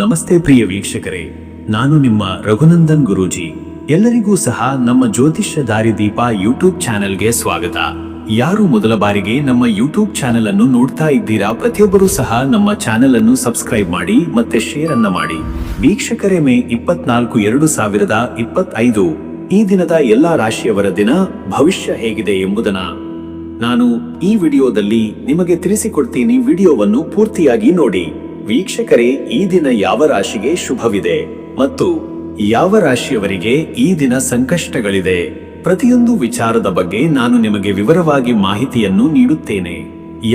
ನಮಸ್ತೆ ಪ್ರಿಯ ವೀಕ್ಷಕರೇ, ನಾನು ನಿಮ್ಮ ರಘುನಂದನ್ ಗುರೂಜಿ. ಎಲ್ಲರಿಗೂ ಸಹ ನಮ್ಮ ಜ್ಯೋತಿಷ್ಯ ದಾರಿದೀಪ ಯೂಟ್ಯೂಬ್ ಚಾನೆಲ್ಗೆ ಸ್ವಾಗತ. ಯಾರು ಮೊದಲ ಬಾರಿಗೆ ನಮ್ಮ ಯೂಟ್ಯೂಬ್ ಚಾನೆಲ್ ಅನ್ನು ನೋಡ್ತಾ ಇದ್ದೀರಾ, ಪ್ರತಿಯೊಬ್ಬರೂ ಸಹ ನಮ್ಮ ಚಾನೆಲ್ ಅನ್ನು ಸಬ್ಸ್ಕ್ರೈಬ್ ಮಾಡಿ ಮತ್ತೆ ಶೇರ್ ಅನ್ನ ಮಾಡಿ. ವೀಕ್ಷಕರೇ, ಮೇ 24, 2025 ಈ ದಿನದ ಎಲ್ಲಾ ರಾಶಿಯವರ ದಿನ ಭವಿಷ್ಯ ಹೇಗಿದೆ ಎಂಬುದನ್ನ ನಾನು ಈ ವಿಡಿಯೋದಲ್ಲಿ ನಿಮಗೆ ತಿಳಿಸಿಕೊಡ್ತೀನಿ. ವಿಡಿಯೋವನ್ನು ಪೂರ್ತಿಯಾಗಿ ನೋಡಿ. ವೀಕ್ಷಕರೇ, ಈ ದಿನ ಯಾವ ರಾಶಿಗೆ ಶುಭವಿದೆ ಮತ್ತು ಯಾವ ರಾಶಿಯವರಿಗೆ ಈ ದಿನ ಸಂಕಷ್ಟಗಳಿದೆ, ಪ್ರತಿಯೊಂದು ವಿಚಾರದ ಬಗ್ಗೆ ನಾನು ನಿಮಗೆ ವಿವರವಾಗಿ ಮಾಹಿತಿಯನ್ನು ನೀಡುತ್ತೇನೆ.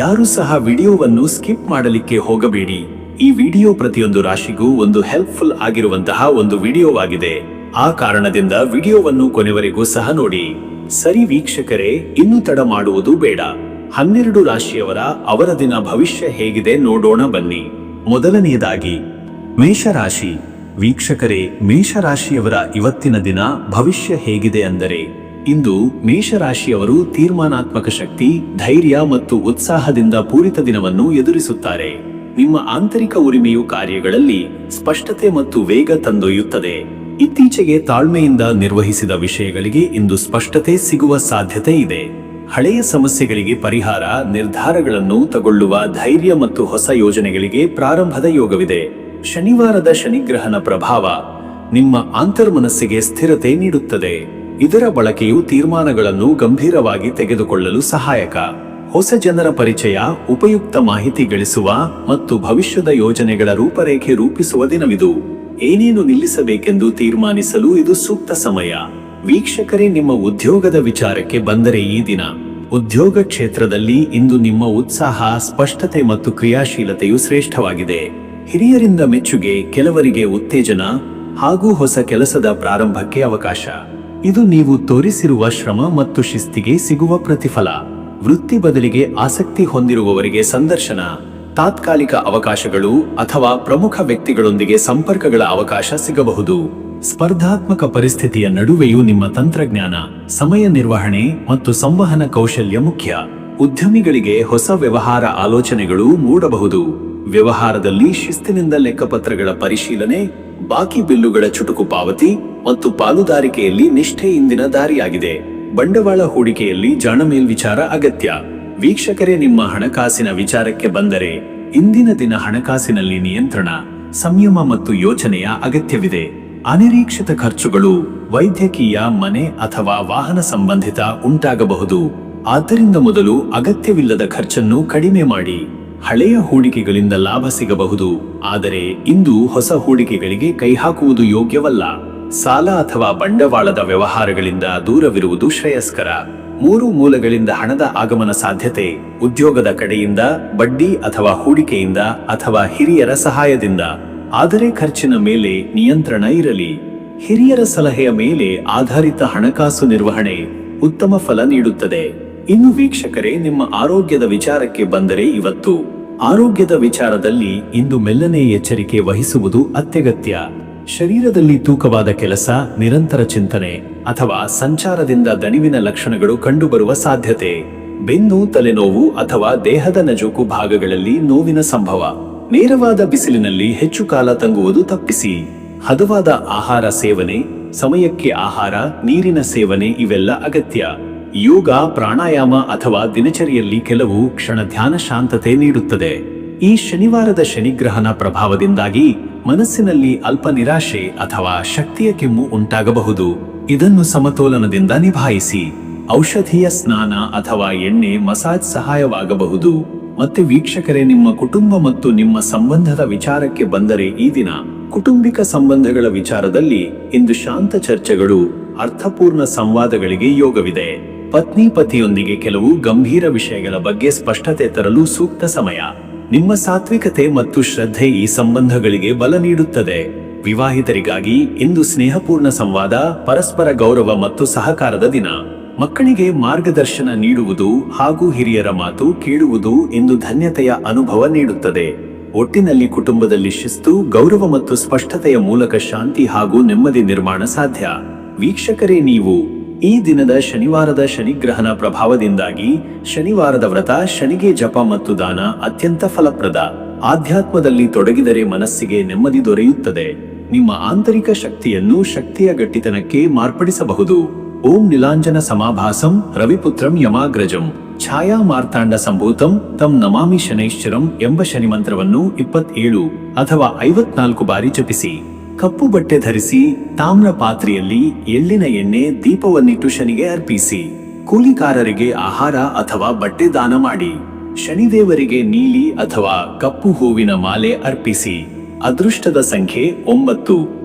ಯಾರು ಸಹ ವಿಡಿಯೋವನ್ನು ಸ್ಕಿಪ್ ಮಾಡಲಿಕ್ಕೆ ಹೋಗಬೇಡಿ. ಈ ವಿಡಿಯೋ ಪ್ರತಿಯೊಂದು ರಾಶಿಗೂ ಒಂದು ಹೆಲ್ಪ್ಫುಲ್ ಆಗಿರುವಂತಹ ಒಂದು ವಿಡಿಯೋವಾಗಿದೆ. ಆ ಕಾರಣದಿಂದ ವಿಡಿಯೋವನ್ನು ಕೊನೆವರೆಗೂ ಸಹ ನೋಡಿ. ಸರಿ ವೀಕ್ಷಕರೇ, ಇನ್ನು ತಡ ಮಾಡುವುದು ಬೇಡ. 12 ರಾಶಿಯವರ ಅವರ ದಿನ ಭವಿಷ್ಯ ಹೇಗಿದೆ ನೋಡೋಣ ಬನ್ನಿ. ಮೊದಲನೆಯದಾಗಿ ಮೇಷರಾಶಿ. ವೀಕ್ಷಕರೇ, ಮೇಷರಾಶಿಯವರ ಇವತ್ತಿನ ದಿನ ಭವಿಷ್ಯ ಹೇಗಿದೆ ಅಂದರೆ, ಇಂದು ಮೇಷರಾಶಿಯವರು ತೀರ್ಮಾನಾತ್ಮಕ ಶಕ್ತಿ, ಧೈರ್ಯ ಮತ್ತು ಉತ್ಸಾಹದಿಂದ ಪೂರಿತ ದಿನವನ್ನು ಎದುರಿಸುತ್ತಾರೆ. ನಿಮ್ಮ ಆಂತರಿಕ ಉರಿಮೆಯು ಕಾರ್ಯಗಳಲ್ಲಿ ಸ್ಪಷ್ಟತೆ ಮತ್ತು ವೇಗ ತಂದೊಯ್ಯುತ್ತದೆ. ಇತ್ತೀಚೆಗೆ ತಾಳ್ಮೆಯಿಂದ ನಿರ್ವಹಿಸಿದ ವಿಷಯಗಳಿಗೆ ಇಂದು ಸ್ಪಷ್ಟತೆ ಸಿಗುವ ಸಾಧ್ಯತೆ ಇದೆ. ಹಳೆಯ ಸಮಸ್ಯೆಗಳಿಗೆ ಪರಿಹಾರ, ನಿರ್ಧಾರಗಳನ್ನು ತಗೊಳ್ಳುವ ಧೈರ್ಯ ಮತ್ತು ಹೊಸ ಯೋಜನೆಗಳಿಗೆ ಪ್ರಾರಂಭದ ಯೋಗವಿದೆ. ಶನಿವಾರದ ಶನಿಗ್ರಹನ ಪ್ರಭಾವ ನಿಮ್ಮ ಅಂತರ್ಮನಸ್ಸಿಗೆ ಸ್ಥಿರತೆ ನೀಡುತ್ತದೆ. ಇದರ ಬಳಕೆಯು ತೀರ್ಮಾನಗಳನ್ನು ಗಂಭೀರವಾಗಿ ತೆಗೆದುಕೊಳ್ಳಲು ಸಹಾಯಕ. ಹೊಸ ಜನರ ಪರಿಚಯ, ಉಪಯುಕ್ತ ಮಾಹಿತಿ ಗಳಿಸುವ ಮತ್ತು ಭವಿಷ್ಯದ ಯೋಜನೆಗಳ ರೂಪರೇಖೆ ರೂಪಿಸುವ ದಿನವಿದು. ಏನೇನು ನಿಲ್ಲಿಸಬೇಕೆಂದು ತೀರ್ಮಾನಿಸಲು ಇದು ಸೂಕ್ತ ಸಮಯ. ವೀಕ್ಷಕರೇ, ನಿಮ್ಮ ಉದ್ಯೋಗದ ವಿಚಾರಕ್ಕೆ ಬಂದರೆ, ಈ ದಿನ ಉದ್ಯೋಗ ಕ್ಷೇತ್ರದಲ್ಲಿ ಇಂದು ನಿಮ್ಮ ಉತ್ಸಾಹ, ಸ್ಪಷ್ಟತೆ ಮತ್ತು ಕ್ರಿಯಾಶೀಲತೆಯು ಶ್ರೇಷ್ಠವಾಗಿದೆ. ಹಿರಿಯರಿಂದ ಮೆಚ್ಚುಗೆ, ಕೆಲವರಿಗೆ ಉತ್ತೇಜನ ಹಾಗೂ ಹೊಸ ಕೆಲಸದ ಪ್ರಾರಂಭಕ್ಕೆ ಅವಕಾಶ. ಇದು ನೀವು ತೋರಿಸಿರುವ ಶ್ರಮ ಮತ್ತು ಶಿಸ್ತಿಗೆ ಸಿಗುವ ಪ್ರತಿಫಲ. ವೃತ್ತಿ ಬದಲಿಗೆ ಆಸಕ್ತಿ ಹೊಂದಿರುವವರಿಗೆ ಸಂದರ್ಶನ, ತಾತ್ಕಾಲಿಕ ಅವಕಾಶಗಳು ಅಥವಾ ಪ್ರಮುಖ ವ್ಯಕ್ತಿಗಳೊಂದಿಗೆ ಸಂಪರ್ಕಗಳ ಅವಕಾಶ ಸಿಗಬಹುದು. ಸ್ಪರ್ಧಾತ್ಮಕ ಪರಿಸ್ಥಿತಿಯ ನಡುವೆಯೂ ನಿಮ್ಮ ತಂತ್ರಜ್ಞಾನ, ಸಮಯ ನಿರ್ವಹಣೆ ಮತ್ತು ಸಂವಹನ ಕೌಶಲ್ಯ ಮುಖ್ಯ. ಉದ್ಯಮಿಗಳಿಗೆ ಹೊಸ ವ್ಯವಹಾರ ಆಲೋಚನೆಗಳು ಮೂಡಬಹುದು. ವ್ಯವಹಾರದಲ್ಲಿ ಶಿಸ್ತಿನಿಂದ ಲೆಕ್ಕಪತ್ರಗಳ ಪರಿಶೀಲನೆ, ಬಾಕಿ ಬಿಲ್ಲುಗಳ ಚುಟುಕು ಪಾವತಿ ಮತ್ತು ಪಾಲುದಾರಿಕೆಯಲ್ಲಿ ನಿಷ್ಠೆ ಇಂದಿನ ದಾರಿಯಾಗಿದೆ. ಬಂಡವಾಳ ಹೂಡಿಕೆಯಲ್ಲಿ ಜಾಣಮೇಲ್ವಿಚಾರ ಅಗತ್ಯ. ವೀಕ್ಷಕರೇ, ನಿಮ್ಮ ಹಣಕಾಸಿನ ವಿಚಾರಕ್ಕೆ ಬಂದರೆ, ಇಂದಿನ ದಿನ ಹಣಕಾಸಿನಲ್ಲಿ ನಿಯಂತ್ರಣ, ಸಂಯಮ ಮತ್ತು ಯೋಚನೆಯ ಅಗತ್ಯವಿದೆ. ಅನಿರೀಕ್ಷಿತ ಖರ್ಚುಗಳು, ವೈದ್ಯಕೀಯ, ಮನೆ ಅಥವಾ ವಾಹನ ಸಂಬಂಧಿತ ಉಂಟಾಗಬಹುದು. ಆದ್ದರಿಂದ ಮೊದಲು ಅಗತ್ಯವಿಲ್ಲದ ಖರ್ಚನ್ನು ಕಡಿಮೆ ಮಾಡಿ. ಹಳೆಯ ಹೂಡಿಕೆಗಳಿಂದ ಲಾಭ ಸಿಗಬಹುದು, ಆದರೆ ಇಂದು ಹೊಸ ಹೂಡಿಕೆಗಳಿಗೆ ಕೈಹಾಕುವುದು ಯೋಗ್ಯವಲ್ಲ. ಸಾಲ ಅಥವಾ ಬಂಡವಾಳದ ವ್ಯವಹಾರಗಳಿಂದ ದೂರವಿರುವುದು ಶ್ರೇಯಸ್ಕರ. 3 ಮೂಲಗಳಿಂದ ಹಣದ ಆಗಮನ ಸಾಧ್ಯತೆ: ಉದ್ಯೋಗದ ಕಡೆಯಿಂದ, ಬಡ್ಡಿ ಅಥವಾ ಹೂಡಿಕೆಯಿಂದ, ಅಥವಾ ಹಿರಿಯರ ಸಹಾಯದಿಂದ. ಆದರೆ ಖರ್ಚಿನ ಮೇಲೆ ನಿಯಂತ್ರಣ ಇರಲಿ. ಹಿರಿಯರ ಸಲಹೆಯ ಮೇಲೆ ಆಧಾರಿತ ಹಣಕಾಸು ನಿರ್ವಹಣೆ ಉತ್ತಮ ಫಲ ನೀಡುತ್ತದೆ. ಇನ್ನು ವೀಕ್ಷಕರೇ, ನಿಮ್ಮ ಆರೋಗ್ಯದ ವಿಚಾರಕ್ಕೆ ಬಂದರೆ, ಇವತ್ತು ಆರೋಗ್ಯದ ವಿಚಾರದಲ್ಲಿ ಇಂದು ಮೆಲ್ಲನೆ ಎಚ್ಚರಿಕೆ ವಹಿಸುವುದು ಅತ್ಯಗತ್ಯ. ಶರೀರದಲ್ಲಿ ತೂಕವಾದ ಕೆಲಸ, ನಿರಂತರ ಚಿಂತನೆ ಅಥವಾ ಸಂಚಾರದಿಂದ ದಣಿವಿನ ಲಕ್ಷಣಗಳು ಕಂಡುಬರುವ ಸಾಧ್ಯತೆ. ಬೆನ್ನು, ತಲೆನೋವು ಅಥವಾ ದೇಹದ ನಜೂಕು ಭಾಗಗಳಲ್ಲಿ ನೋವಿನ ಸಂಭವ. ನೇರವಾದ ಬಿಸಿಲಿನಲ್ಲಿ ಹೆಚ್ಚು ಕಾಲ ತಂಗುವುದು ತಪ್ಪಿಸಿ. ಹದವಾದ ಆಹಾರ ಸೇವನೆ, ಸಮಯಕ್ಕೆ ಆಹಾರ, ನೀರಿನ ಸೇವನೆ ಇವೆಲ್ಲ ಅಗತ್ಯ. ಯೋಗ, ಪ್ರಾಣಾಯಾಮ ಅಥವಾ ದಿನಚರಿಯಲ್ಲಿ ಕೆಲವು ಕ್ಷಣ ಧ್ಯಾನ ಶಾಂತತೆ ನೀಡುತ್ತದೆ. ಈ ಶನಿವಾರದ ಶನಿಗ್ರಹನ ಪ್ರಭಾವದಿಂದಾಗಿ ಮನಸ್ಸಿನಲ್ಲಿ ಅಲ್ಪ ನಿರಾಶೆ ಅಥವಾ ಶಕ್ತಿಯ ಕೆಮ್ಮು ಉಂಟಾಗಬಹುದು. ಇದನ್ನು ಸಮತೋಲನದಿಂದ ನಿಭಾಯಿಸಿ. ಔಷಧೀಯ ಸ್ನಾನ ಅಥವಾ ಎಣ್ಣೆ ಮಸಾಜ್ ಸಹಾಯವಾಗಬಹುದು. ಮತ್ತೆ ವೀಕ್ಷಕರೇ, ನಿಮ್ಮ ಕುಟುಂಬ ಮತ್ತು ನಿಮ್ಮ ಸಂಬಂಧದ ವಿಚಾರಕ್ಕೆ ಬಂದರೆ, ಈ ದಿನ ಕೌಟುಂಬಿಕ ಸಂಬಂಧಗಳ ವಿಚಾರದಲ್ಲಿ ಇಂದು ಶಾಂತ ಚರ್ಚೆಗಳು, ಅರ್ಥಪೂರ್ಣ ಸಂವಾದಗಳಿಗೆ ಯೋಗವಿದೆ. ಪತ್ನಿ ಪತಿಯೊಂದಿಗೆ ಕೆಲವು ಗಂಭೀರ ವಿಷಯಗಳ ಬಗ್ಗೆ ಸ್ಪಷ್ಟತೆ ತರಲು ಸೂಕ್ತ ಸಮಯ. ನಿಮ್ಮ ಸಾತ್ವಿಕತೆ ಮತ್ತು ಶ್ರದ್ಧೆ ಈ ಸಂಬಂಧಗಳಿಗೆ ಬಲ ನೀಡುತ್ತದೆ. ವಿವಾಹಿತರಿಗಾಗಿ ಇಂದು ಸ್ನೇಹಪೂರ್ಣ ಸಂವಾದ, ಪರಸ್ಪರ ಗೌರವ ಮತ್ತು ಸಹಕಾರದ ದಿನ. ಮಕ್ಕಳಿಗೆ ಮಾರ್ಗದರ್ಶನ ನೀಡುವುದು ಹಾಗೂ ಹಿರಿಯರ ಮಾತು ಕೇಳುವುದು ಇಂದು ಧನ್ಯತೆಯ ಅನುಭವ ನೀಡುತ್ತದೆ. ಒಟ್ಟಿನಲ್ಲಿ ಕುಟುಂಬದಲ್ಲಿ ಶಿಸ್ತು, ಗೌರವ ಮತ್ತು ಸ್ಪಷ್ಟತೆಯ ಮೂಲಕ ಶಾಂತಿ ಹಾಗೂ ನೆಮ್ಮದಿ ನಿರ್ಮಾಣ ಸಾಧ್ಯ. ವೀಕ್ಷಕರೇ, ನೀವು ಈ ದಿನದ ಶನಿವಾರದ ಶನಿಗ್ರಹನ ಪ್ರಭಾವದಿಂದಾಗಿ ಶನಿವಾರದ ವ್ರತ, ಶನಿಗೆ ಜಪ ಮತ್ತು ದಾನ ಅತ್ಯಂತ ಫಲಪ್ರದ. ಆಧ್ಯಾತ್ಮದಲ್ಲಿ ತೊಡಗಿದರೆ ಮನಸ್ಸಿಗೆ ನೆಮ್ಮದಿ ದೊರೆಯುತ್ತದೆ. ನಿಮ್ಮ ಆಂತರಿಕ ಶಕ್ತಿಯನ್ನು ಶಕ್ತಿಯ ಗಟ್ಟಿತನಕ್ಕೆ ಮಾರ್ಪಡಿಸಬಹುದು. ಓಂ ನೀಲಾಂಜನ ಸಮಾಭಾಸಂ ರವಿಪುತ್ರಂ ಯಮಾಗ್ರಜಂ ಛಾಯಾ ಮಾರ್ತಾಂಡ ಸಂಭೂತಂ ತಂ ನಮಾಮಿ ಶನೈಶ್ಚರಂ ಎಂಬ ಶನಿ ಮಂತ್ರವನ್ನು 27 ಅಥವಾ 54 ಬಾರಿ ಜಪಿಸಿ. ಕಪ್ಪು ಬಟ್ಟೆ ಧರಿಸಿ ತಾಮ್ರ ಪಾತ್ರೆಯಲ್ಲಿ ಎಳ್ಳಿನ ಎಣ್ಣೆ ದೀಪವನ್ನಿಟ್ಟು ಶನಿಗೆ ಅರ್ಪಿಸಿ. ಕೂಲಿಕಾರರಿಗೆ ಆಹಾರ ಅಥವಾ ಬಟ್ಟೆ ದಾನ ಮಾಡಿ. ಶನಿದೇವರಿಗೆ ನೀಲಿ ಅಥವಾ ಕಪ್ಪು ಹೂವಿನ ಮಾಲೆ ಅರ್ಪಿಸಿ. ಅದೃಷ್ಟದ ಸಂಖ್ಯೆ 9.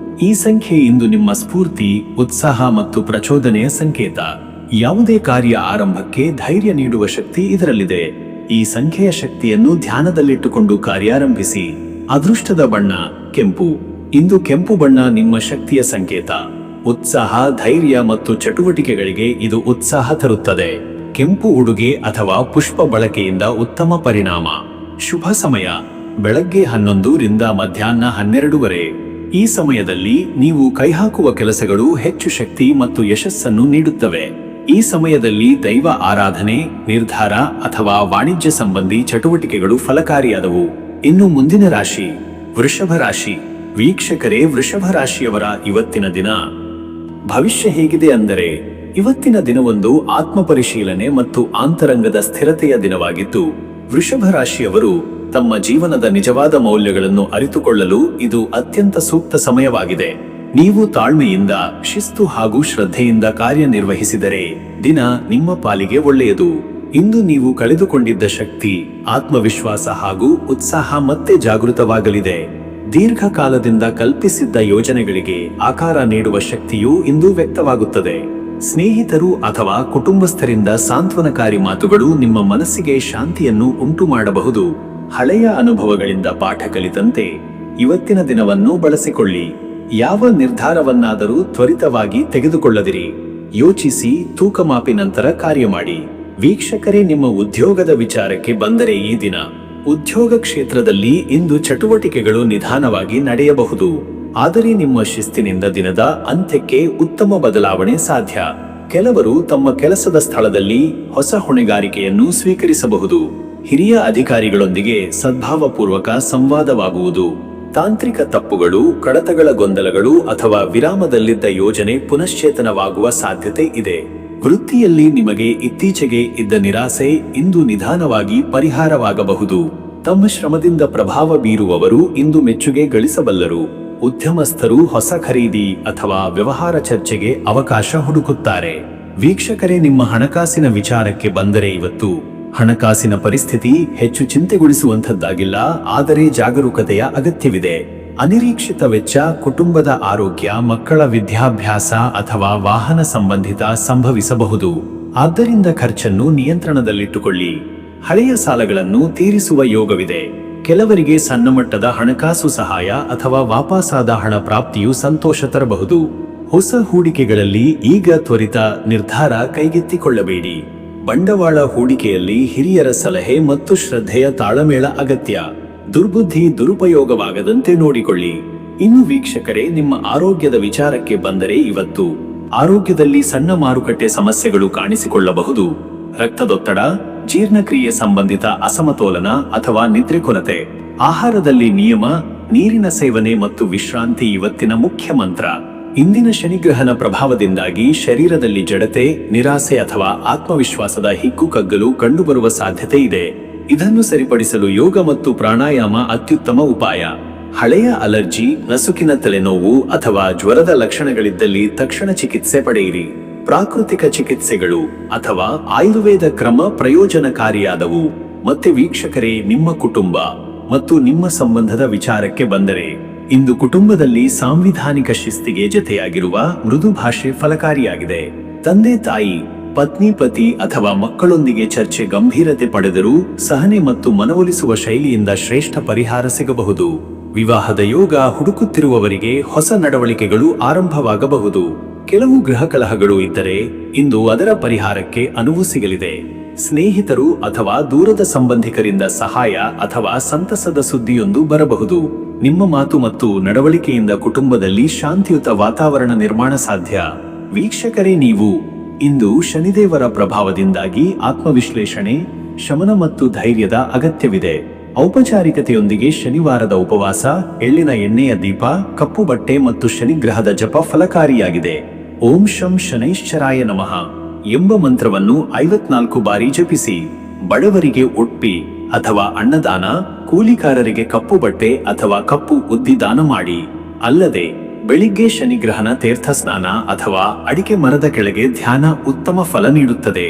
ಈ ಸಂಖ್ಯೆ ಇಂದು ನಿಮ್ಮ ಸ್ಫೂರ್ತಿ, ಉತ್ಸಾಹ ಮತ್ತು ಪ್ರಚೋದನೆಯ ಸಂಕೇತ. ಯಾವುದೇ ಕಾರ್ಯ ಆರಂಭಕ್ಕೆ ಧೈರ್ಯ ನೀಡುವ ಶಕ್ತಿ ಇದರಲ್ಲಿದೆ. ಈ ಸಂಖ್ಯೆಯ ಶಕ್ತಿಯನ್ನು ಧ್ಯಾನದಲ್ಲಿಟ್ಟುಕೊಂಡು ಕಾರ್ಯಾರಂಭಿಸಿ. ಅದೃಷ್ಟದ ಬಣ್ಣ ಕೆಂಪು. ಇಂದು ಕೆಂಪು ಬಣ್ಣ ನಿಮ್ಮ ಶಕ್ತಿಯ ಸಂಕೇತ. ಉತ್ಸಾಹ, ಧೈರ್ಯ ಮತ್ತು ಚಟುವಟಿಕೆಗಳಿಗೆ ಇದು ಉತ್ಸಾಹ ತರುತ್ತದೆ. ಕೆಂಪು ಉಡುಗೆ ಅಥವಾ ಪುಷ್ಪ ಬಳಕೆಯಿಂದ ಉತ್ತಮ ಪರಿಣಾಮ. ಶುಭ ಸಮಯ ಬೆಳಗ್ಗೆ 11 ರಿಂದ ಮಧ್ಯಾಹ್ನ 12 ಈ ಸಮಯದಲ್ಲಿ ನೀವು ಕೈಹಾಕುವ ಕೆಲಸಗಳು ಹೆಚ್ಚು ಶಕ್ತಿ ಮತ್ತು ಯಶಸ್ಸನ್ನು ನೀಡುತ್ತವೆ. ಈ ಸಮಯದಲ್ಲಿ ದೈವ ಆರಾಧನೆ, ನಿರ್ಧಾರ ಅಥವಾ ವಾಣಿಜ್ಯ ಸಂಬಂಧಿ ಚಟುವಟಿಕೆಗಳು ಫಲಕಾರಿಯಾದವು. ಇನ್ನು ಮುಂದಿನ ರಾಶಿ ವೃಷಭ ರಾಶಿ. ವೀಕ್ಷಕರೇ, ವೃಷಭ ರಾಶಿಯವರ ಇವತ್ತಿನ ದಿನ ಭವಿಷ್ಯ ಹೇಗಿದೆ ಅಂದರೆ, ಇವತ್ತಿನ ದಿನವೊಂದು ಆತ್ಮ ಪರಿಶೀಲನೆ ಮತ್ತು ಆಂತರಂಗದ ಸ್ಥಿರತೆಯ ದಿನವಾಗಿದ್ದು, ವೃಷಭ ರಾಶಿಯವರು ತಮ್ಮ ಜೀವನದ ನಿಜವಾದ ಮೌಲ್ಯಗಳನ್ನು ಅರಿತುಕೊಳ್ಳಲು ಇದು ಅತ್ಯಂತ ಸೂಕ್ತ ಸಮಯವಾಗಿದೆ. ನೀವು ತಾಳ್ಮೆಯಿಂದ, ಶಿಸ್ತು ಹಾಗೂ ಶ್ರದ್ಧೆಯಿಂದ ಕಾರ್ಯನಿರ್ವಹಿಸಿದರೆ ದಿನ ನಿಮ್ಮ ಪಾಲಿಗೆ ಒಳ್ಳೆಯದು. ಇಂದು ನೀವು ಕಳೆದುಕೊಂಡಿದ್ದ ಶಕ್ತಿ, ಆತ್ಮವಿಶ್ವಾಸ ಹಾಗೂ ಉತ್ಸಾಹ ಮತ್ತೆ ಜಾಗೃತವಾಗಲಿದೆ. ದೀರ್ಘಕಾಲದಿಂದ ಕಲ್ಪಿಸಿದ್ದ ಯೋಜನೆಗಳಿಗೆ ಆಕಾರ ನೀಡುವ ಶಕ್ತಿಯು ಇಂದು ವ್ಯಕ್ತವಾಗುತ್ತದೆ. ಸ್ನೇಹಿತರು ಅಥವಾ ಕುಟುಂಬಸ್ಥರಿಂದ ಸಾಂತ್ವನಕಾರಿ ಮಾತುಗಳು ನಿಮ್ಮ ಮನಸ್ಸಿಗೆ ಶಾಂತಿಯನ್ನು ಉಂಟು ಮಾಡಬಹುದು. ಹಳೆಯ ಅನುಭವಗಳಿಂದ ಪಾಠ ಕಲಿತಂತೆ ಇವತ್ತಿನ ದಿನವನ್ನು ಬಳಸಿಕೊಳ್ಳಿ. ಯಾವ ನಿರ್ಧಾರವನ್ನಾದರೂ ತ್ವರಿತವಾಗಿ ತೆಗೆದುಕೊಳ್ಳದಿರಿ. ಯೋಚಿಸಿ, ತೂಕಮಾಪಿ ನಂತರ ಕಾರ್ಯ ಮಾಡಿ. ವೀಕ್ಷಕರೇ, ನಿಮ್ಮ ಉದ್ಯೋಗದ ವಿಚಾರಕ್ಕೆ ಬಂದರೆ ಈ ದಿನ ಉದ್ಯೋಗ ಕ್ಷೇತ್ರದಲ್ಲಿ ಇಂದು ಚಟುವಟಿಕೆಗಳು ನಿಧಾನವಾಗಿ ನಡೆಯಬಹುದು. ಆದರೆ ನಿಮ್ಮ ಶಿಸ್ತಿನಿಂದ ದಿನದ ಅಂತ್ಯಕ್ಕೆ ಉತ್ತಮ ಬದಲಾವಣೆ ಸಾಧ್ಯ. ಕೆಲವರು ತಮ್ಮ ಕೆಲಸದ ಸ್ಥಳದಲ್ಲಿ ಹೊಸ ಹೊಣೆಗಾರಿಕೆಯನ್ನು ಸ್ವೀಕರಿಸಬಹುದು. ಹಿರಿಯ ಅಧಿಕಾರಿಗಳೊಂದಿಗೆ ಸದ್ಭಾವಪೂರ್ವಕ ಸಂವಾದವಾಗುವುದು. ತಾಂತ್ರಿಕ ತಪ್ಪುಗಳು, ಕಡತಗಳ ಗೊಂದಲಗಳು ಅಥವಾ ವಿರಾಮದಲ್ಲಿದ್ದ ಯೋಜನೆ ಪುನಶ್ಚೇತನವಾಗುವ ಸಾಧ್ಯತೆ ಇದೆ. ವೃತ್ತಿಯಲ್ಲಿ ನಿಮಗೆ ಇತ್ತೀಚೆಗೆ ಇದ್ದ ನಿರಾಸೆ ಇಂದು ನಿಧಾನವಾಗಿ ಪರಿಹಾರವಾಗಬಹುದು. ತಮ್ಮ ಶ್ರಮದಿಂದ ಪ್ರಭಾವ ಬೀರುವವರು ಇಂದು ಮೆಚ್ಚುಗೆ ಗಳಿಸಬಲ್ಲರು. ಉದ್ಯಮಸ್ಥರು ಹೊಸ ಖರೀದಿ ಅಥವಾ ವ್ಯವಹಾರ ಚರ್ಚೆಗೆ ಅವಕಾಶ ಹುಡುಕುತ್ತಾರೆ. ವೀಕ್ಷಕರೇ, ನಿಮ್ಮ ಹಣಕಾಸಿನ ವಿಚಾರಕ್ಕೆ ಬಂದರೆ ಇವತ್ತು ಹಣಕಾಸಿನ ಪರಿಸ್ಥಿತಿ ಹೆಚ್ಚು ಚಿಂತೆಗೊಳಿಸುವಂಥದ್ದಾಗಿಲ್ಲ, ಆದರೆ ಜಾಗರೂಕತೆಯ ಅಗತ್ಯವಿದೆ. ಅನಿರೀಕ್ಷಿತ ವೆಚ್ಚ, ಕುಟುಂಬದ ಆರೋಗ್ಯ, ಮಕ್ಕಳ ವಿದ್ಯಾಭ್ಯಾಸ ಅಥವಾ ವಾಹನ ಸಂಬಂಧಿತ ಸಂಭವಿಸಬಹುದು. ಆದ್ದರಿಂದ ಖರ್ಚನ್ನು ನಿಯಂತ್ರಣದಲ್ಲಿಟ್ಟುಕೊಳ್ಳಿ. ಹಳೆಯ ಸಾಲಗಳನ್ನು ತೀರಿಸುವ ಯೋಗವಿದೆ. ಕೆಲವರಿಗೆ ಸಣ್ಣ ಮಟ್ಟದ ಹಣಕಾಸು ಸಹಾಯ ಅಥವಾ ವಾಪಸಾದ ಹಣ ಪ್ರಾಪ್ತಿಯು ಸಂತೋಷ ತರಬಹುದು. ಹೊಸ ಹೂಡಿಕೆಗಳಲ್ಲಿ ಈಗ ತ್ವರಿತ ನಿರ್ಧಾರ ಕೈಗೆತ್ತಿಕೊಳ್ಳಬೇಡಿ. ಬಂಡವಾಳ ಹೂಡಿಕೆಯಲ್ಲಿ ಹಿರಿಯರ ಸಲಹೆ ಮತ್ತು ಶ್ರದ್ಧೆಯ ತಾಳಮೇಳ ಅಗತ್ಯ. ದುರ್ಬುದ್ಧಿ ದುರುಪಯೋಗವಾಗದಂತೆ ನೋಡಿಕೊಳ್ಳಿ. ಇನ್ನು ವೀಕ್ಷಕರೇ, ನಿಮ್ಮ ಆರೋಗ್ಯದ ವಿಚಾರಕ್ಕೆ ಬಂದರೆ ಇವತ್ತು ಆರೋಗ್ಯದಲ್ಲಿ ಸಣ್ಣ ಮಾರುಕಟ್ಟೆ ಸಮಸ್ಯೆಗಳು ಕಾಣಿಸಿಕೊಳ್ಳಬಹುದು. ರಕ್ತದೊತ್ತಡ, ಜೀರ್ಣಕ್ರಿಯೆ ಸಂಬಂಧಿತ ಅಸಮತೋಲನ ಅಥವಾ ನಿದ್ರೆ ಕೊರತೆ. ಆಹಾರದಲ್ಲಿ ನಿಯಮ, ನೀರಿನ ಸೇವನೆ ಮತ್ತು ವಿಶ್ರಾಂತಿ ಇವತ್ತಿನ ಮುಖ್ಯ ಮಂತ್ರ. ಇಂದಿನ ಶನಿಗ್ರಹನ ಪ್ರಭಾವದಿಂದಾಗಿ ಶರೀರದಲ್ಲಿ ಜಡತೆ, ನಿರಾಸೆ ಅಥವಾ ಆತ್ಮವಿಶ್ವಾಸದ ಹಿಗ್ಗುಕಗ್ಗಲು ಕಂಡುಬರುವ ಸಾಧ್ಯತೆ ಇದೆ. ಇದನ್ನು ಸರಿಪಡಿಸಲು ಯೋಗ ಮತ್ತು ಪ್ರಾಣಾಯಾಮ ಅತ್ಯುತ್ತಮ ಉಪಾಯ. ಹಳೆಯ ಅಲರ್ಜಿ, ನಸುಕಿನ ತಲೆನೋವು ಅಥವಾ ಜ್ವರದ ಲಕ್ಷಣಗಳಿದ್ದಲ್ಲಿ ತಕ್ಷಣ ಚಿಕಿತ್ಸೆ ಪಡೆಯಿರಿ. ಪ್ರಾಕೃತಿಕ ಚಿಕಿತ್ಸೆಗಳು ಅಥವಾ ಆಯುರ್ವೇದ ಕ್ರಮ ಪ್ರಯೋಜನಕಾರಿಯಾದವು. ಮತ್ತೆ ವೀಕ್ಷಕರೇ, ನಿಮ್ಮ ಕುಟುಂಬ ಮತ್ತು ನಿಮ್ಮ ಸಂಬಂಧದ ವಿಚಾರಕ್ಕೆ ಬಂದರೆ ಇಂದು ಕುಟುಂಬದಲ್ಲಿ ಸಾಂವಿಧಾನಿಕ ಶಿಸ್ತಿಗೆ ಜತೆಯಾಗಿರುವ ಮೃದು ಭಾಷೆ ಫಲಕಾರಿಯಾಗಿದೆ. ತಂದೆ ತಾಯಿ, ಪತ್ನಿ ಪತಿ ಅಥವಾ ಮಕ್ಕಳೊಂದಿಗೆ ಚರ್ಚೆ ಗಂಭೀರತೆ ಪಡೆದರೂ ಸಹನೆ ಮತ್ತು ಮನವೊಲಿಸುವ ಶೈಲಿಯಿಂದ ಶ್ರೇಷ್ಠ ಪರಿಹಾರ ಸಿಗಬಹುದು. ವಿವಾಹದ ಯೋಗ ಹುಡುಕುತ್ತಿರುವವರಿಗೆ ಹೊಸ ನಡವಳಿಕೆಗಳು ಆರಂಭವಾಗಬಹುದು. ಕೆಲವು ಗೃಹ ಕಲಹಗಳು ಇದ್ದರೆ ಇಂದು ಅದರ ಪರಿಹಾರಕ್ಕೆ ಅನುವು ಸಿಗಲಿದೆ. ಸ್ನೇಹಿತರು ಅಥವಾ ದೂರದ ಸಂಬಂಧಿಕರಿಂದ ಸಹಾಯ ಅಥವಾ ಸಂತಸದ ಸುದ್ದಿಯೊಂದು ಬರಬಹುದು. ನಿಮ್ಮ ಮಾತು ಮತ್ತು ನಡವಳಿಕೆಯಿಂದ ಕುಟುಂಬದಲ್ಲಿ ಶಾಂತಿಯುತ ವಾತಾವರಣ ನಿರ್ಮಾಣ ಸಾಧ್ಯ. ವೀಕ್ಷಕರೇ, ನೀವು ಇಂದು ಶನಿದೇವರ ಪ್ರಭಾವದಿಂದಾಗಿ ಆತ್ಮವಿಶ್ಲೇಷಣೆ, ಶಮನ ಮತ್ತು ಧೈರ್ಯದ ಅಗತ್ಯವಿದೆ. ಔಪಚಾರಿಕತೆಯೊಂದಿಗೆ ಶನಿವಾರದ ಉಪವಾಸ, ಎಳ್ಳಿನ ಎಣ್ಣೆಯ ದೀಪ, ಕಪ್ಪು ಬಟ್ಟೆ ಮತ್ತು ಶನಿಗ್ರಹದ ಜಪ ಫಲಕಾರಿಯಾಗಿದೆ. ಓಂ ಶಂ ಶನೈಶ್ಚರಾಯ ನಮಃ ಎಂಬ ಮಂತ್ರವನ್ನು 54 ಬಾರಿ ಜಪಿಸಿ. ಬಡವರಿಗೆ ಉಡ್ಪಿ ಅಥವಾ ಅನ್ನದಾನ, ಕೂಲಿಕಾರರಿಗೆ ಕಪ್ಪು ಬಟ್ಟೆ ಅಥವಾ ಕಪ್ಪು ಉದ್ದಿ ದಾನ ಮಾಡಿ. ಅಲ್ಲದೆ ಬೆಳಿಗ್ಗೆ ಶನಿಗ್ರಹಣ ತೀರ್ಥ ಸ್ನಾನ ಅಥವಾ ಅಡಿಕೆ ಮರದ ಕೆಳಗೆ ಧ್ಯಾನ ಉತ್ತಮ ಫಲ ನೀಡುತ್ತದೆ.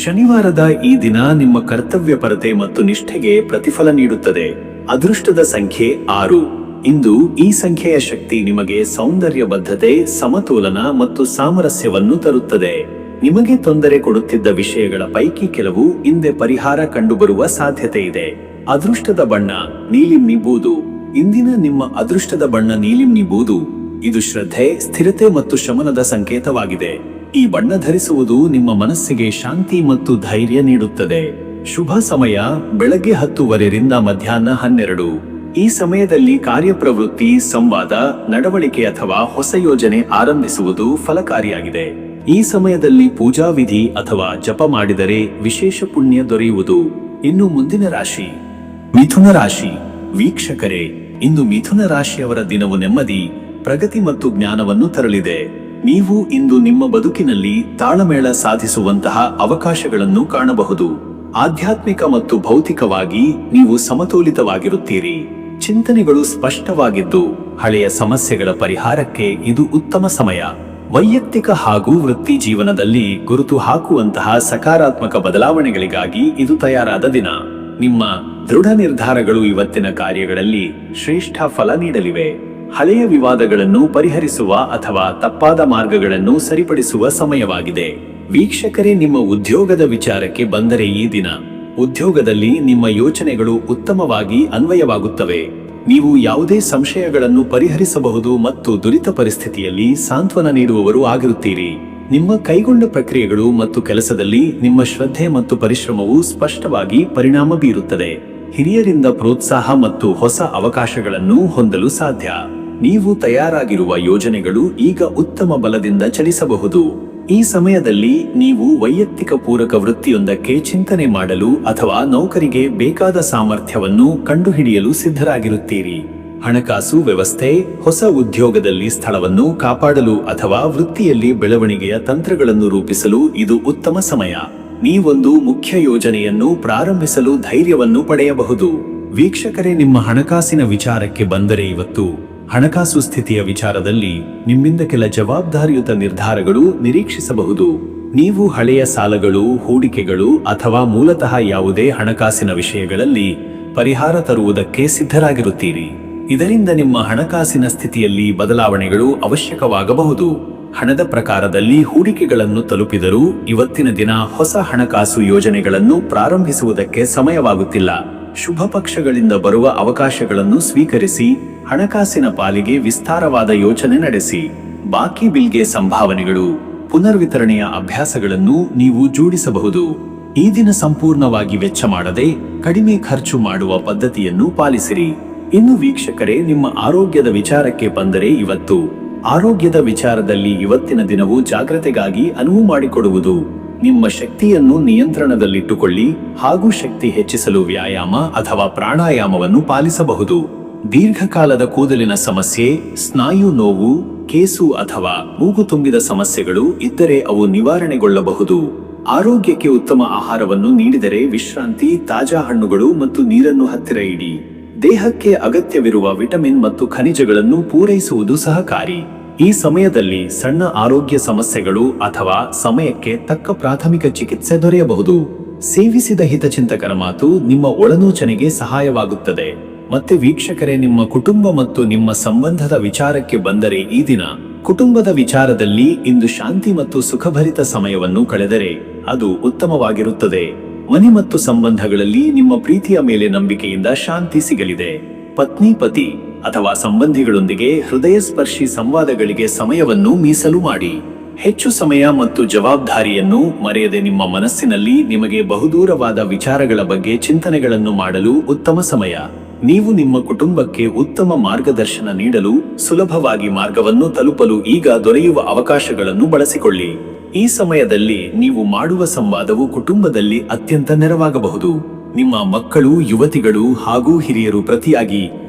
ಶನಿವಾರದ ಈ ದಿನ ನಿಮ್ಮ ಕರ್ತವ್ಯಪರತೆ ಮತ್ತು ನಿಷ್ಠೆಗೆ ಪ್ರತಿಫಲ ನೀಡುತ್ತದೆ. ಅದೃಷ್ಟದ ಸಂಖ್ಯೆ 6. ಇಂದು ಈ ಸಂಖ್ಯೆಯ ಶಕ್ತಿ ನಿಮಗೆ ಸೌಂದರ್ಯ ಬದ್ಧತೆ, ಸಮತೋಲನ ಮತ್ತು ಸಾಮರಸ್ಯವನ್ನು ತರುತ್ತದೆ. ನಿಮಗೆ ತೊಂದರೆ ಕೊಡುತ್ತಿದ್ದ ವಿಷಯಗಳ ಪೈಕಿ ಕೆಲವು ಹಿಂದೆ ಪರಿಹಾರ ಕಂಡುಬರುವ ಸಾಧ್ಯತೆ ಇದೆ. ಅದೃಷ್ಟದ ಬಣ್ಣ ನೀಲಿಮ್ನಿ ಬೂದು. ಇಂದಿನ ನಿಮ್ಮ ಅದೃಷ್ಟದ ಬಣ್ಣ ನೀಲಿಮ್ನಿ ಬೂದು. ಇದು ಶ್ರದ್ಧೆ, ಸ್ಥಿರತೆ ಮತ್ತು ಶಮನದ ಸಂಕೇತವಾಗಿದೆ. ಈ ಬಣ್ಣ ಧರಿಸುವುದು ನಿಮ್ಮ ಮನಸ್ಸಿಗೆ ಶಾಂತಿ ಮತ್ತು ಧೈರ್ಯ ನೀಡುತ್ತದೆ. ಶುಭ ಸಮಯ ಬೆಳಗ್ಗೆ 10:30 ಮಧ್ಯಾಹ್ನ 12. ಈ ಸಮಯದಲ್ಲಿ ಕಾರ್ಯಪ್ರವೃತ್ತಿ, ಸಂವಾದ, ನಡವಳಿಕೆ ಅಥವಾ ಹೊಸ ಯೋಜನೆ ಆರಂಭಿಸುವುದು ಫಲಕಾರಿಯಾಗಿದೆ. ಈ ಸಮಯದಲ್ಲಿ ಪೂಜಾ ವಿಧಿ ಅಥವಾ ಜಪ ಮಾಡಿದರೆ ವಿಶೇಷ ಪುಣ್ಯ ದೊರೆಯುವುದು. ಇನ್ನು ಮುಂದಿನ ರಾಶಿ ಮಿಥುನ ರಾಶಿ. ವೀಕ್ಷಕರೇ, ಇಂದು ಮಿಥುನ ರಾಶಿಯವರ ದಿನವು ನೆಮ್ಮದಿ, ಪ್ರಗತಿ ಮತ್ತು ಜ್ಞಾನವನ್ನು ತರಲಿದೆ. ನೀವು ಇಂದು ನಿಮ್ಮ ಬದುಕಿನಲ್ಲಿ ತಾಳಮೇಳ ಸಾಧಿಸುವಂತಹ ಅವಕಾಶಗಳನ್ನು ಕಾಣಬಹುದು. ಆಧ್ಯಾತ್ಮಿಕ ಮತ್ತು ಭೌತಿಕವಾಗಿ ನೀವು ಸಮತೋಲಿತವಾಗಿರುತ್ತೀರಿ. ಚಿಂತನೆಗಳು ಸ್ಪಷ್ಟವಾಗಿದ್ದು ಹಳೆಯ ಸಮಸ್ಯೆಗಳ ಪರಿಹಾರಕ್ಕೆ ಇದು ಉತ್ತಮ ಸಮಯ. ವೈಯಕ್ತಿಕ ಹಾಗೂ ವೃತ್ತಿ ಜೀವನದಲ್ಲಿ ಗುರುತು ಹಾಕುವಂತಹ ಸಕಾರಾತ್ಮಕ ಬದಲಾವಣೆಗಳಿಗಾಗಿ ಇದು ತಯಾರಾದ ದಿನ. ನಿಮ್ಮ ದೃಢ ನಿರ್ಧಾರಗಳು ಇವತ್ತಿನ ಕಾರ್ಯಗಳಲ್ಲಿ ಶ್ರೇಷ್ಠ ಫಲ ನೀಡಲಿವೆ. ಹಳೆಯ ವಿವಾದಗಳನ್ನು ಪರಿಹರಿಸುವ ಅಥವಾ ತಪ್ಪಾದ ಮಾರ್ಗಗಳನ್ನು ಸರಿಪಡಿಸುವ ಸಮಯವಾಗಿದೆ. ವೀಕ್ಷಕರೇ, ನಿಮ್ಮ ಉದ್ಯೋಗದ ವಿಚಾರಕ್ಕೆ ಬಂದರೆ ಈ ದಿನ ಉದ್ಯೋಗದಲ್ಲಿ ನಿಮ್ಮ ಯೋಚನೆಗಳು ಉತ್ತಮವಾಗಿ ಅನ್ವಯವಾಗುತ್ತವೆ. ನೀವು ಯಾವುದೇ ಸಂಶಯಗಳನ್ನು ಪರಿಹರಿಸಬಹುದು ಮತ್ತು ದುರಿತ ಪರಿಸ್ಥಿತಿಯಲ್ಲಿ ಸಾಂತ್ವನ ನೀಡುವವರು ಆಗಿರುತ್ತೀರಿ. ನಿಮ್ಮ ಕೈಗೊಂಡ ಪ್ರಕ್ರಿಯೆಗಳು ಮತ್ತು ಕೆಲಸದಲ್ಲಿ ನಿಮ್ಮ ಶ್ರದ್ಧೆ ಮತ್ತು ಪರಿಶ್ರಮವು ಸ್ಪಷ್ಟವಾಗಿ ಪರಿಣಾಮ ಬೀರುತ್ತದೆ. ಹಿರಿಯರಿಂದ ಪ್ರೋತ್ಸಾಹ ಮತ್ತು ಹೊಸ ಅವಕಾಶಗಳನ್ನು ಹೊಂದಲು ಸಾಧ್ಯ. ನೀವು ತಯಾರಾಗಿರುವ ಯೋಜನೆಗಳು ಈಗ ಉತ್ತಮ ಬಲದಿಂದ ಚಲಿಸಬಹುದು. ಈ ಸಮಯದಲ್ಲಿ ನೀವು ವೈಯಕ್ತಿಕ ಪೂರಕ ವೃತ್ತಿಯೊಂದಕ್ಕೆ ಚಿಂತನೆ ಮಾಡಲು ಅಥವಾ ನೌಕರಿಗೆ ಬೇಕಾದ ಸಾಮರ್ಥ್ಯವನ್ನು ಕಂಡುಹಿಡಿಯಲು ಸಿದ್ಧರಾಗಿರುತ್ತೀರಿ. ಹಣಕಾಸು ವ್ಯವಸ್ಥೆ, ಹೊಸ ಉದ್ಯೋಗದಲ್ಲಿ ಸ್ಥಳವನ್ನು ಕಾಪಾಡಲು ಅಥವಾ ವೃತ್ತಿಯಲ್ಲಿ ಬೆಳವಣಿಗೆಯ ತಂತ್ರಗಳನ್ನು ರೂಪಿಸಲು ಇದು ಉತ್ತಮ ಸಮಯ. ನೀವೊಂದು ಮುಖ್ಯ ಯೋಜನೆಯನ್ನು ಪ್ರಾರಂಭಿಸಲು ಧೈರ್ಯವನ್ನು ಪಡೆಯಬಹುದು. ವೀಕ್ಷಕರೇ, ನಿಮ್ಮ ಹಣಕಾಸಿನ ವಿಚಾರಕ್ಕೆ ಬಂದರೆ ಇವತ್ತು ಹಣಕಾಸು ಸ್ಥಿತಿಯ ವಿಚಾರದಲ್ಲಿ ನಿಮ್ಮಿಂದ ಕೆಲ ಜವಾಬ್ದಾರಿಯುತ ನಿರ್ಧಾರಗಳು ನಿರೀಕ್ಷಿಸಬಹುದು. ನೀವು ಹಳೆಯ ಸಾಲಗಳು, ಹೂಡಿಕೆಗಳು ಅಥವಾ ಮೂಲತಃ ಯಾವುದೇ ಹಣಕಾಸಿನ ವಿಷಯಗಳಲ್ಲಿ ಪರಿಹಾರ ತರುವುದಕ್ಕೆ ಸಿದ್ಧರಾಗಿರುತ್ತೀರಿ. ಇದರಿಂದ ನಿಮ್ಮ ಹಣಕಾಸಿನ ಸ್ಥಿತಿಯಲ್ಲಿ ಬದಲಾವಣೆಗಳು ಅವಶ್ಯಕವಾಗಬಹುದು. ಹಣದ ಪ್ರಕಾರದಲ್ಲಿ ಹೂಡಿಕೆಗಳನ್ನು ತಲುಪಿದರೂ ಇವತ್ತಿನ ದಿನ ಹೊಸ ಹಣಕಾಸು ಯೋಜನೆಗಳನ್ನು ಪ್ರಾರಂಭಿಸುವುದಕ್ಕೆ ಸಮಯವಾಗುತ್ತಿಲ್ಲ. ಶುಭ ಪಕ್ಷಗಳಿಂದ ಬರುವ ಅವಕಾಶಗಳನ್ನು ಸ್ವೀಕರಿಸಿ ಹಣಕಾಸಿನ ಪಾಲಿಗೆ ವಿಸ್ತಾರವಾದ ಯೋಚನೆ ನಡೆಸಿ. ಬಾಕಿ ಬಿಲ್ಗೆ ಸಂಭಾವನೆಗಳು, ಪುನರ್ವಿತರಣೆಯ ಅಭ್ಯಾಸಗಳನ್ನು ನೀವು ಜೋಡಿಸಬಹುದು. ಈ ದಿನ ಸಂಪೂರ್ಣವಾಗಿ ವೆಚ್ಚ ಮಾಡದೆ ಕಡಿಮೆ ಖರ್ಚು ಮಾಡುವ ಪದ್ಧತಿಯನ್ನು ಪಾಲಿಸಿರಿ. ಇನ್ನು ವೀಕ್ಷಕರೇ, ನಿಮ್ಮ ಆರೋಗ್ಯದ ವಿಚಾರಕ್ಕೆ ಬಂದರೆ ಇವತ್ತು ಆರೋಗ್ಯದ ವಿಚಾರದಲ್ಲಿ ಇವತ್ತಿನ ದಿನವು ಜಾಗ್ರತೆಗಾಗಿ ಅನುವು ಮಾಡಿಕೊಡುವುದು. ನಿಮ್ಮ ಶಕ್ತಿಯನ್ನು ನಿಯಂತ್ರಣದಲ್ಲಿಟ್ಟುಕೊಳ್ಳಿ ಹಾಗೂ ಶಕ್ತಿ ಹೆಚ್ಚಿಸಲು ವ್ಯಾಯಾಮ ಅಥವಾ ಪ್ರಾಣಾಯಾಮವನ್ನು ಪಾಲಿಸಬಹುದು. ದೀರ್ಘಕಾಲದ ಕೂದಲಿನ ಸಮಸ್ಯೆ, ಸ್ನಾಯು ನೋವು, ಕೇಸು ಅಥವಾ ಮೂಗು ತುಂಬಿದ ಸಮಸ್ಯೆಗಳು ಇದ್ದರೆ ಅವು ನಿವಾರಣೆಗೊಳ್ಳಬಹುದು. ಆರೋಗ್ಯಕ್ಕೆ ಉತ್ತಮ ಆಹಾರವನ್ನು ನೀಡಿದರೆ ವಿಶ್ರಾಂತಿ, ತಾಜಾ ಹಣ್ಣುಗಳು ಮತ್ತು ನೀರನ್ನು ಹತ್ತಿರ ಇಡಿ. ದೇಹಕ್ಕೆ ಅಗತ್ಯವಿರುವ ವಿಟಮಿನ್ ಮತ್ತು ಖನಿಜಗಳನ್ನು ಪೂರೈಸುವುದು ಸಹಕಾರಿ. ಈ ಸಮಯದಲ್ಲಿ ಸಣ್ಣ ಆರೋಗ್ಯ ಸಮಸ್ಯೆಗಳು ಅಥವಾ ಸಮಯಕ್ಕೆ ತಕ್ಕ ಪ್ರಾಥಮಿಕ ಚಿಕಿತ್ಸೆ ದೊರೆಯಬಹುದು. ಸೇವಿಸಿದ ಹಿತಚಿಂತಕರ ಮಾತು ನಿಮ್ಮ ಒಳನೋಚನೆಗೆ ಸಹಾಯವಾಗುತ್ತದೆ. ಮತ್ತೆ ವೀಕ್ಷಕರೇ, ನಿಮ್ಮ ಕುಟುಂಬ ಮತ್ತು ನಿಮ್ಮ ಸಂಬಂಧದ ವಿಚಾರಕ್ಕೆ ಬಂದರೆ ಈ ದಿನ ಕುಟುಂಬದ ವಿಚಾರದಲ್ಲಿ ಇಂದು ಶಾಂತಿ ಮತ್ತು ಸುಖಭರಿತ ಸಮಯವನ್ನು ಕಳೆದರೆ ಅದು ಉತ್ತಮವಾಗಿರುತ್ತದೆ. ಮನೆ ಮತ್ತು ಸಂಬಂಧಗಳಲ್ಲಿ ನಿಮ್ಮ ಪ್ರೀತಿಯ ಮೇಲೆ ನಂಬಿಕೆಯಿಂದ ಶಾಂತಿ ಸಿಗಲಿದೆ. ಪತ್ನಿ, ಪತಿ ಅಥವಾ ಸಂಬಂಧಿಗಳೊಂದಿಗೆ ಹೃದಯ ಸ್ಪರ್ಶಿ ಸಂವಾದಗಳಿಗೆ ಸಮಯವನ್ನು ಮೀಸಲು ಮಾಡಿ. ಹೆಚ್ಚು ಸಮಯ ಮತ್ತು ಜವಾಬ್ದಾರಿಯನ್ನು ಮರೆಯದೆ ನಿಮ್ಮ ಮನಸ್ಸಿನಲ್ಲಿ ನಿಮಗೆ ಬಹುದೂರವಾದ ವಿಚಾರಗಳ ಬಗ್ಗೆ ಚಿಂತನೆಗಳನ್ನು ಮಾಡಲು ಉತ್ತಮ ಸಮಯ. ನೀವು ನಿಮ್ಮ ಕುಟುಂಬಕ್ಕೆ ಉತ್ತಮ ಮಾರ್ಗದರ್ಶನ ನೀಡಲು ಸುಲಭವಾಗಿ ಮಾರ್ಗವನ್ನು ತಲುಪಲು ಈಗ ದೊರೆಯುವ ಅವಕಾಶಗಳನ್ನು ಬಳಸಿಕೊಳ್ಳಿ. ಈ ಸಮಯದಲ್ಲಿ ನೀವು ಮಾಡುವ ಸಂವಾದವು ಕುಟುಂಬದಲ್ಲಿ ಅತ್ಯಂತ ನೆರವಾಗಬಹುದು. ನಿಮ್ಮ ಮಕ್ಕಳು, ಯುವತಿಗಳು ಹಾಗೂ ಹಿರಿಯರು ಪ್ರತಿಯಾಗಿ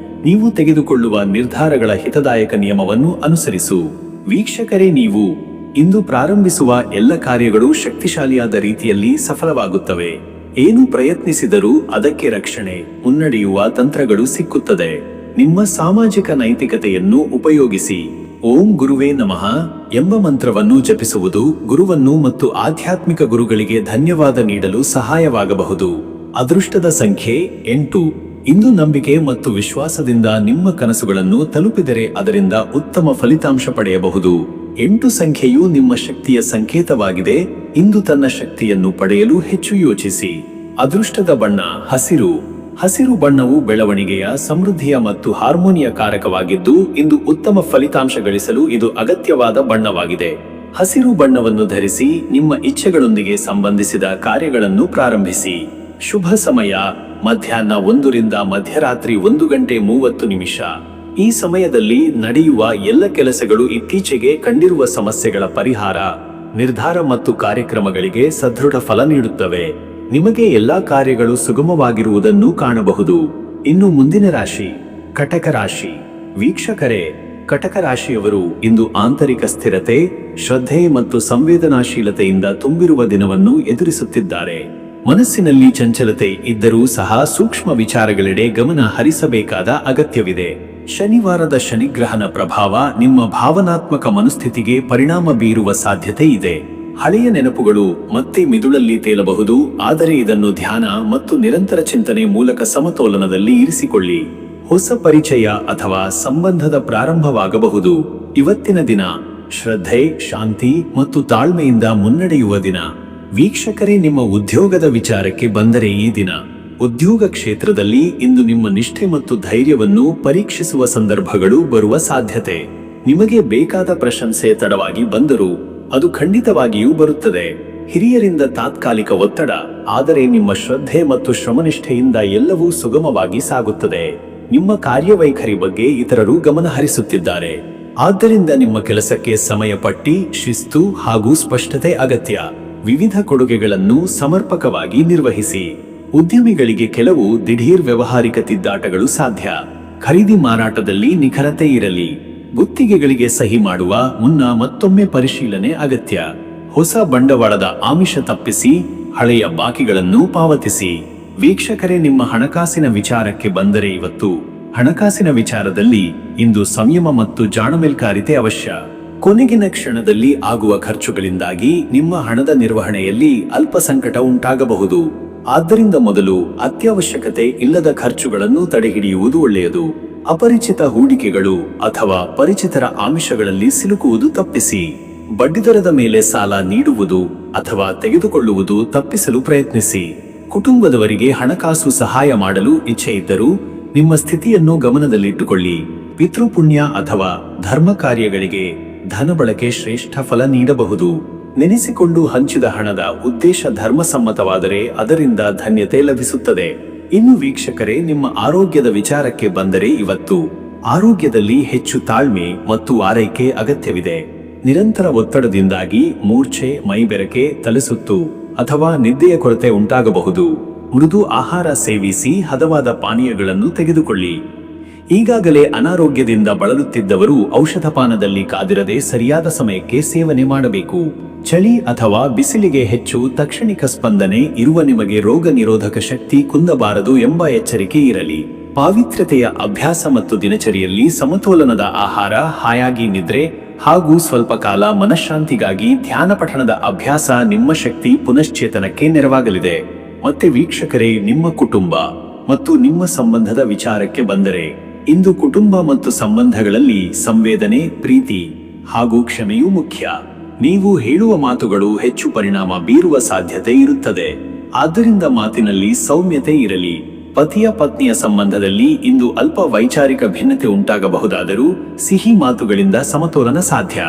ನೀವು ತೆಗೆದುಕೊಳ್ಳುವ ನಿರ್ಧಾರಗಳ ಹಿತದಾಯಕ ನಿಯಮವನ್ನು ಅನುಸರಿಸು. ವೀಕ್ಷಕರೇ, ನೀವು ಇಂದು ಪ್ರಾರಂಭಿಸುವ ಎಲ್ಲ ಕಾರ್ಯಗಳು ಶಕ್ತಿಶಾಲಿಯಾದ ರೀತಿಯಲ್ಲಿ ಸಫಲವಾಗುತ್ತವೆ. ಏನು ಪ್ರಯತ್ನಿಸಿದರೂ ಅದಕ್ಕೆ ರಕ್ಷಣೆ, ಮುನ್ನಡೆಯುವ ತಂತ್ರಗಳು ಸಿಕ್ಕುತ್ತದೆ. ನಿಮ್ಮ ಸಾಮಾಜಿಕ ನೈತಿಕತೆಯನ್ನು ಉಪಯೋಗಿಸಿ. ಓಂ ಗುರುವೇ ನಮಃ ಎಂಬ ಮಂತ್ರವನ್ನು ಜಪಿಸುವುದು ಗುರುವನ್ನು ಮತ್ತು ಆಧ್ಯಾತ್ಮಿಕ ಗುರುಗಳಿಗೆ ಧನ್ಯವಾದ ನೀಡಲು ಸಹಾಯವಾಗಬಹುದು. ಅದೃಷ್ಟದ ಸಂಖ್ಯೆ 8. ಇಂದು ನಂಬಿಕೆ ಮತ್ತು ವಿಶ್ವಾಸದಿಂದ ನಿಮ್ಮ ಕನಸುಗಳನ್ನು ತಲುಪಿದರೆ ಅದರಿಂದ ಉತ್ತಮ ಫಲಿತಾಂಶ ಪಡೆಯಬಹುದು. 8 ಸಂಖ್ಯೆಯು ನಿಮ್ಮ ಶಕ್ತಿಯ ಸಂಕೇತವಾಗಿದೆ. ಇಂದು ತನ್ನ ಶಕ್ತಿಯನ್ನು ಪಡೆಯಲು ಹೆಚ್ಚು ಯೋಚಿಸಿ. ಅದೃಷ್ಟದ ಬಣ್ಣ ಹಸಿರು. ಹಸಿರು ಬಣ್ಣವು ಬೆಳವಣಿಗೆಯ, ಸಮೃದ್ಧಿಯ ಮತ್ತು ಹಾರ್ಮೋನಿಯ ಕಾರಕವಾಗಿದ್ದು, ಇಂದು ಉತ್ತಮ ಫಲಿತಾಂಶ ಗಳಿಸಲು ಇದು ಅಗತ್ಯವಾದ ಬಣ್ಣವಾಗಿದೆ. ಹಸಿರು ಬಣ್ಣವನ್ನು ಧರಿಸಿ ನಿಮ್ಮ ಇಚ್ಛೆಗಳೊಂದಿಗೆ ಸಂಬಂಧಿಸಿದ ಕಾರ್ಯಗಳನ್ನು ಪ್ರಾರಂಭಿಸಿ. ಶುಭ ಸಮಯ ಮಧ್ಯಾಹ್ನ 1 ರಿಂದ ಮಧ್ಯರಾತ್ರಿ 1:30. ಈ ಸಮಯದಲ್ಲಿ ನಡೆಯುವ ಎಲ್ಲ ಕೆಲಸಗಳು ಇತ್ತೀಚೆಗೆ ಕಂಡಿರುವ ಸಮಸ್ಯೆಗಳ ಪರಿಹಾರ, ನಿರ್ಧಾರ ಮತ್ತು ಕಾರ್ಯಕ್ರಮಗಳಿಗೆ ಸದೃಢ ಫಲ ನೀಡುತ್ತವೆ. ನಿಮಗೆ ಎಲ್ಲಾ ಕಾರ್ಯಗಳು ಸುಗಮವಾಗಿರುವುದನ್ನು ಕಾಣಬಹುದು. ಇನ್ನು ಮುಂದಿನ ರಾಶಿ ಕಟಕ ರಾಶಿ. ವೀಕ್ಷಕರೇ, ಕಟಕ ರಾಶಿಯವರು ಇಂದು ಆಂತರಿಕ ಸ್ಥಿರತೆ, ಶ್ರದ್ಧೆ ಮತ್ತು ಸಂವೇದನಾಶೀಲತೆಯಿಂದ ತುಂಬಿರುವ ದಿನವನ್ನು ಎದುರಿಸುತ್ತಿದ್ದಾರೆ. ಮನಸ್ಸಿನಲ್ಲಿ ಚಂಚಲತೆ ಇದ್ದರೂ ಸಹ ಸೂಕ್ಷ್ಮ ವಿಚಾರಗಳೆಡೆ ಗಮನ ಹರಿಸಬೇಕಾದ ಅಗತ್ಯವಿದೆ. ಶನಿವಾರದ ಶನಿಗ್ರಹನ ಪ್ರಭಾವ ನಿಮ್ಮ ಭಾವನಾತ್ಮಕ ಮನಸ್ಥಿತಿಗೆ ಪರಿಣಾಮ ಬೀರುವ ಸಾಧ್ಯತೆ ಇದೆ. ಹಳೆಯ ನೆನಪುಗಳು ಮತ್ತೆ ಮಿದುಳಲ್ಲಿ ತೇಲಬಹುದು, ಆದರೆ ಇದನ್ನು ಧ್ಯಾನ ಮತ್ತು ನಿರಂತರ ಚಿಂತನೆ ಮೂಲಕ ಸಮತೋಲನದಲ್ಲಿ ಇರಿಸಿಕೊಳ್ಳಿ. ಹೊಸ ಪರಿಚಯ ಅಥವಾ ಸಂಬಂಧದ ಪ್ರಾರಂಭವಾಗಬಹುದು. ಇವತ್ತಿನ ದಿನ ಶ್ರದ್ಧೆ, ಶಾಂತಿ ಮತ್ತು ತಾಳ್ಮೆಯಿಂದ ಮುನ್ನಡೆಯುವ ದಿನ. ವೀಕ್ಷಕರೇ, ನಿಮ್ಮ ಉದ್ಯೋಗದ ವಿಚಾರಕ್ಕೆ ಬಂದರೆ ಈ ದಿನ ಉದ್ಯೋಗ ಕ್ಷೇತ್ರದಲ್ಲಿ ಇಂದು ನಿಮ್ಮ ನಿಷ್ಠೆ ಮತ್ತು ಧೈರ್ಯವನ್ನು ಪರೀಕ್ಷಿಸುವ ಸಂದರ್ಭಗಳು ಬರುವ ಸಾಧ್ಯತೆ. ನಿಮಗೆ ಬೇಕಾದ ಪ್ರಶಂಸೆ ತಡವಾಗಿ ಬಂದರೂ ಅದು ಖಂಡಿತವಾಗಿಯೂ ಬರುತ್ತದೆ. ಹಿರಿಯರಿಂದ ತಾತ್ಕಾಲಿಕ ಒತ್ತಡ, ಆದರೆ ನಿಮ್ಮ ಶ್ರದ್ಧೆ ಮತ್ತು ಶ್ರಮನಿಷ್ಠೆಯಿಂದ ಎಲ್ಲವೂ ಸುಗಮವಾಗಿ ಸಾಗುತ್ತದೆ. ನಿಮ್ಮ ಕಾರ್ಯವೈಖರಿ ಬಗ್ಗೆ ಇತರರು ಗಮನ ಹರಿಸುತ್ತಿದ್ದಾರೆ. ಆದ್ದರಿಂದ ನಿಮ್ಮ ಕೆಲಸಕ್ಕೆ ಸಮಯ ಪಟ್ಟಿ, ಶಿಸ್ತು ಹಾಗೂ ಸ್ಪಷ್ಟತೆ ಅಗತ್ಯ. ವಿವಿಧ ಕೊಡುಗೆಗಳನ್ನು ಸಮರ್ಪಕವಾಗಿ ನಿರ್ವಹಿಸಿ. ಉದ್ಯಮಿಗಳಿಗೆ ಕೆಲವು ದಿಢೀರ್ ವ್ಯವಹಾರಿಕ ತಿದ್ದುಪಾಟುಗಳು ಸಾಧ್ಯ. ಖರೀದಿ ಮಾರಾಟದಲ್ಲಿ ನಿಖರತೆ ಇರಲಿ. ಗುತ್ತಿಗೆಗಳಿಗೆ ಸಹಿ ಮಾಡುವ ಮುನ್ನ ಮತ್ತೊಮ್ಮೆ ಪರಿಶೀಲನೆ ಅಗತ್ಯ. ಹೊಸ ಬಂಡವಾಳದ ಆಮಿಷ ತಪ್ಪಿಸಿ, ಹಳೆಯ ಬಾಕಿಗಳನ್ನು ಪಾವತಿಸಿ. ವೀಕ್ಷಕರೇ, ನಿಮ್ಮ ಹಣಕಾಸಿನ ವಿಚಾರಕ್ಕೆ ಬಂದರೆ ಇವತ್ತು ಹಣಕಾಸಿನ ವಿಚಾರದಲ್ಲಿ ಇಂದು ಸಂಯಮ ಮತ್ತು ಜಾಣಮೆಲ್ಕಾರಿತೆ ಅವಶ್ಯ. ಕೊನೆಗಿನ ಕ್ಷಣದಲ್ಲಿ ಆಗುವ ಖರ್ಚುಗಳಿಂದಾಗಿ ನಿಮ್ಮ ಹಣದ ನಿರ್ವಹಣೆಯಲ್ಲಿ ಅಲ್ಪ ಸಂಕಟ ಉಂಟಾಗಬಹುದು. ಆದ್ದರಿಂದ ಮೊದಲು ಅತ್ಯವಶ್ಯಕತೆ ಇಲ್ಲದ ಖರ್ಚುಗಳನ್ನು ತಡೆಹಿಡಿಯುವುದು ಒಳ್ಳೆಯದು. ಅಪರಿಚಿತ ಹೂಡಿಕೆಗಳು ಅಥವಾ ಪರಿಚಿತರ ಆಮಿಷಗಳಲ್ಲಿ ಸಿಲುಕುವುದು ತಪ್ಪಿಸಿ. ಬಡ್ಡಿದರದ ಮೇಲೆ ಸಾಲ ನೀಡುವುದು ಅಥವಾ ತೆಗೆದುಕೊಳ್ಳುವುದು ತಪ್ಪಿಸಲು ಪ್ರಯತ್ನಿಸಿ. ಕುಟುಂಬದವರಿಗೆ ಹಣಕಾಸು ಸಹಾಯ ಮಾಡಲು ಇಚ್ಛೆ ಇದ್ದರೂ ನಿಮ್ಮ ಸ್ಥಿತಿಯನ್ನು ಗಮನದಲ್ಲಿಟ್ಟುಕೊಳ್ಳಿ. ಪಿತೃಪುಣ್ಯ ಅಥವಾ ಧರ್ಮ ಕಾರ್ಯಗಳಿಗೆ ಧನ ಬಳಕೆ ಶ್ರೇಷ್ಠ ಫಲ ನೀಡಬಹುದು. ನೆನೆಸಿಕೊಂಡು ಹಂಚಿದ ಹಣದ ಉದ್ದೇಶ ಧರ್ಮಸಮ್ಮತವಾದರೆ ಅದರಿಂದ ಧನ್ಯತೆ ಲಭಿಸುತ್ತದೆ. ಇನ್ನು ವೀಕ್ಷಕರೇ, ನಿಮ್ಮ ಆರೋಗ್ಯದ ವಿಚಾರಕ್ಕೆ ಬಂದರೆ ಇವತ್ತು ಆರೋಗ್ಯದಲ್ಲಿ ಹೆಚ್ಚು ತಾಳ್ಮೆ ಮತ್ತು ಆರೈಕೆ ಅಗತ್ಯವಿದೆ. ನಿರಂತರ ಒತ್ತಡದಿಂದಾಗಿ ಮೂರ್ಛೆ, ಮೈಬೆರಕೆ, ತಲೆಸುತ್ತು ಅಥವಾ ನಿದ್ದೆಯ ಕೊರತೆ ಉಂಟಾಗಬಹುದು. ಮೃದು ಆಹಾರ ಸೇವಿಸಿ, ಹದವಾದ ಪಾನೀಯಗಳನ್ನು ತೆಗೆದುಕೊಳ್ಳಿ. ಈಗಾಗಲೇ ಅನಾರೋಗ್ಯದಿಂದ ಬಳಲುತ್ತಿದ್ದವರು ಔಷಧ ಪಾನದಲ್ಲಿ ಕಾದಿರದೆ ಸರಿಯಾದ ಸಮಯಕ್ಕೆ ಸೇವನೆ ಮಾಡಬೇಕು. ಚಳಿ ಅಥವಾ ಬಿಸಿಲಿಗೆ ಹೆಚ್ಚು ತಕ್ಷಣಿಕ ಸ್ಪಂದನೆ ಇರುವ ನಿಮಗೆ ರೋಗ ನಿರೋಧಕ ಶಕ್ತಿ ಕುಂದಬಾರದು ಎಂಬ ಎಚ್ಚರಿಕೆ ಇರಲಿ. ಪಾವಿತ್ರ್ಯತೆಯ ಅಭ್ಯಾಸ ಮತ್ತು ದಿನಚರಿಯಲ್ಲಿ ಸಮತೋಲನದ ಆಹಾರ, ಹಾಯಾಗಿ ನಿದ್ರೆ ಹಾಗೂ ಸ್ವಲ್ಪ ಕಾಲ ಮನಃಶಾಂತಿಗಾಗಿ ಧ್ಯಾನ ಪಠಣದ ಅಭ್ಯಾಸ ನಿಮ್ಮ ಶಕ್ತಿ ಪುನಶ್ಚೇತನಕ್ಕೆ ನೆರವಾಗಲಿದೆ. ಮತ್ತೆ ವೀಕ್ಷಕರೇ, ನಿಮ್ಮ ಕುಟುಂಬ ಮತ್ತು ನಿಮ್ಮ ಸಂಬಂಧದ ವಿಚಾರಕ್ಕೆ ಬಂದರೆ ಇಂದು ಕುಟುಂಬ ಮತ್ತು ಸಂಬಂಧಗಳಲ್ಲಿ ಸಂವೇದನೆ, ಪ್ರೀತಿ ಹಾಗೂ ಕ್ಷಮೆಯೂ ಮುಖ್ಯ. ನೀವು ಹೇಳುವ ಮಾತುಗಳು ಹೆಚ್ಚು ಪರಿಣಾಮ ಬೀರುವ ಸಾಧ್ಯತೆ ಇರುತ್ತದೆ. ಆದ್ದರಿಂದ ಮಾತಿನಲ್ಲಿ ಸೌಮ್ಯತೆ ಇರಲಿ. ಪತಿಯ ಪತ್ನಿಯ ಸಂಬಂಧದಲ್ಲಿ ಇಂದು ಅಲ್ಪ ವೈಚಾರಿಕ ಭಿನ್ನತೆ ಉಂಟಾಗಬಹುದಾದರೂ ಸಿಹಿ ಮಾತುಗಳಿಂದ ಸಮತೋಲನ ಸಾಧ್ಯ.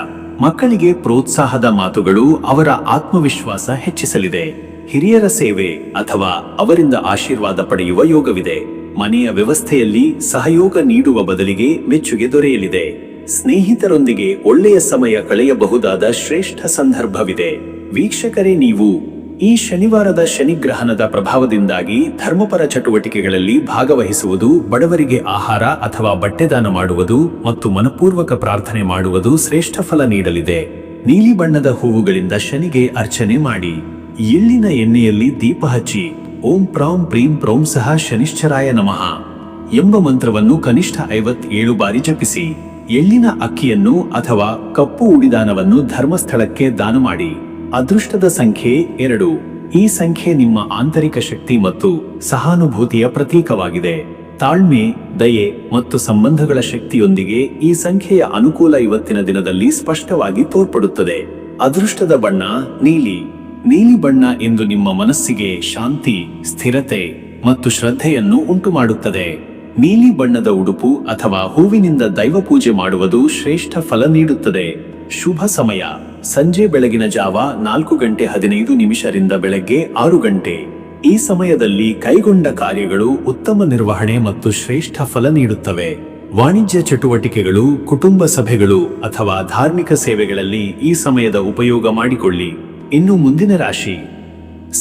ಮಕ್ಕಳಿಗೆ ಪ್ರೋತ್ಸಾಹದ ಮಾತುಗಳು ಅವರ ಆತ್ಮವಿಶ್ವಾಸ ಹೆಚ್ಚಿಸಲಿದೆ. ಹಿರಿಯರ ಸೇವೆ ಅಥವಾ ಅವರಿಂದ ಆಶೀರ್ವಾದ ಪಡೆಯುವ ಯೋಗವಿದೆ. ಮನೆಯ ವ್ಯವಸ್ಥೆಯಲ್ಲಿ ಸಹಯೋಗ ನೀಡುವ ಬದಲಿಗೆ ಮೆಚ್ಚುಗೆ ದೊರೆಯಲಿದೆ. ಸ್ನೇಹಿತರೊಂದಿಗೆ ಒಳ್ಳೆಯ ಸಮಯ ಕಳೆಯಬಹುದಾದ ಶ್ರೇಷ್ಠ ಸಂದರ್ಭವಿದೆ. ವೀಕ್ಷಕರೇ, ನೀವು ಈ ಶನಿವಾರದ ಶನಿಗ್ರಹಣದ ಪ್ರಭಾವದಿಂದಾಗಿ ಧರ್ಮಪರ ಚಟುವಟಿಕೆಗಳಲ್ಲಿ ಭಾಗವಹಿಸುವುದು, ಬಡವರಿಗೆ ಆಹಾರ ಅಥವಾ ಬಟ್ಟೆದಾನ ಮಾಡುವುದು ಮತ್ತು ಮನಪೂರ್ವಕ ಪ್ರಾರ್ಥನೆ ಮಾಡುವುದು ಶ್ರೇಷ್ಠ ಫಲ ನೀಡಲಿದೆ. ನೀಲಿ ಬಣ್ಣದ ಹೂವುಗಳಿಂದ ಶನಿಗೆ ಅರ್ಚನೆ ಮಾಡಿ. ಎಳ್ಳಿನ ಎಣ್ಣೆಯಲ್ಲಿ ದೀಪ ಹಚ್ಚಿ ಓಂ ಪ್ರಾಂ ಪ್ರೀಂ ಪ್ರೌಂ ಸಹ ಶನಿಶ್ಚರಾಯ ನಮಃ ಎಂಬ ಮಂತ್ರವನ್ನು ಕನಿಷ್ಠ 57 ಬಾರಿ ಜಪಿಸಿ. ಎಳ್ಳಿನ ಅಕ್ಕಿಯನ್ನು ಅಥವಾ ಕಪ್ಪು ಉಡಿದಾನವನ್ನು ಧರ್ಮಸ್ಥಳಕ್ಕೆ ದಾನ ಮಾಡಿ. ಅದೃಷ್ಟದ ಸಂಖ್ಯೆ 2. ಈ ಸಂಖ್ಯೆ ನಿಮ್ಮ ಆಂತರಿಕ ಶಕ್ತಿ ಮತ್ತು ಸಹಾನುಭೂತಿಯ ಪ್ರತೀಕವಾಗಿದೆ. ತಾಳ್ಮೆ, ದಯೆ ಮತ್ತು ಸಂಬಂಧಗಳ ಶಕ್ತಿಯೊಂದಿಗೆ ಈ ಸಂಖ್ಯೆಯ ಅನುಕೂಲ ಇವತ್ತಿನ ದಿನದಲ್ಲಿ ಸ್ಪಷ್ಟವಾಗಿ ತೋರ್ಪಡುತ್ತದೆ. ಅದೃಷ್ಟದ ಬಣ್ಣ ನೀಲಿ. ನೀಲಿ ಬಣ್ಣ ಎಂದು ನಿಮ್ಮ ಮನಸ್ಸಿಗೆ ಶಾಂತಿ, ಸ್ಥಿರತೆ ಮತ್ತು ಶ್ರದ್ಧೆಯನ್ನು ಉಂಟುಮಾಡುತ್ತದೆ. ನೀಲಿ ಬಣ್ಣದ ಉಡುಪು ಅಥವಾ ಹೂವಿನಿಂದ ದೈವ ಪೂಜೆ ಮಾಡುವುದು ಶ್ರೇಷ್ಠ ಫಲ ನೀಡುತ್ತದೆ. ಶುಭ ಸಮಯ ಸಂಜೆ ಬೆಳಗಿನ ಜಾವ 4:15 ರಿಂದ ಬೆಳಗ್ಗೆ 6 ಗಂಟೆ. ಈ ಸಮಯದಲ್ಲಿ ಕೈಗೊಂಡ ಕಾರ್ಯಗಳು ಉತ್ತಮ ನಿರ್ವಹಣೆ ಮತ್ತು ಶ್ರೇಷ್ಠ ಫಲ ನೀಡುತ್ತವೆ. ವಾಣಿಜ್ಯ ಚಟುವಟಿಕೆಗಳು, ಕುಟುಂಬ ಸಭೆಗಳು ಅಥವಾ ಧಾರ್ಮಿಕ ಸೇವೆಗಳಲ್ಲಿ ಈ ಸಮಯದ ಉಪಯೋಗ ಮಾಡಿಕೊಳ್ಳಿ. ಇನ್ನು ಮುಂದಿನ ರಾಶಿ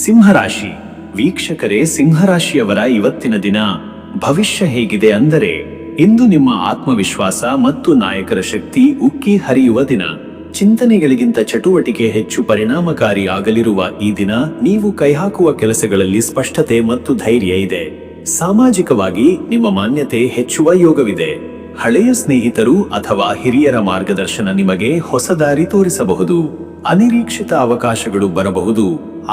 ಸಿಂಹರಾಶಿ. ವೀಕ್ಷಕರೇ, ಸಿಂಹರಾಶಿಯವರ ಇವತ್ತಿನ ದಿನ ಭವಿಷ್ಯ ಹೇಗಿದೆ ಅಂದರೆ, ಇಂದು ನಿಮ್ಮ ಆತ್ಮವಿಶ್ವಾಸ ಮತ್ತು ನಾಯಕರ ಶಕ್ತಿ ಉಕ್ಕಿ ಹರಿಯುವ ದಿನ. ಚಿಂತನೆಗಳಿಗಿಂತ ಚಟುವಟಿಕೆ ಹೆಚ್ಚು ಪರಿಣಾಮಕಾರಿ ಆಗಲಿರುವ ಈ ದಿನ ನೀವು ಕೈಹಾಕುವ ಕೆಲಸಗಳಲ್ಲಿ ಸ್ಪಷ್ಟತೆ ಮತ್ತು ಧೈರ್ಯ ಇದೆ. ಸಾಮಾಜಿಕವಾಗಿ ನಿಮ್ಮ ಮಾನ್ಯತೆ ಹೆಚ್ಚುವ ಯೋಗವಿದೆ. ಹಳೆಯ ಸ್ನೇಹಿತರು ಅಥವಾ ಹಿರಿಯರ ಮಾರ್ಗದರ್ಶನ ನಿಮಗೆ ಹೊಸ ದಾರಿ ತೋರಿಸಬಹುದು. ಅನಿರೀಕ್ಷಿತ ಅವಕಾಶಗಳು ಬರಬಹುದು,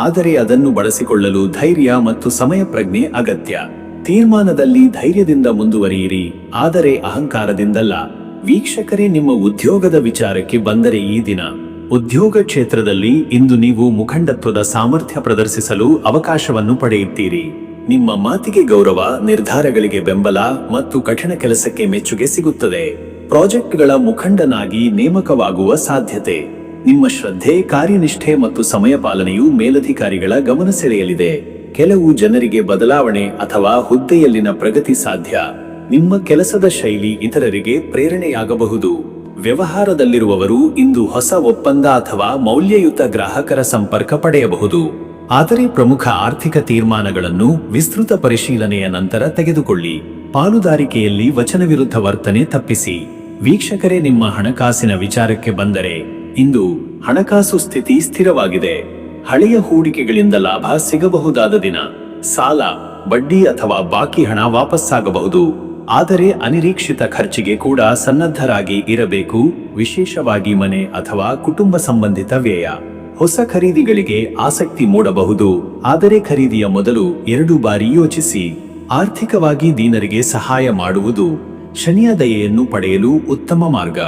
ಆದರೆ ಅದನ್ನು ಬಳಸಿಕೊಳ್ಳಲು ಧೈರ್ಯ ಮತ್ತು ಸಮಯ ಪ್ರಜ್ಞೆ ಅಗತ್ಯ. ತೀರ್ಮಾನದಲ್ಲಿ ಧೈರ್ಯದಿಂದ ಮುಂದುವರಿಯಿರಿ, ಆದರೆ ಅಹಂಕಾರದಿಂದಲ್ಲ. ವೀಕ್ಷಕರೇ, ನಿಮ್ಮ ಉದ್ಯೋಗದ ವಿಚಾರಕ್ಕೆ ಬಂದರೆ ಈ ದಿನ ಉದ್ಯೋಗ ಕ್ಷೇತ್ರದಲ್ಲಿ ಇಂದು ನೀವು ಮುಖಂಡತ್ವದ ಸಾಮರ್ಥ್ಯ ಪ್ರದರ್ಶಿಸಲು ಅವಕಾಶವನ್ನು ಪಡೆಯುತ್ತೀರಿ. ನಿಮ್ಮ ಮಾತಿಗೆ ಗೌರವ, ನಿರ್ಧಾರಗಳಿಗೆ ಬೆಂಬಲ ಮತ್ತು ಕಠಿಣ ಕೆಲಸಕ್ಕೆ ಮೆಚ್ಚುಗೆ ಸಿಗುತ್ತದೆ. ಪ್ರಾಜೆಕ್ಟ್ಗಳ ಮುಖಂಡನಾಗಿ ನೇಮಕವಾಗುವ ಸಾಧ್ಯತೆ. ನಿಮ್ಮ ಶ್ರದ್ಧೆ, ಕಾರ್ಯನಿಷ್ಠೆ ಮತ್ತು ಸಮಯ ಪಾಲನೆಯು ಮೇಲಧಿಕಾರಿಗಳ ಗಮನ ಸೆಳೆಯಲಿದೆ. ಕೆಲವು ಜನರಿಗೆ ಬದಲಾವಣೆ ಅಥವಾ ಹುದ್ದೆಯಲ್ಲಿನ ಪ್ರಗತಿ ಸಾಧ್ಯ. ನಿಮ್ಮ ಕೆಲಸದ ಶೈಲಿ ಇತರರಿಗೆ ಪ್ರೇರಣೆಯಾಗಬಹುದು. ವ್ಯವಹಾರದಲ್ಲಿರುವವರು ಇಂದು ಹೊಸ ಒಪ್ಪಂದ ಅಥವಾ ಮೌಲ್ಯಯುತ ಗ್ರಾಹಕರ ಸಂಪರ್ಕ ಪಡೆಯಬಹುದು. ಆದರೆ ಪ್ರಮುಖ ಆರ್ಥಿಕ ತೀರ್ಮಾನಗಳನ್ನು ವಿಸ್ತೃತ ಪರಿಶೀಲನೆಯ ನಂತರ ತೆಗೆದುಕೊಳ್ಳಿ. ಪಾಲುದಾರಿಕೆಯಲ್ಲಿ ವಚನವಿರುದ್ಧ ವರ್ತನೆ ತಪ್ಪಿಸಿ. ವೀಕ್ಷಕರೇ, ನಿಮ್ಮ ಹಣಕಾಸಿನ ವಿಚಾರಕ್ಕೆ ಬಂದರೆ ಇಂದು ಹಣಕಾಸು ಸ್ಥಿತಿ ಸ್ಥಿರವಾಗಿದೆ. ಹಳೆಯ ಹೂಡಿಕೆಗಳಿಂದ ಲಾಭ ಸಿಗಬಹುದಾದ ದಿನ. ಸಾಲ, ಬಡ್ಡಿ ಅಥವಾ ಬಾಕಿ ಹಣ ವಾಪಸ್ಸಾಗಬಹುದು. ಆದರೆ ಅನಿರೀಕ್ಷಿತ ಖರ್ಚಿಗೆ ಕೂಡ ಸನ್ನದ್ಧರಾಗಿ ಇರಬೇಕು, ವಿಶೇಷವಾಗಿ ಮನೆ ಅಥವಾ ಕುಟುಂಬ ಸಂಬಂಧಿತ ವ್ಯಯ. ಹೊಸ ಖರೀದಿಗಳಿಗೆ ಆಸಕ್ತಿ ಮೂಡಬಹುದು, ಆದರೆ ಖರೀದಿಯ ಮೊದಲು 2 ಬಾರಿ ಯೋಚಿಸಿ. ಆರ್ಥಿಕವಾಗಿ ದೀನರಿಗೆ ಸಹಾಯ ಮಾಡುವುದು ಶನಿಯ ದಯೆಯನ್ನು ಪಡೆಯಲು ಉತ್ತಮ ಮಾರ್ಗ.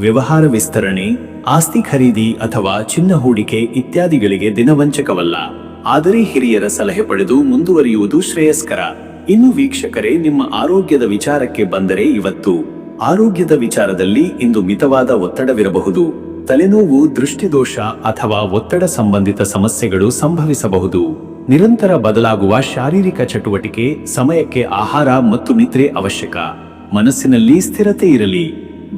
ವ್ಯವಹಾರ ವಿಸ್ತರಣೆ, ಆಸ್ತಿ ಖರೀದಿ ಅಥವಾ ಚಿನ್ನ ಹೂಡಿಕೆ ಇತ್ಯಾದಿಗಳಿಗೆ ದಿನವಂಚಕವಲ್ಲ, ಆದರೆ ಹಿರಿಯರ ಸಲಹೆ ಪಡೆದು ಮುಂದುವರಿಯುವುದು ಶ್ರೇಯಸ್ಕರ. ಇನ್ನು ವೀಕ್ಷಕರೇ, ನಿಮ್ಮ ಆರೋಗ್ಯದ ವಿಚಾರಕ್ಕೆ ಬಂದರೆ ಇವತ್ತು ಆರೋಗ್ಯದ ವಿಚಾರದಲ್ಲಿ ಇಂದು ಮಿತವಾದ ಒತ್ತಡವಿರಬಹುದು. ತಲೆನೋವು, ದೃಷ್ಟಿದೋಷ ಅಥವಾ ಒತ್ತಡ ಸಂಬಂಧಿತ ಸಮಸ್ಯೆಗಳು ಸಂಭವಿಸಬಹುದು. ನಿರಂತರ ಬದಲಾಗುವ ಶಾರೀರಿಕ ಚಟುವಟಿಕೆ, ಸಮಯಕ್ಕೆ ಆಹಾರ ಮತ್ತು ನಿದ್ರೆ ಅವಶ್ಯಕ. ಮನಸ್ಸಿನಲ್ಲಿ ಸ್ಥಿರತೆ ಇರಲಿ.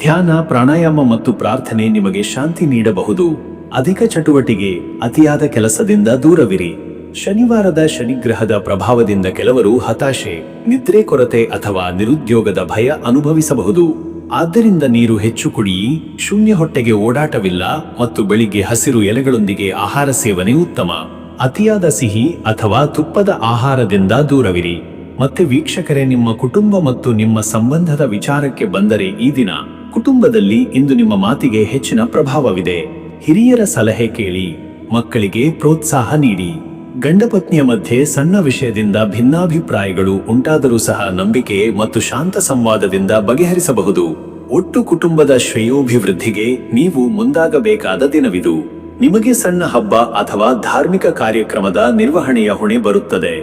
ಧ್ಯಾನ, ಪ್ರಾಣಾಯಾಮ ಮತ್ತು ಪ್ರಾರ್ಥನೆ ನಿಮಗೆ ಶಾಂತಿ ನೀಡಬಹುದು. ಅಧಿಕ ಚಟುವಟಿಕೆ, ಅತಿಯಾದ ಕೆಲಸದಿಂದ ದೂರವಿರಿ. ಶನಿವಾರದ ಶನಿಗ್ರಹದ ಪ್ರಭಾವದಿಂದ ಕೆಲವರು ಹತಾಶೆ, ನಿದ್ರೆ ಕೊರತೆ ಅಥವಾ ನಿರುದ್ಯೋಗದ ಭಯ ಅನುಭವಿಸಬಹುದು. ಆದ್ದರಿಂದ ನೀರು ಹೆಚ್ಚು ಕುಡಿಯಿ, ಶೂನ್ಯ ಹೊಟ್ಟೆಗೆ ಓಡಾಟವಿಲ್ಲ ಮತ್ತು ಬೆಳಿಗ್ಗೆ ಹಸಿರು ಎಲೆಗಳೊಂದಿಗೆ ಆಹಾರ ಸೇವನೆ ಉತ್ತಮ. ಅತಿಯಾದ ಸಿಹಿ ಅಥವಾ ತುಪ್ಪದ ಆಹಾರದಿಂದ ದೂರವಿರಿ. ಮತ್ತೆ ವೀಕ್ಷಕರೇ, ನಿಮ್ಮ ಕುಟುಂಬ ಮತ್ತು ನಿಮ್ಮ ಸಂಬಂಧದ ವಿಚಾರಕ್ಕೆ ಬಂದರೆ ಈ ದಿನ ಕುಟುಂಬದಲ್ಲಿ ಇಂದು ನಿಮ್ಮ ಮಾತಿಗೆ ಹೆಚ್ಚಿನ ಪ್ರಭಾವವಿದೆ. ಹಿರಿಯರ ಸಲಹೆ ಕೇಳಿ, ಮಕ್ಕಳಿಗೆ ಪ್ರೋತ್ಸಾಹ ನೀಡಿ. ಗಂಡಪತ್ನಿಯ ಮಧ್ಯೆ ಸಣ್ಣ ವಿಷಯದಿಂದ ಭಿನ್ನಾಭಿಪ್ರಾಯಗಳು ಉಂಟಾದರೂ ಸಹ ನಂಬಿಕೆ ಮತ್ತು ಶಾಂತ ಸಂವಾದದಿಂದ ಬಗೆಹರಿಸಬಹುದು. ಒಟ್ಟು ಕುಟುಂಬದ ಶ್ರೇಯೋಭಿವೃದ್ಧಿಗೆ ನೀವು ಮುಂದಾಗಬೇಕಾದ ದಿನವಿದು. ನಿಮಗೆ ಸಣ್ಣ ಹಬ್ಬ ಅಥವಾ ಧಾರ್ಮಿಕ ಕಾರ್ಯಕ್ರಮದ ನಿರ್ವಹಣೆಯ ಹೊಣೆ ಬರುತ್ತದೆ.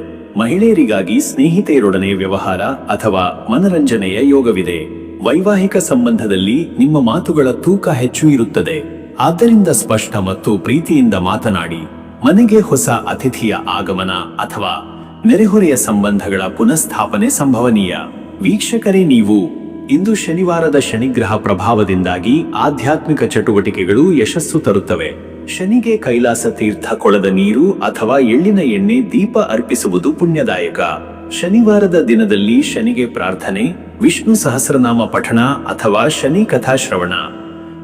ಮಹಿಳೆಯರಿಗಾಗಿ ಸ್ನೇಹಿತೆಯರೊಡನೆ ವ್ಯವಹಾರ ಅಥವಾ ಮನರಂಜನೆಯ ಯೋಗವಿದೆ. ವೈವಾಹಿಕ ಸಂಬಂಧದಲ್ಲಿ ನಿಮ್ಮ ಮಾತುಗಳ ತೂಕ ಹೆಚ್ಚು ಇರುತ್ತದೆ. ಆದ್ದರಿಂದ ಸ್ಪಷ್ಟ ಮತ್ತು ಪ್ರೀತಿಯಿಂದ ಮಾತನಾಡಿ. ಮನೆಗೆ ಹೊಸ ಅತಿಥಿಯ ಆಗಮನ ಅಥವಾ ನೆರೆಹೊರೆಯ ಸಂಬಂಧಗಳ ಪುನಃಸ್ಥಾಪನೆ ಸಂಭವನೀಯ. ವೀಕ್ಷಕರೇ, ನೀವು ಇಂದು ಶನಿವಾರದ ಶನಿಗ್ರಹ ಪ್ರಭಾವದಿಂದಾಗಿ ಆಧ್ಯಾತ್ಮಿಕ ಚಟುವಟಿಕೆಗಳು ಯಶಸ್ಸು ತರುತ್ತವೆ. ಶನಿಗೆ ಕೈಲಾಸ ತೀರ್ಥ ಕೊಳದ ನೀರು ಅಥವಾ ಎಳ್ಳಿನ ಎಣ್ಣೆ ದೀಪ ಅರ್ಪಿಸುವುದು ಪುಣ್ಯದಾಯಕ. ಶನಿವಾರದ ದಿನದಲ್ಲಿ ಶನಿಗೆ ಪ್ರಾರ್ಥನೆ, ವಿಷ್ಣು ಸಹಸ್ರನಾಮ ಪಠಣ ಅಥವಾ ಶನಿ ಕಥಾ ಶ್ರವಣ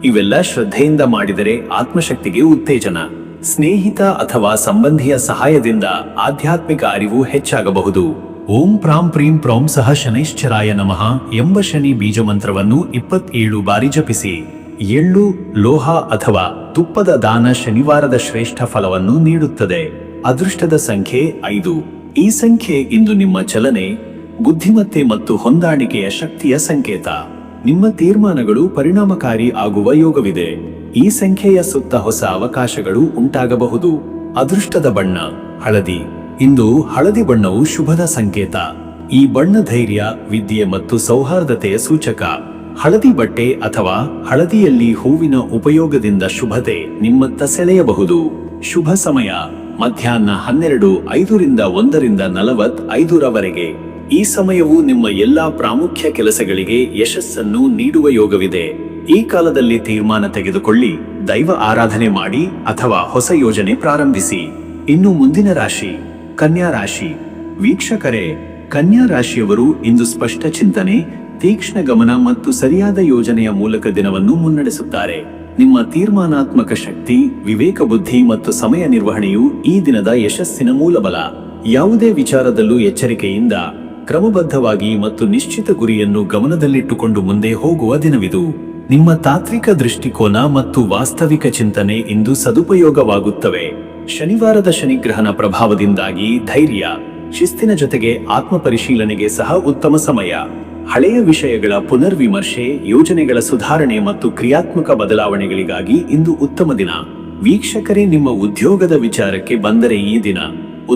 ಇವೆಲ್ಲ ಶ್ರದ್ಧೆಯಿಂದ ಮಾಡಿದರೆ ಆತ್ಮಶಕ್ತಿಗೆ ಉತ್ತೇಜನ. ಸ್ನೇಹಿತ ಅಥವಾ ಸಂಬಂಧಿಯ ಸಹಾಯದಿಂದ ಆಧ್ಯಾತ್ಮಿಕ ಅರಿವು ಹೆಚ್ಚಾಗಬಹುದು. ಓಂ ಪ್ರಾಂ ಪ್ರೀಂ ಪ್ರೌಂ ಸಹ ಶನೈಶ್ಚರಾಯ ನಮಃ ಎಂಬ ಶನಿ ಬೀಜ ಮಂತ್ರವನ್ನು 27 ಬಾರಿ ಜಪಿಸಿ. ಎಳ್ಳು, ಲೋಹ ಅಥವಾ ತುಪ್ಪದ ದಾನ ಶನಿವಾರದ ಶ್ರೇಷ್ಠ ಫಲವನ್ನು ನೀಡುತ್ತದೆ. ಅದೃಷ್ಟದ ಸಂಖ್ಯೆ 5. ಈ ಸಂಖ್ಯೆ ಇಂದು ನಿಮ್ಮ ಚಲನೆ, ಬುದ್ಧಿಮತ್ತೆ ಮತ್ತು ಹೊಂದಾಣಿಕೆಯ ಶಕ್ತಿಯ ಸಂಕೇತ. ನಿಮ್ಮ ತೀರ್ಮಾನಗಳು ಪರಿಣಾಮಕಾರಿ ಆಗುವ ಯೋಗವಿದೆ. ಈ ಸಂಖ್ಯೆಯ ಸುತ್ತ ಹೊಸ ಅವಕಾಶಗಳು ಉಂಟಾಗಬಹುದು. ಅದೃಷ್ಟದ ಬಣ್ಣ ಹಳದಿ. ಇಂದು ಹಳದಿ ಬಣ್ಣವು ಶುಭದ ಸಂಕೇತ. ಈ ಬಣ್ಣ ಧೈರ್ಯ, ವಿದ್ಯೆ ಮತ್ತು ಸೌಹಾರ್ದತೆಯ ಸೂಚಕ. ಹಳದಿ ಬಟ್ಟೆ ಅಥವಾ ಹಳದಿಯಲ್ಲಿ ಹೂವಿನ ಉಪಯೋಗದಿಂದ ಶುಭತೆ ನಿಮ್ಮತ್ತ ಸೆಳೆಯಬಹುದು. ಶುಭ ಸಮಯ ಮಧ್ಯಾಹ್ನ 12:05 ರಿಂದ 1:45 ಈ ಸಮಯವು ನಿಮ್ಮ ಎಲ್ಲಾ ಪ್ರಾಮುಖ್ಯ ಕೆಲಸಗಳಿಗೆ ಯಶಸ್ಸನ್ನು ನೀಡುವ ಯೋಗವಿದೆ. ಈ ಕಾಲದಲ್ಲಿ ತೀರ್ಮಾನ ತೆಗೆದುಕೊಳ್ಳಿ, ದೈವ ಆರಾಧನೆ ಮಾಡಿ ಅಥವಾ ಹೊಸ ಯೋಜನೆ ಪ್ರಾರಂಭಿಸಿ. ಇನ್ನು ಮುಂದಿನ ರಾಶಿ ಕನ್ಯಾ ರಾಶಿ. ವೀಕ್ಷಕರೇ, ಕನ್ಯಾ ರಾಶಿಯವರು ಇಂದು ಸ್ಪಷ್ಟ ಚಿಂತನೆ, ತೀಕ್ಷ್ಣ ಗಮನ ಮತ್ತು ಸರಿಯಾದ ಯೋಜನೆಯ ಮೂಲಕ ದಿನವನ್ನು ಮುನ್ನಡೆಸುತ್ತಾರೆ. ನಿಮ್ಮ ತೀರ್ಮಾನಾತ್ಮಕ ಶಕ್ತಿ, ವಿವೇಕ ಬುದ್ಧಿ ಮತ್ತು ಸಮಯ ನಿರ್ವಹಣೆಯು ಈ ದಿನದ ಯಶಸ್ಸಿನ ಮೂಲಬಲ. ಯಾವುದೇ ವಿಚಾರದಲ್ಲೂ ಎಚ್ಚರಿಕೆಯಿಂದ, ಕ್ರಮಬದ್ಧವಾಗಿ ಮತ್ತು ನಿಶ್ಚಿತ ಗುರಿಯನ್ನು ಗಮನದಲ್ಲಿಟ್ಟುಕೊಂಡು ಮುಂದೆ ಹೋಗುವ ದಿನವಿದು. ನಿಮ್ಮ ತಾತ್ವಿಕ ದೃಷ್ಟಿಕೋನ ಮತ್ತು ವಾಸ್ತವಿಕ ಚಿಂತನೆ ಇಂದು ಸದುಪಯೋಗವಾಗುತ್ತವೆ. ಶನಿವಾರದ ಶನಿಗ್ರಹಣ ಪ್ರಭಾವದಿಂದಾಗಿ ಧೈರ್ಯ, ಶಿಸ್ತಿನ ಜೊತೆಗೆ ಆತ್ಮ ಪರಿಶೀಲನೆಗೆ ಸಹ ಉತ್ತಮ ಸಮಯ. ಹಳೆಯ ವಿಷಯಗಳ ಪುನರ್ವಿಮರ್ಶೆ, ಯೋಜನೆಗಳ ಸುಧಾರಣೆ ಮತ್ತು ಕ್ರಿಯಾತ್ಮಕ ಬದಲಾವಣೆಗಳಿಗಾಗಿ ಇಂದು ಉತ್ತಮ ದಿನ. ವೀಕ್ಷಕರೇ, ನಿಮ್ಮ ಉದ್ಯೋಗದ ವಿಚಾರಕ್ಕೆ ಬಂದರೆ ಈ ದಿನ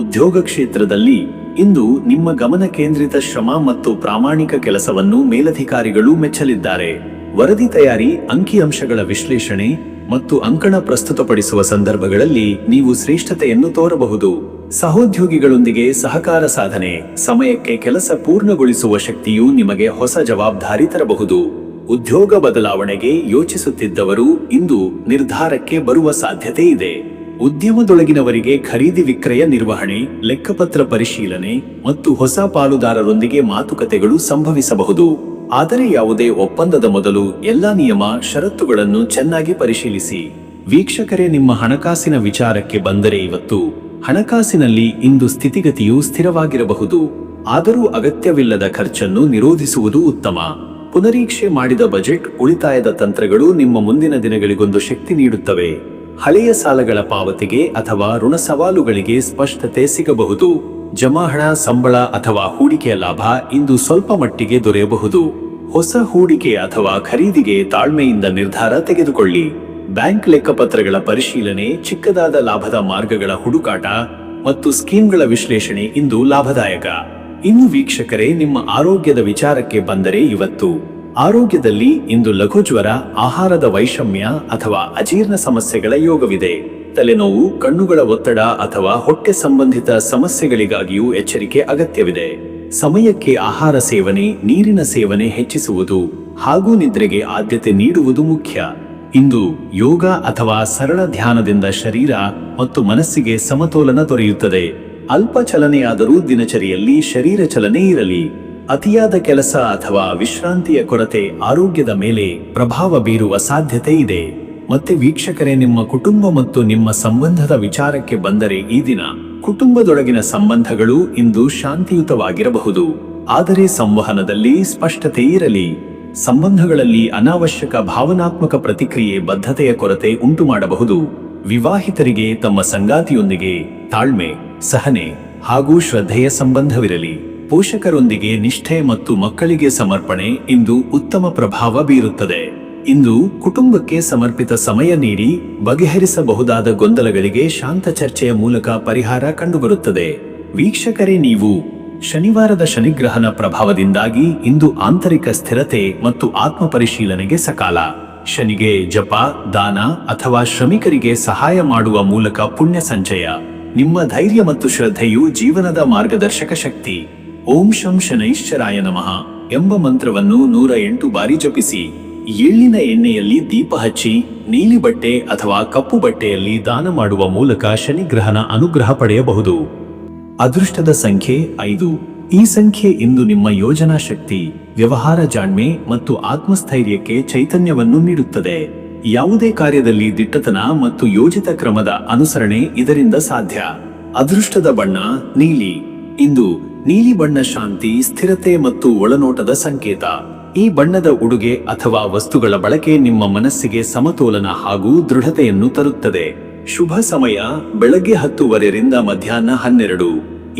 ಉದ್ಯೋಗ ಕ್ಷೇತ್ರದಲ್ಲಿ ಇಂದು ನಿಮ್ಮ ಗಮನ ಕೇಂದ್ರಿತ ಶ್ರಮ ಮತ್ತು ಪ್ರಾಮಾಣಿಕ ಕೆಲಸವನ್ನು ಮೇಲಧಿಕಾರಿಗಳು ಮೆಚ್ಚಲಿದ್ದಾರೆ. ವರದಿ ತಯಾರಿ, ಅಂಕಿಅಂಶಗಳ ವಿಶ್ಲೇಷಣೆ ಮತ್ತು ಅಂಕಣ ಪ್ರಸ್ತುತಪಡಿಸುವ ಸಂದರ್ಭಗಳಲ್ಲಿ ನೀವು ಶ್ರೇಷ್ಠತೆಯನ್ನು ತೋರಬಹುದು. ಸಹೋದ್ಯೋಗಿಗಳೊಂದಿಗೆ ಸಹಕಾರ ಸಾಧನೆ, ಸಮಯಕ್ಕೆ ಕೆಲಸ ಪೂರ್ಣಗೊಳಿಸುವ ಶಕ್ತಿಯು ನಿಮಗೆ ಹೊಸ ಜವಾಬ್ದಾರಿ ತರಬಹುದು. ಉದ್ಯೋಗ ಬದಲಾವಣೆಗೆ ಯೋಚಿಸುತ್ತಿದ್ದವರು ಇಂದು ನಿರ್ಧಾರಕ್ಕೆ ಬರುವ ಸಾಧ್ಯತೆ ಇದೆ. ಉದ್ಯಮದೊಳಗಿನವರಿಗೆ ಖರೀದಿ ವಿಕ್ರಯ ನಿರ್ವಹಣೆ, ಲೆಕ್ಕಪತ್ರ ಪರಿಶೀಲನೆ ಮತ್ತು ಹೊಸ ಪಾಲುದಾರರೊಂದಿಗೆ ಮಾತುಕತೆಗಳು ಸಂಭವಿಸಬಹುದು. ಆದರೆ ಯಾವುದೇ ಒಪ್ಪಂದದ ಮೊದಲು ಎಲ್ಲಾ ನಿಯಮ, ಷರತ್ತುಗಳನ್ನು ಚೆನ್ನಾಗಿ ಪರಿಶೀಲಿಸಿ. ವೀಕ್ಷಕರೇ, ನಿಮ್ಮ ಹಣಕಾಸಿನ ವಿಚಾರಕ್ಕೆ ಬಂದರೆ ಇವತ್ತು ಹಣಕಾಸಿನಲ್ಲಿ ಇಂದು ಸ್ಥಿತಿಗತಿಯು ಸ್ಥಿರವಾಗಿರಬಹುದು. ಆದರೂ ಅಗತ್ಯವಿಲ್ಲದ ಖರ್ಚನ್ನು ನಿರೋಧಿಸುವುದು ಉತ್ತಮ. ಪುನರೀಕ್ಷೆ ಮಾಡಿದ ಬಜೆಟ್, ಉಳಿತಾಯದ ತಂತ್ರಗಳು ನಿಮ್ಮ ಮುಂದಿನ ದಿನಗಳಿಗೊಂದು ಶಕ್ತಿ ನೀಡುತ್ತವೆ. ಹಳೆಯ ಸಾಲಗಳ ಪಾವತಿಗೆ ಅಥವಾ ಋಣ ಸವಾಲುಗಳಿಗೆ ಸ್ಪಷ್ಟತೆ ಸಿಗಬಹುದು. ಜಮಾಹಣ, ಸಂಬಳ ಅಥವಾ ಹೂಡಿಕೆಯ ಲಾಭ ಇಂದು ಸ್ವಲ್ಪ ಮಟ್ಟಿಗೆ ದೊರೆಯಬಹುದು. ಹೊಸ ಹೂಡಿಕೆ ಅಥವಾ ಖರೀದಿಗೆ ತಾಳ್ಮೆಯಿಂದ ನಿರ್ಧಾರ ತೆಗೆದುಕೊಳ್ಳಿ. ಬ್ಯಾಂಕ್ ಲೆಕ್ಕಪತ್ರಗಳ ಪರಿಶೀಲನೆ, ಚಿಕ್ಕದಾದ ಲಾಭದ ಮಾರ್ಗಗಳ ಹುಡುಕಾಟ ಮತ್ತು ಸ್ಕೀಮ್ಗಳ ವಿಶ್ಲೇಷಣೆ ಇಂದು ಲಾಭದಾಯಕ. ಇನ್ನು ವೀಕ್ಷಕರೇ, ನಿಮ್ಮ ಆರೋಗ್ಯದ ವಿಚಾರಕ್ಕೆ ಬಂದರೆ ಇವತ್ತು ಆರೋಗ್ಯದಲ್ಲಿ ಇಂದು ಲಘು ಜ್ವರ, ಆಹಾರದ ವೈಷಮ್ಯ ಅಥವಾ ಅಜೀರ್ಣ ಸಮಸ್ಯೆಗಳ ಯೋಗವಿದೆ. ತಲೆನೋವು, ಕಣ್ಣುಗಳ ಒತ್ತಡ ಅಥವಾ ಹೊಟ್ಟೆ ಸಂಬಂಧಿತ ಸಮಸ್ಯೆಗಳಿಗಾಗಿಯೂ ಎಚ್ಚರಿಕೆ ಅಗತ್ಯವಿದೆ. ಸಮಯಕ್ಕೆ ಆಹಾರ ಸೇವನೆ, ನೀರಿನ ಸೇವನೆ ಹೆಚ್ಚಿಸುವುದು ಹಾಗೂ ನಿದ್ರೆಗೆ ಆದ್ಯತೆ ನೀಡುವುದು ಮುಖ್ಯ. ಇಂದು ಯೋಗ ಅಥವಾ ಸರಳ ಧ್ಯಾನದಿಂದ ಶರೀರ ಮತ್ತು ಮನಸ್ಸಿಗೆ ಸಮತೋಲನ ದೊರೆಯುತ್ತದೆ. ಅಲ್ಪ ಚಲನೆಯಾದರೂ ದಿನಚರಿಯಲ್ಲಿ ಶರೀರ ಚಲನೆ ಇರಲಿ. ಅತಿಯಾದ ಕೆಲಸ ಅಥವಾ ವಿಶ್ರಾಂತಿಯ ಕೊರತೆ ಆರೋಗ್ಯದ ಮೇಲೆ ಪ್ರಭಾವ ಬೀರುವ ಸಾಧ್ಯತೆ ಇದೆ. ಮತ್ತೆ ವೀಕ್ಷಕರೇ, ನಿಮ್ಮ ಕುಟುಂಬ ಮತ್ತು ನಿಮ್ಮ ಸಂಬಂಧದ ವಿಚಾರಕ್ಕೆ ಬಂದರೆ ಈ ದಿನ ಕುಟುಂಬದೊಳಗಿನ ಸಂಬಂಧಗಳು ಇಂದು ಶಾಂತಿಯುತವಾಗಿರಬಹುದು. ಆದರೆ ಸಂವಹನದಲ್ಲಿ ಸ್ಪಷ್ಟತೆ ಇರಲಿ. ಸಂಬಂಧಗಳಲ್ಲಿ ಅನಾವಶ್ಯಕ ಭಾವನಾತ್ಮಕ ಪ್ರತಿಕ್ರಿಯೆ, ಬದ್ಧತೆಯ ಕೊರತೆ ಉಂಟು ಮಾಡಬಹುದು. ವಿವಾಹಿತರಿಗೆ ತಮ್ಮ ಸಂಗಾತಿಯೊಂದಿಗೆ ತಾಳ್ಮೆ, ಸಹನೆ ಹಾಗೂ ಶ್ರದ್ಧೆಯ ಸಂಬಂಧವಿರಲಿ. ಪೋಷಕರೊಂದಿಗೆ ನಿಷ್ಠೆ ಮತ್ತು ಮಕ್ಕಳಿಗೆ ಸಮರ್ಪಣೆ ಇಂದು ಉತ್ತಮ ಪ್ರಭಾವ ಬೀರುತ್ತದೆ. ಇಂದು ಕುಟುಂಬಕ್ಕೆ ಸಮರ್ಪಿತ ಸಮಯ ನೀಡಿ ಬಗೆಹರಿಸಬಹುದಾದ ಗೊಂದಲಗಳಿಗೆ ಶಾಂತ ಚರ್ಚೆಯ ಮೂಲಕ ಪರಿಹಾರ ಕಂಡುಬರುತ್ತದೆ. ವೀಕ್ಷಕರೇ, ನೀವು ಶನಿವಾರದ ಶನಿಗ್ರಹಣ ಪ್ರಭಾವದಿಂದಾಗಿ ಇಂದು ಆಂತರಿಕ ಸ್ಥಿರತೆ ಮತ್ತು ಆತ್ಮ ಪರಿಶೀಲನೆಗೆ ಸಕಾಲ. ಶನಿಗೆ ಜಪ, ದಾನ ಅಥವಾ ಶ್ರಮಿಕರಿಗೆ ಸಹಾಯ ಮಾಡುವ ಮೂಲಕ ಪುಣ್ಯ ಸಂಚಯ. ನಿಮ್ಮ ಧೈರ್ಯ ಮತ್ತು ಶ್ರದ್ಧೆಯು ಜೀವನದ ಮಾರ್ಗದರ್ಶಕ ಶಕ್ತಿ. ಓಂ ಶಂ ಶನೈಶ್ಚರಾಯ ನಮಃ ಎಂಬ ಮಂತ್ರವನ್ನು 108 ಬಾರಿ ಜಪಿಸಿ. ಎಳ್ಳಿನ ಎಣ್ಣೆಯಲ್ಲಿ ದೀಪ ಹಚ್ಚಿ ನೀಲಿ ಬಟ್ಟೆ ಅಥವಾ ಕಪ್ಪು ಬಟ್ಟೆಯಲ್ಲಿ ದಾನ ಮಾಡುವ ಮೂಲಕ ಶನಿಗ್ರಹನ ಅನುಗ್ರಹ ಪಡೆಯಬಹುದು. ಅದೃಷ್ಟದ ಸಂಖ್ಯೆ 5. ಈ ಸಂಖ್ಯೆ ಇಂದು ನಿಮ್ಮ ಯೋಜನಾ ಶಕ್ತಿ, ವ್ಯವಹಾರ ಜಾಣ್ಮೆ ಮತ್ತು ಆತ್ಮಸ್ಥೈರ್ಯಕ್ಕೆ ಚೈತನ್ಯವನ್ನು ನೀಡುತ್ತದೆ. ಯಾವುದೇ ಕಾರ್ಯದಲ್ಲಿ ದಿಟ್ಟತನ ಮತ್ತು ಯೋಜಿತ ಕ್ರಮದ ಅನುಸರಣೆ ಇದರಿಂದ ಸಾಧ್ಯ. ಅದೃಷ್ಟದ ಬಣ್ಣ ನೀಲಿ. ಇಂದು ನೀಲಿ ಬಣ್ಣ ಶಾಂತಿ, ಸ್ಥಿರತೆ ಮತ್ತು ಒಳನೋಟದ ಸಂಕೇತ. ಈ ಬಣ್ಣದ ಉಡುಗೆ ಅಥವಾ ವಸ್ತುಗಳ ಬಳಕೆ ನಿಮ್ಮ ಮನಸ್ಸಿಗೆ ಸಮತೋಲನ ಹಾಗೂ ದೃಢತೆಯನ್ನು ತರುತ್ತದೆ. ಶುಭ ಸಮಯ ಬೆಳಗ್ಗೆ 10:30 ಮಧ್ಯಾಹ್ನ 12.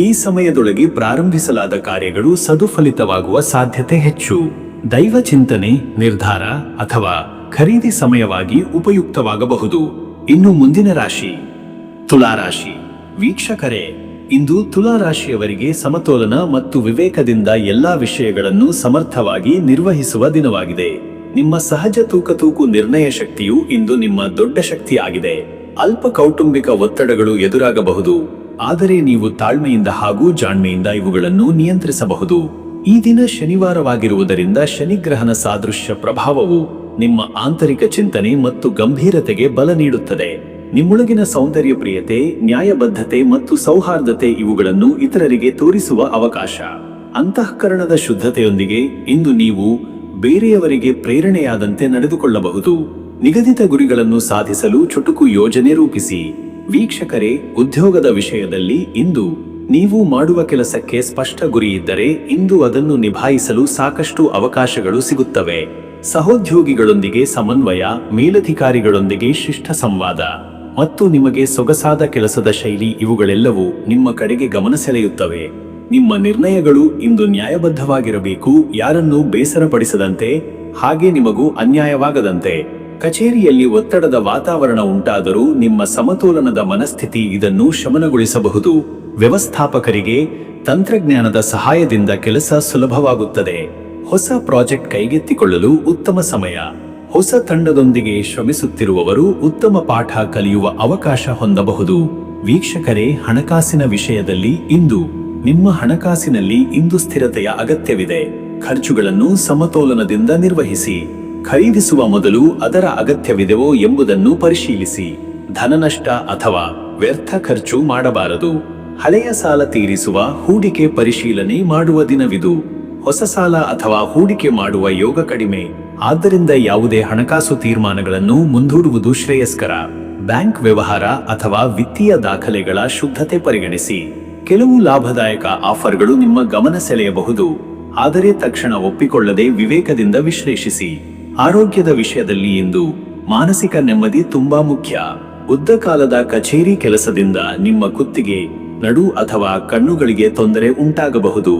ಈ ಸಮಯದೊಳಗೆ ಪ್ರಾರಂಭಿಸಲಾದ ಕಾರ್ಯಗಳು ಸದುಫಲಿತವಾಗುವ ಸಾಧ್ಯತೆ ಹೆಚ್ಚು. ದೈವ ಚಿಂತನೆ, ನಿರ್ಧಾರ ಅಥವಾ ಖರೀದಿ ಸಮಯವಾಗಿ ಉಪಯುಕ್ತವಾಗಬಹುದು. ಇನ್ನು ಮುಂದಿನ ರಾಶಿ ತುಲಾರಾಶಿ. ವೀಕ್ಷಕರೇ, ಇಂದು ತುಲಾರಾಶಿಯವರಿಗೆ ಸಮತೋಲನ ಮತ್ತು ವಿವೇಕದಿಂದ ಎಲ್ಲಾ ವಿಷಯಗಳನ್ನು ಸಮರ್ಥವಾಗಿ ನಿರ್ವಹಿಸುವ ದಿನವಾಗಿದೆ. ನಿಮ್ಮ ಸಹಜ ತೂಕು ನಿರ್ಣಯ ಶಕ್ತಿಯು ಇಂದು ನಿಮ್ಮ ದೊಡ್ಡ ಶಕ್ತಿಯಾಗಿದೆ. ಅಲ್ಪ ಕೌಟುಂಬಿಕ ಒತ್ತಡಗಳು ಎದುರಾಗಬಹುದು, ಆದರೆ ನೀವು ತಾಳ್ಮೆಯಿಂದ ಹಾಗೂ ಜಾಣ್ಮೆಯಿಂದ ಇವುಗಳನ್ನು ನಿಯಂತ್ರಿಸಬಹುದು. ಈ ದಿನ ಶನಿವಾರವಾಗಿರುವುದರಿಂದ ಶನಿಗ್ರಹನ ಸಾದೃಶ್ಯ ಪ್ರಭಾವವು ನಿಮ್ಮ ಆಂತರಿಕ ಚಿಂತನೆ ಮತ್ತು ಗಂಭೀರತೆಗೆ ಬಲ ನೀಡುತ್ತದೆ. ನಿಮ್ಮೊಳಗಿನ ಸೌಂದರ್ಯ ಪ್ರಿಯತೆ, ನ್ಯಾಯಬದ್ಧತೆ ಮತ್ತು ಸೌಹಾರ್ದತೆ ಇವುಗಳನ್ನು ಇತರರಿಗೆ ತೋರಿಸುವ ಅವಕಾಶ. ಅಂತಃಕರಣದ ಶುದ್ಧತೆಯೊಂದಿಗೆ ಇಂದು ನೀವು ಬೇರೆಯವರಿಗೆ ಪ್ರೇರಣೆಯಾದಂತೆ ನಡೆದುಕೊಳ್ಳಬಹುದು. ನಿಗದಿತ ಗುರಿಗಳನ್ನು ಸಾಧಿಸಲು ಚುಟುಕು ಯೋಜನೆ ರೂಪಿಸಿ. ವೀಕ್ಷಕರೇ, ಉದ್ಯೋಗದ ವಿಷಯದಲ್ಲಿ ಇಂದು ನೀವು ಮಾಡುವ ಕೆಲಸಕ್ಕೆ ಸ್ಪಷ್ಟ ಗುರಿ ಇದ್ದರೆ ಇಂದು ಅದನ್ನು ನಿಭಾಯಿಸಲು ಸಾಕಷ್ಟು ಅವಕಾಶಗಳು ಸಿಗುತ್ತವೆ. ಸಹೋದ್ಯೋಗಿಗಳೊಂದಿಗೆ ಸಮನ್ವಯ, ಮೇಲಧಿಕಾರಿಗಳೊಂದಿಗೆ ಶಿಷ್ಟ ಸಂವಾದ ಮತ್ತು ನಿಮಗೆ ಸೊಗಸಾದ ಕೆಲಸದ ಶೈಲಿ ಇವುಗಳೆಲ್ಲವೂ ನಿಮ್ಮ ಕಡೆಗೆ ಗಮನ ಸೆಳೆಯುತ್ತವೆ. ನಿಮ್ಮ ನಿರ್ಣಯಗಳು ಇಂದು ನ್ಯಾಯಬದ್ಧವಾಗಿರಬೇಕು, ಯಾರನ್ನೂ ಬೇಸರಪಡಿಸದಂತೆ ಹಾಗೆ ನಿಮಗೂ ಅನ್ಯಾಯವಾಗದಂತೆ. ಕಚೇರಿಯಲ್ಲಿ ಒತ್ತಡದ ವಾತಾವರಣ ಉಂಟಾದರೂ ನಿಮ್ಮ ಸಮತೋಲನದ ಮನಸ್ಥಿತಿ ಇದನ್ನು ಶಮನಗೊಳಿಸಬಹುದು. ವ್ಯವಸ್ಥಾಪಕರಿಗೆ ತಂತ್ರಜ್ಞಾನದ ಸಹಾಯದಿಂದ ಕೆಲಸ ಸುಲಭವಾಗುತ್ತದೆ. ಹೊಸ ಪ್ರಾಜೆಕ್ಟ್ ಕೈಗೆತ್ತಿಕೊಳ್ಳಲು ಉತ್ತಮ ಸಮಯ. ಹೊಸ ತಂಡದೊಂದಿಗೆ ಶ್ರಮಿಸುತ್ತಿರುವವರು ಉತ್ತಮ ಪಾಠ ಕಲಿಯುವ ಅವಕಾಶ ಹೊಂದಬಹುದು. ವೀಕ್ಷಕರೇ, ಹಣಕಾಸಿನ ವಿಷಯದಲ್ಲಿ ಇಂದು ನಿಮ್ಮ ಹಣಕಾಸಿನಲ್ಲಿ ಇಂದು ಸ್ಥಿರತೆಯ ಅಗತ್ಯವಿದೆ. ಖರ್ಚುಗಳನ್ನು ಸಮತೋಲನದಿಂದ ನಿರ್ವಹಿಸಿ. ಖರೀದಿಸುವ ಮೊದಲು ಅದರ ಅಗತ್ಯವಿದೆಯೋ ಎಂಬುದನ್ನು ಪರಿಶೀಲಿಸಿ. ಧನನಷ್ಟ ಅಥವಾ ವ್ಯರ್ಥ ಖರ್ಚು ಮಾಡಬಾರದು. ಹಳೆಯ ಸಾಲ ತೀರಿಸುವ, ಹೂಡಿಕೆ ಪರಿಶೀಲನೆ ಮಾಡುವ ದಿನವಿದು. ಹೊಸ ಸಾಲ ಅಥವಾ ಹೂಡಿಕೆ ಮಾಡುವ ಯೋಗ ಕಡಿಮೆ, ಆದ್ದರಿಂದ ಯಾವುದೇ ಹಣಕಾಸು ತೀರ್ಮಾನಗಳನ್ನು ಮುಂದೂಡುವುದು ಶ್ರೇಯಸ್ಕರ. ಬ್ಯಾಂಕ್ ವ್ಯವಹಾರ ಅಥವಾ ವಿತ್ತೀಯ ದಾಖಲೆಗಳ ಶುದ್ಧತೆ ಪರಿಗಣಿಸಿ. ಕೆಲವು ಲಾಭದಾಯಕ ಆಫರ್ಗಳು ನಿಮ್ಮ ಗಮನ ಸೆಳೆಯಬಹುದು, ಆದರೆ ತಕ್ಷಣ ಒಪ್ಪಿಕೊಳ್ಳದೆ ವಿವೇಕದಿಂದ ವಿಶ್ಲೇಷಿಸಿ. ಆರೋಗ್ಯದ ವಿಷಯದಲ್ಲಿ ಇಂದು ಮಾನಸಿಕ ನೆಮ್ಮದಿ ತುಂಬಾ ಮುಖ್ಯ. ಉದ್ದ ಕಾಲದ ಕಚೇರಿ ಕೆಲಸದಿಂದ ನಿಮ್ಮ ಕುತ್ತಿಗೆ, ನಡು ಅಥವಾ ಕಣ್ಣುಗಳಿಗೆ ತೊಂದರೆ ಉಂಟಾಗಬಹುದು.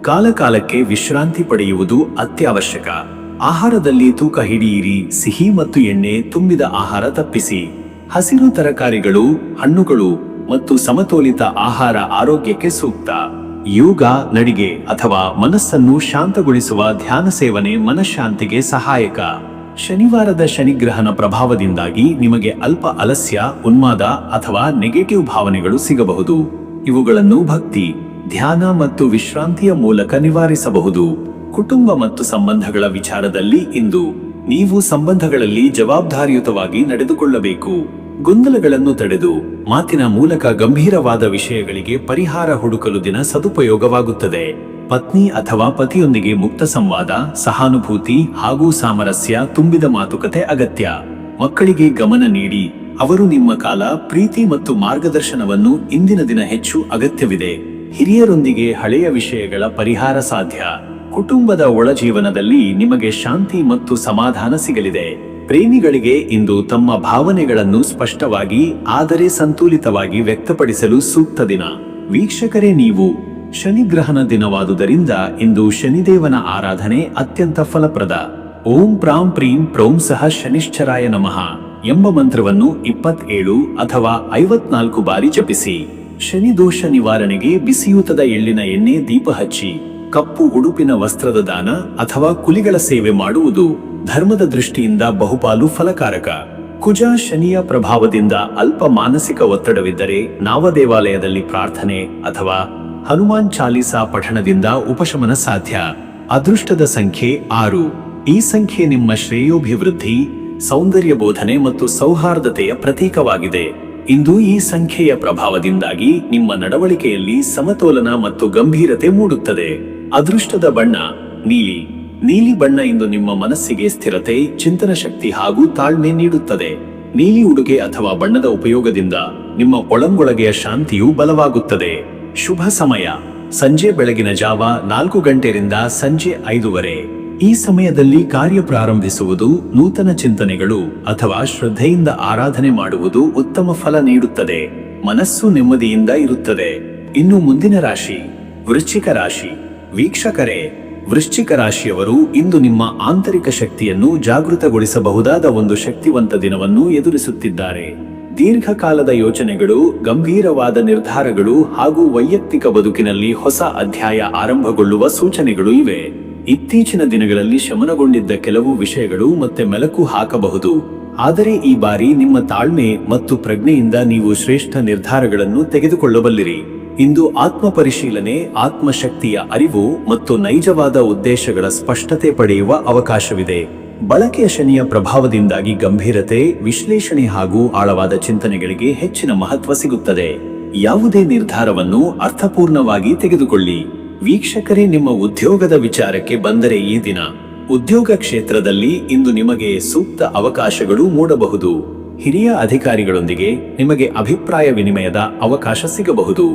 ಕಾಲಕಾಲಕ್ಕೆ ವಿಶ್ರಾಂತಿ ಪಡೆಯುವುದು ಅತ್ಯವಶ್ಯಕ. ಆಹಾರದಲ್ಲಿ ತೂಕ ಹಿಡಿಯಿರಿ. ಸಿಹಿ ಮತ್ತು ಎಣ್ಣೆ ತುಂಬಿದ ಆಹಾರ ತಪ್ಪಿಸಿ. ಹಸಿರು ತರಕಾರಿಗಳು, ಹಣ್ಣುಗಳು ಮತ್ತು ಸಮತೋಲಿತ ಆಹಾರ ಆರೋಗ್ಯಕ್ಕೆ ಸೂಕ್ತ. ಯೋಗ, ನಡಿಗೆ ಅಥವಾ ಮನಸ್ಸನ್ನು ಶಾಂತಗೊಳಿಸುವ ಧ್ಯಾನ ಸೇವನೆ ಮನಃಶಾಂತಿಗೆ ಸಹಾಯಕ. ಶನಿವಾರದ ಶನಿಗ್ರಹನ ಪ್ರಭಾವದಿಂದಾಗಿ ನಿಮಗೆ ಅಲ್ಪ ಆಲಸ್ಯ, ಉನ್ಮಾದ ಅಥವಾ ನೆಗೆಟಿವ್ ಭಾವನೆಗಳು ಸಿಗಬಹುದು. ಇವುಗಳನ್ನು ಭಕ್ತಿ, ಧ್ಯಾನ ಮತ್ತು ವಿಶ್ರಾಂತಿಯ ಮೂಲಕ ನಿವಾರಿಸಬಹುದು. ಕುಟುಂಬ ಮತ್ತು ಸಂಬಂಧಗಳ ವಿಚಾರದಲ್ಲಿ ಇಂದು ನೀವು ಸಂಬಂಧಗಳಲ್ಲಿ ಜವಾಬ್ದಾರಿಯುತವಾಗಿ ನಡೆದುಕೊಳ್ಳಬೇಕು. ಗೊಂದಲಗಳನ್ನು ತಡೆದು ಮಾತಿನ ಮೂಲಕ ಗಂಭೀರವಾದ ವಿಷಯಗಳಿಗೆ ಪರಿಹಾರ ಹುಡುಕಲು ದಿನ ಸದುಪಯೋಗವಾಗುತ್ತದೆ. ಪತ್ನಿ ಅಥವಾ ಪತಿಯೊಂದಿಗೆ ಮುಕ್ತ ಸಂವಾದ, ಸಹಾನುಭೂತಿ ಹಾಗೂ ಸಾಮರಸ್ಯ ತುಂಬಿದ ಮಾತುಕತೆ ಅಗತ್ಯ. ಮಕ್ಕಳಿಗೆ ಗಮನ ನೀಡಿ. ಅವರು ನಿಮ್ಮ ಕಾಲ, ಪ್ರೀತಿ ಮತ್ತು ಮಾರ್ಗದರ್ಶನವನ್ನು ಇಂದಿನ ದಿನ ಹೆಚ್ಚು ಅಗತ್ಯವಿದೆ. ಹಿರಿಯರೊಂದಿಗೆ ಹಳೆಯ ವಿಷಯಗಳ ಪರಿಹಾರ ಸಾಧ್ಯ. ಕುಟುಂಬದ ಒಳಜೀವನದಲ್ಲಿ ನಿಮಗೆ ಶಾಂತಿ ಮತ್ತು ಸಮಾಧಾನ ಸಿಗಲಿದೆ. ಪ್ರೇಮಿಗಳಿಗೆ ಇಂದು ತಮ್ಮ ಭಾವನೆಗಳನ್ನು ಸ್ಪಷ್ಟವಾಗಿ ಆದರೆ ಸಂತುಲಿತವಾಗಿ ವ್ಯಕ್ತಪಡಿಸಲು ಸೂಕ್ತ ದಿನ. ವೀಕ್ಷಕರೇ, ನೀವು ಶನಿಗ್ರಹನ ದಿನವಾದುದರಿಂದ ಇಂದು ಶನಿದೇವನ ಆರಾಧನೆ ಅತ್ಯಂತ ಫಲಪ್ರದ. ಓಂ ಪ್ರಾಂ ಪ್ರೀಂ ಪ್ರೌಂ ಸಹ ಶನಿಶ್ಚರಾಯ ನಮಃ ಎಂಬ ಮಂತ್ರವನ್ನು 27 ಅಥವಾ 54 ಬಾರಿ ಜಪಿಸಿ. ಶನಿ ದೋಷ ನಿವಾರಣೆಗೆ ಬಿಸಿಯೂತದ ಎಳ್ಳಿನ ಎಣ್ಣೆ ದೀಪ ಹಚ್ಚಿ, ಕಪ್ಪು ಉಡುಪಿನ ವಸ್ತ್ರದ ದಾನ ಅಥವಾ ಕುಲಿಗಳ ಸೇವೆ ಮಾಡುವುದು ಧರ್ಮದ ದೃಷ್ಟಿಯಿಂದ ಬಹುಪಾಲು ಫಲಕಾರಕ. ಕುಜ ಶನಿಯ ಪ್ರಭಾವದಿಂದ ಅಲ್ಪ ಮಾನಸಿಕ ಒತ್ತಡವಿದ್ದರೆ ನಾವದೇವಾಲಯದಲ್ಲಿ ಪ್ರಾರ್ಥನೆ ಅಥವಾ ಹನುಮಾನ್ ಚಾಲೀಸಾ ಪಠಣದಿಂದ ಉಪಶಮನ ಸಾಧ್ಯ. ಅದೃಷ್ಟದ ಸಂಖ್ಯೆ 6. ಈ ಸಂಖ್ಯೆ ನಿಮ್ಮ ಶ್ರೇಯೋಭಿವೃದ್ಧಿ, ಸೌಂದರ್ಯ ಬೋಧನೆ ಮತ್ತು ಸೌಹಾರ್ದತೆಯ ಪ್ರತೀಕವಾಗಿದೆ. ಇಂದು ಈ ಸಂಖ್ಯೆಯ ಪ್ರಭಾವದಿಂದಾಗಿ ನಿಮ್ಮ ನಡವಳಿಕೆಯಲ್ಲಿ ಸಮತೋಲನ ಮತ್ತು ಗಂಭೀರತೆ ಮೂಡುತ್ತದೆ. ಅದೃಷ್ಟದ ಬಣ್ಣ ನೀಲಿ. ನೀಲಿ ಬಣ್ಣ ಇಂದು ನಿಮ್ಮ ಮನಸ್ಸಿಗೆ ಸ್ಥಿರತೆ, ಚಿಂತನ ಶಕ್ತಿ ಹಾಗೂ ತಾಳ್ಮೆ ನೀಡುತ್ತದೆ. ನೀಲಿ ಉಡುಗೆ ಅಥವಾ ಬಣ್ಣದ ಉಪಯೋಗದಿಂದ ನಿಮ್ಮ ಒಳಂಗೊಳಗೆಯ ಶಾಂತಿಯು ಬಲವಾಗುತ್ತದೆ. ಶುಭ ಸಮಯ ಸಂಜೆ ಬೆಳಗಿನ ಜಾವ 4 ಗಂಟೆಯಿಂದ ಸಂಜೆ 5:15. ಈ ಸಮಯದಲ್ಲಿ ಕಾರ್ಯ ಪ್ರಾರಂಭಿಸುವುದು, ನೂತನ ಚಿಂತನೆಗಳು ಅಥವಾ ಶ್ರದ್ಧೆಯಿಂದ ಆರಾಧನೆ ಮಾಡುವುದು ಉತ್ತಮ ಫಲ ನೀಡುತ್ತದೆ. ಮನಸ್ಸು ನೆಮ್ಮದಿಯಿಂದ ಇರುತ್ತದೆ. ಇನ್ನು ಮುಂದಿನ ರಾಶಿ ವೃಶ್ಚಿಕ ರಾಶಿ. ವೀಕ್ಷಕರೇ, ವೃಶ್ಚಿಕ ರಾಶಿಯವರು ಇಂದು ನಿಮ್ಮ ಆಂತರಿಕ ಶಕ್ತಿಯನ್ನು ಜಾಗೃತಗೊಳಿಸಬಹುದಾದ ಒಂದು ಶಕ್ತಿವಂತ ದಿನವನ್ನು ಎದುರಿಸುತ್ತಿದ್ದಾರೆ. ದೀರ್ಘಕಾಲದ ಯೋಚನೆಗಳು, ಗಂಭೀರವಾದ ನಿರ್ಧಾರಗಳು ಹಾಗೂ ವೈಯಕ್ತಿಕ ಬದುಕಿನಲ್ಲಿ ಹೊಸ ಅಧ್ಯಾಯ ಆರಂಭಗೊಳ್ಳುವ ಸೂಚನೆಗಳು ಇವೆ. ಇತ್ತೀಚಿನ ದಿನಗಳಲ್ಲಿ ಶಮನಗೊಂಡಿದ್ದ ಕೆಲವು ವಿಷಯಗಳು ಮತ್ತೆ ಮೆಲುಕು ಹಾಕಬಹುದು. ಆದರೆ ಈ ಬಾರಿ ನಿಮ್ಮ ತಾಳ್ಮೆ ಮತ್ತು ಪ್ರಜ್ಞೆಯಿಂದ ನೀವು ಶ್ರೇಷ್ಠ ನಿರ್ಧಾರಗಳನ್ನು ತೆಗೆದುಕೊಳ್ಳಬಲ್ಲಿರಿ. ಇಂದು ಆತ್ಮ ಪರಿಶೀಲನೆ, ಆತ್ಮಶಕ್ತಿಯ ಅರಿವು ಮತ್ತು ನೈಜವಾದ ಉದ್ದೇಶಗಳ ಸ್ಪಷ್ಟತೆ ಪಡೆಯುವ ಅವಕಾಶವಿದೆ. ಬಳಕೆಯ ಶನಿಯ ಪ್ರಭಾವದಿಂದಾಗಿ ಗಂಭೀರತೆ, ವಿಶ್ಲೇಷಣೆ ಹಾಗೂ ಆಳವಾದ ಚಿಂತನೆಗಳಿಗೆ ಹೆಚ್ಚಿನ ಮಹತ್ವ ಸಿಗುತ್ತದೆ. ಯಾವುದೇ ನಿರ್ಧಾರವನ್ನು ಅರ್ಥಪೂರ್ಣವಾಗಿ ತೆಗೆದುಕೊಳ್ಳಿ. ವೀಕ್ಷಕರೇ, ನಿಮ್ಮ ಉದ್ಯೋಗದ ವಿಚಾರಕ್ಕೆ ಬಂದರೆ ಈ ದಿನ ಉದ್ಯೋಗ ಕ್ಷೇತ್ರದಲ್ಲಿ ಇಂದು ನಿಮಗೆ ಸೂಕ್ತ ಅವಕಾಶಗಳು ಮೂಡಬಹುದು. ಹಿರಿಯ ಅಧಿಕಾರಿಗಳೊಂದಿಗೆ ನಿಮಗೆ ಅಭಿಪ್ರಾಯ ವಿನಿಮಯದ ಅವಕಾಶ ಸಿಗಬಹುದು.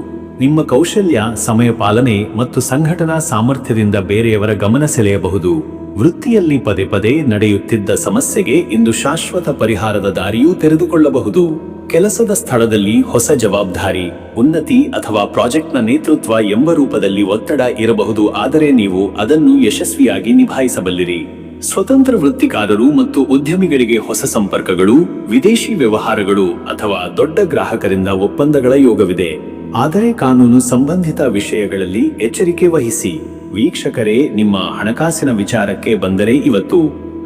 ನಿಮ್ಮ ಕೌಶಲ್ಯ, ಸಮಯ ಪಾಲನೆ ಮತ್ತು ಸಂಘಟನಾ ಸಾಮರ್ಥ್ಯದಿಂದ ಬೇರೆಯವರ ಗಮನ ಸೆಳೆಯಬಹುದು. ವೃತ್ತಿಯಲ್ಲಿ ಪದೇ ಪದೇ ನಡೆಯುತ್ತಿದ್ದ ಸಮಸ್ಯೆಗೆ ಇಂದು ಶಾಶ್ವತ ಪರಿಹಾರದ ದಾರಿಯೂ ತೆರೆದುಕೊಳ್ಳಬಹುದು. ಕೆಲಸದ ಸ್ಥಳದಲ್ಲಿ ಹೊಸ ಜವಾಬ್ದಾರಿ, ಉನ್ನತಿ ಅಥವಾ ಪ್ರಾಜೆಕ್ಟ್ನ ನೇತೃತ್ವ ಎಂಬ ರೂಪದಲ್ಲಿ ಒತ್ತಡ ಇರಬಹುದು, ಆದರೆ ನೀವು ಅದನ್ನು ಯಶಸ್ವಿಯಾಗಿ ನಿಭಾಯಿಸಬಲ್ಲಿರಿ. ಸ್ವತಂತ್ರ ವೃತ್ತಿಕಾರರು ಮತ್ತು ಉದ್ಯಮಿಗಳಿಗೆ ಹೊಸ ಸಂಪರ್ಕಗಳು, ವಿದೇಶಿ ವ್ಯವಹಾರಗಳು ಅಥವಾ ದೊಡ್ಡ ಗ್ರಾಹಕರಿಂದ ಒಪ್ಪಂದಗಳ ಯೋಗವಿದೆ. ಆದರೆ ಕಾನೂನು ಸಂಬಂಧಿತ ವಿಷಯಗಳಲ್ಲಿ ಎಚ್ಚರಿಕೆ ವಹಿಸಿ. ವೀಕ್ಷಕರೇ, ನಿಮ್ಮ ಹಣಕಾಸಿನ ವಿಚಾರಕ್ಕೆ ಬಂದರೆ ಇವತ್ತು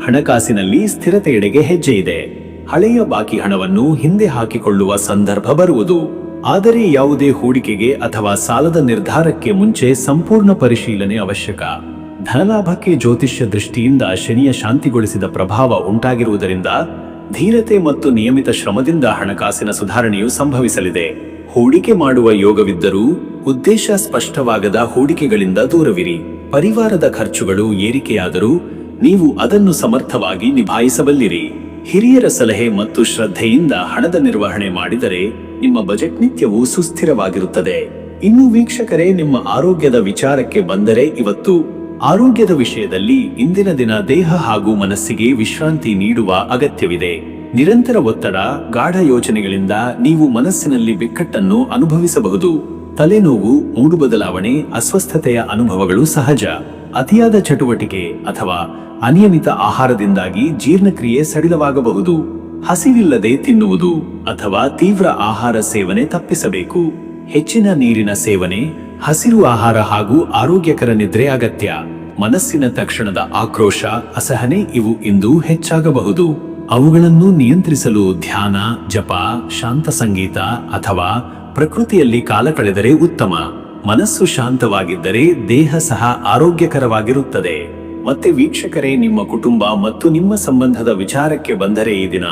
ಹಣಕಾಸಿನಲ್ಲಿ ಸ್ಥಿರತೆಯೆಡೆಗೆ ಹೆಜ್ಜೆ ಇದೆ. ಹಳೆಯ ಬಾಕಿ ಹಣವನ್ನು ಹಿಂದೆ ಹಾಕಿಕೊಳ್ಳುವ ಸಂದರ್ಭ ಬರುವುದು. ಆದರೆ ಯಾವುದೇ ಹೂಡಿಕೆಗೆ ಅಥವಾ ಸಾಲದ ನಿರ್ಧಾರಕ್ಕೆ ಮುಂಚೆ ಸಂಪೂರ್ಣ ಪರಿಶೀಲನೆ ಅವಶ್ಯಕ. ಧನಲಾಭಕ್ಕೆ ಜ್ಯೋತಿಷ್ಯ ದೃಷ್ಟಿಯಿಂದ ಶನಿಯ ಶಾಂತಿಗೊಳಿಸಿದ ಪ್ರಭಾವ ಉಂಟಾಗಿರುವುದರಿಂದ ಧೀರತೆ ಮತ್ತು ನಿಯಮಿತ ಶ್ರಮದಿಂದ ಹಣಕಾಸಿನ ಸುಧಾರಣೆಯು ಸಂಭವಿಸಲಿದೆ. ಹೂಡಿಕೆ ಮಾಡುವ ಯೋಗವಿದ್ದರೂ ಉದ್ದೇಶ ಸ್ಪಷ್ಟವಾಗದ ಹೂಡಿಕೆಗಳಿಂದ ದೂರವಿರಿ. ಪರಿವಾರದ ಖರ್ಚುಗಳು ಏರಿಕೆಯಾದರೂ ನೀವು ಅದನ್ನು ಸಮರ್ಥವಾಗಿ ನಿಭಾಯಿಸಬಲ್ಲಿರಿ. ಹಿರಿಯರ ಸಲಹೆ ಮತ್ತು ಶ್ರದ್ಧೆಯಿಂದ ಹಣದ ನಿರ್ವಹಣೆ ಮಾಡಿದರೆ ನಿಮ್ಮ ಬಜೆಟ್ ನಿತ್ಯವೂ ಸುಸ್ಥಿರವಾಗಿರುತ್ತದೆ. ಇನ್ನು ವೀಕ್ಷಕರೇ, ನಿಮ್ಮ ಆರೋಗ್ಯದ ವಿಚಾರಕ್ಕೆ ಬಂದರೆ ಇವತ್ತು ಆರೋಗ್ಯದ ವಿಷಯದಲ್ಲಿ ಇಂದಿನ ದಿನ ದೇಹ ಹಾಗೂ ಮನಸ್ಸಿಗೆ ವಿಶ್ರಾಂತಿ ನೀಡುವ ಅಗತ್ಯವಿದೆ. ನಿರಂತರ ಒತ್ತಡ, ಗಾಢ ಯೋಚನೆಗಳಿಂದ ನೀವು ಮನಸ್ಸಿನಲ್ಲಿ ಬಿಕ್ಕಟ್ಟನ್ನು ಅನುಭವಿಸಬಹುದು. ತಲೆನೋವು, ಮೂಡು ಬದಲಾವಣೆ, ಅಸ್ವಸ್ಥತೆಯ ಅನುಭವಗಳು ಸಹಜ. ಅತಿಯಾದ ಚಟುವಟಿಕೆ ಅಥವಾ ಅನಿಯಮಿತ ಆಹಾರದಿಂದಾಗಿ ಜೀರ್ಣಕ್ರಿಯೆ ಸಡಿಲವಾಗಬಹುದು. ಹಸಿವಿಲ್ಲದೆ ತಿನ್ನುವುದು ಅಥವಾ ತೀವ್ರ ಆಹಾರ ಸೇವನೆ ತಪ್ಪಿಸಬೇಕು. ಹೆಚ್ಚಿನ ನೀರಿನ ಸೇವನೆ, ಹಸಿರು ಆಹಾರ ಹಾಗೂ ಆರೋಗ್ಯಕರ ನಿದ್ರೆ ಅಗತ್ಯ. ಮನಸ್ಸಿನ ತಕ್ಷಣದ ಆಕ್ರೋಶ, ಅಸಹನೆ ಇವು ಇಂದು ಹೆಚ್ಚಾಗಬಹುದು. ಅವುಗಳನ್ನು ನಿಯಂತ್ರಿಸಲು ಧ್ಯಾನ, ಜಪ, ಶಾಂತ ಸಂಗೀತ ಅಥವಾ ಪ್ರಕೃತಿಯಲ್ಲಿ ಕಾಲ ಕಳೆದರೆ ಉತ್ತಮ. ಮನಸ್ಸು ಶಾಂತವಾಗಿದ್ದರೆ ದೇಹ ಸಹ ಆರೋಗ್ಯಕರವಾಗಿರುತ್ತದೆ. ಮತ್ತೆ ವೀಕ್ಷಕರೇ, ನಿಮ್ಮ ಕುಟುಂಬ ಮತ್ತು ನಿಮ್ಮ ಸಂಬಂಧದ ವಿಚಾರಕ್ಕೆ ಬಂದರೆ ಈ ದಿನ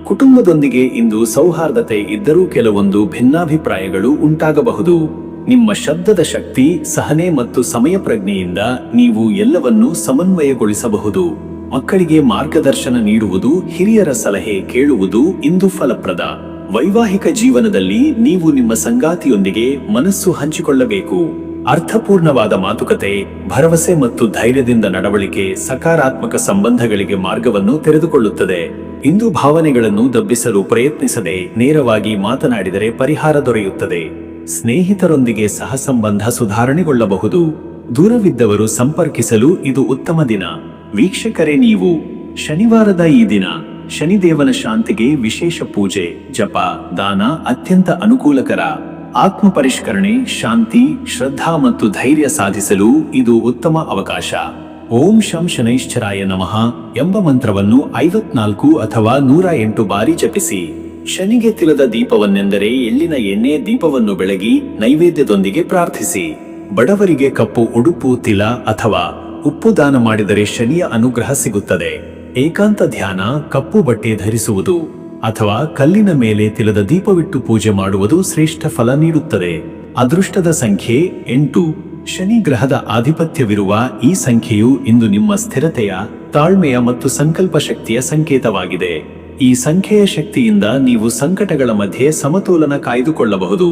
ಕುಟುಂಬದೊಂದಿಗೆ ಇಂದು ಸೌಹಾರ್ದತೆ ಇದ್ದರೂ ಕೆಲವೊಂದು ಭಿನ್ನಾಭಿಪ್ರಾಯಗಳು ಉಂಟಾಗಬಹುದು. ನಿಮ್ಮ ಶಬ್ದದ ಶಕ್ತಿ, ಸಹನೆ ಮತ್ತು ಸಮಯ ಪ್ರಜ್ಞೆಯಿಂದ ನೀವು ಎಲ್ಲವನ್ನೂ ಸಮನ್ವಯಗೊಳಿಸಬಹುದು. ಮಕ್ಕಳಿಗೆ ಮಾರ್ಗದರ್ಶನ ನೀಡುವುದು, ಹಿರಿಯರ ಸಲಹೆ ಕೇಳುವುದು ಇಂದು ಫಲಪ್ರದ. ವೈವಾಹಿಕ ಜೀವನದಲ್ಲಿ ನೀವು ನಿಮ್ಮ ಸಂಗಾತಿಯೊಂದಿಗೆ ಮನಸ್ಸು ಹಂಚಿಕೊಳ್ಳಬೇಕು. ಅರ್ಥಪೂರ್ಣವಾದ ಮಾತುಕತೆ, ಭರವಸೆ ಮತ್ತು ಧೈರ್ಯದಿಂದ ನಡವಳಿಕೆ ಸಕಾರಾತ್ಮಕ ಸಂಬಂಧಗಳಿಗೆ ಮಾರ್ಗವನ್ನು ತೆರೆದುಕೊಳ್ಳುತ್ತದೆ. ಇಂದು ಭಾವನೆಗಳನ್ನು ದಬ್ಬಿಸಲು ಪ್ರಯತ್ನಿಸದೆ ನೇರವಾಗಿ ಮಾತನಾಡಿದರೆ ಪರಿಹಾರ ದೊರೆಯುತ್ತದೆ. ಸ್ನೇಹಿತರೊಂದಿಗೆ ಸಹಸಂಬಂಧ ಸುಧಾರಣೆಗೊಳ್ಳಬಹುದು. ದೂರವಿದ್ದವರು ಸಂಪರ್ಕಿಸಲು ಇದು ಉತ್ತಮ ದಿನ. ವೀಕ್ಷಕರೇ, ನೀವು ಶನಿವಾರದ ಈ ದಿನ ಶನಿದೇವನ ಶಾಂತಿಗೆ ವಿಶೇಷ ಪೂಜೆ, ಜಪ, ದಾನ ಅತ್ಯಂತ ಅನುಕೂಲಕರ. ಆತ್ಮ ಪರಿಷ್ಕರಣೆ, ಶಾಂತಿ, ಶ್ರದ್ಧಾ ಮತ್ತು ಧೈರ್ಯ ಸಾಧಿಸಲು ಇದು ಉತ್ತಮ ಅವಕಾಶ. ಓಂ ಶಂ ಶನೈಶ್ಚರಾಯ ನಮಃ ಎಂಬ ಮಂತ್ರವನ್ನು 54 ಅಥವಾ 108 ಬಾರಿ ಜಪಿಸಿ. ಶನಿಗೆ ತಿಲದ ದೀಪವನ್ನೆಂದರೆ ಎಳ್ಳಿನ ಎಣ್ಣೆ ದೀಪವನ್ನು ಬೆಳಗಿ ನೈವೇದ್ಯದೊಂದಿಗೆ ಪ್ರಾರ್ಥಿಸಿ. ಬಡವರಿಗೆ ಕಪ್ಪು ಉಡುಪು, ತಿಲ ಅಥವಾ ಉಪ್ಪು ದಾನ ಮಾಡಿದರೆ ಶನಿಯ ಅನುಗ್ರಹ ಸಿಗುತ್ತದೆ. ಏಕಾಂತ ಧ್ಯಾನ, ಕಪ್ಪು ಬಟ್ಟೆ ಧರಿಸುವುದು ಅಥವಾ ಕಲ್ಲಿನ ಮೇಲೆ ತಿಲದ ದೀಪವಿಟ್ಟು ಪೂಜೆ ಮಾಡುವುದು ಶ್ರೇಷ್ಠ ಫಲ ನೀಡುತ್ತದೆ. ಅದೃಷ್ಟದ ಸಂಖ್ಯೆ 8. ಶನಿ ಗ್ರಹದ ಆಧಿಪತ್ಯವಿರುವ ಈ ಸಂಖ್ಯೆಯು ಇಂದು ನಿಮ್ಮ ಸ್ಥಿರತೆಯ, ತಾಳ್ಮೆಯ ಮತ್ತು ಸಂಕಲ್ಪ ಶಕ್ತಿಯ ಸಂಕೇತವಾಗಿದೆ. ಈ ಸಂಖ್ಯೆಯ ಶಕ್ತಿಯಿಂದ ನೀವು ಸಂಕಟಗಳ ಮಧ್ಯೆ ಸಮತೋಲನ ಕಾಯ್ದುಕೊಳ್ಳಬಹುದು.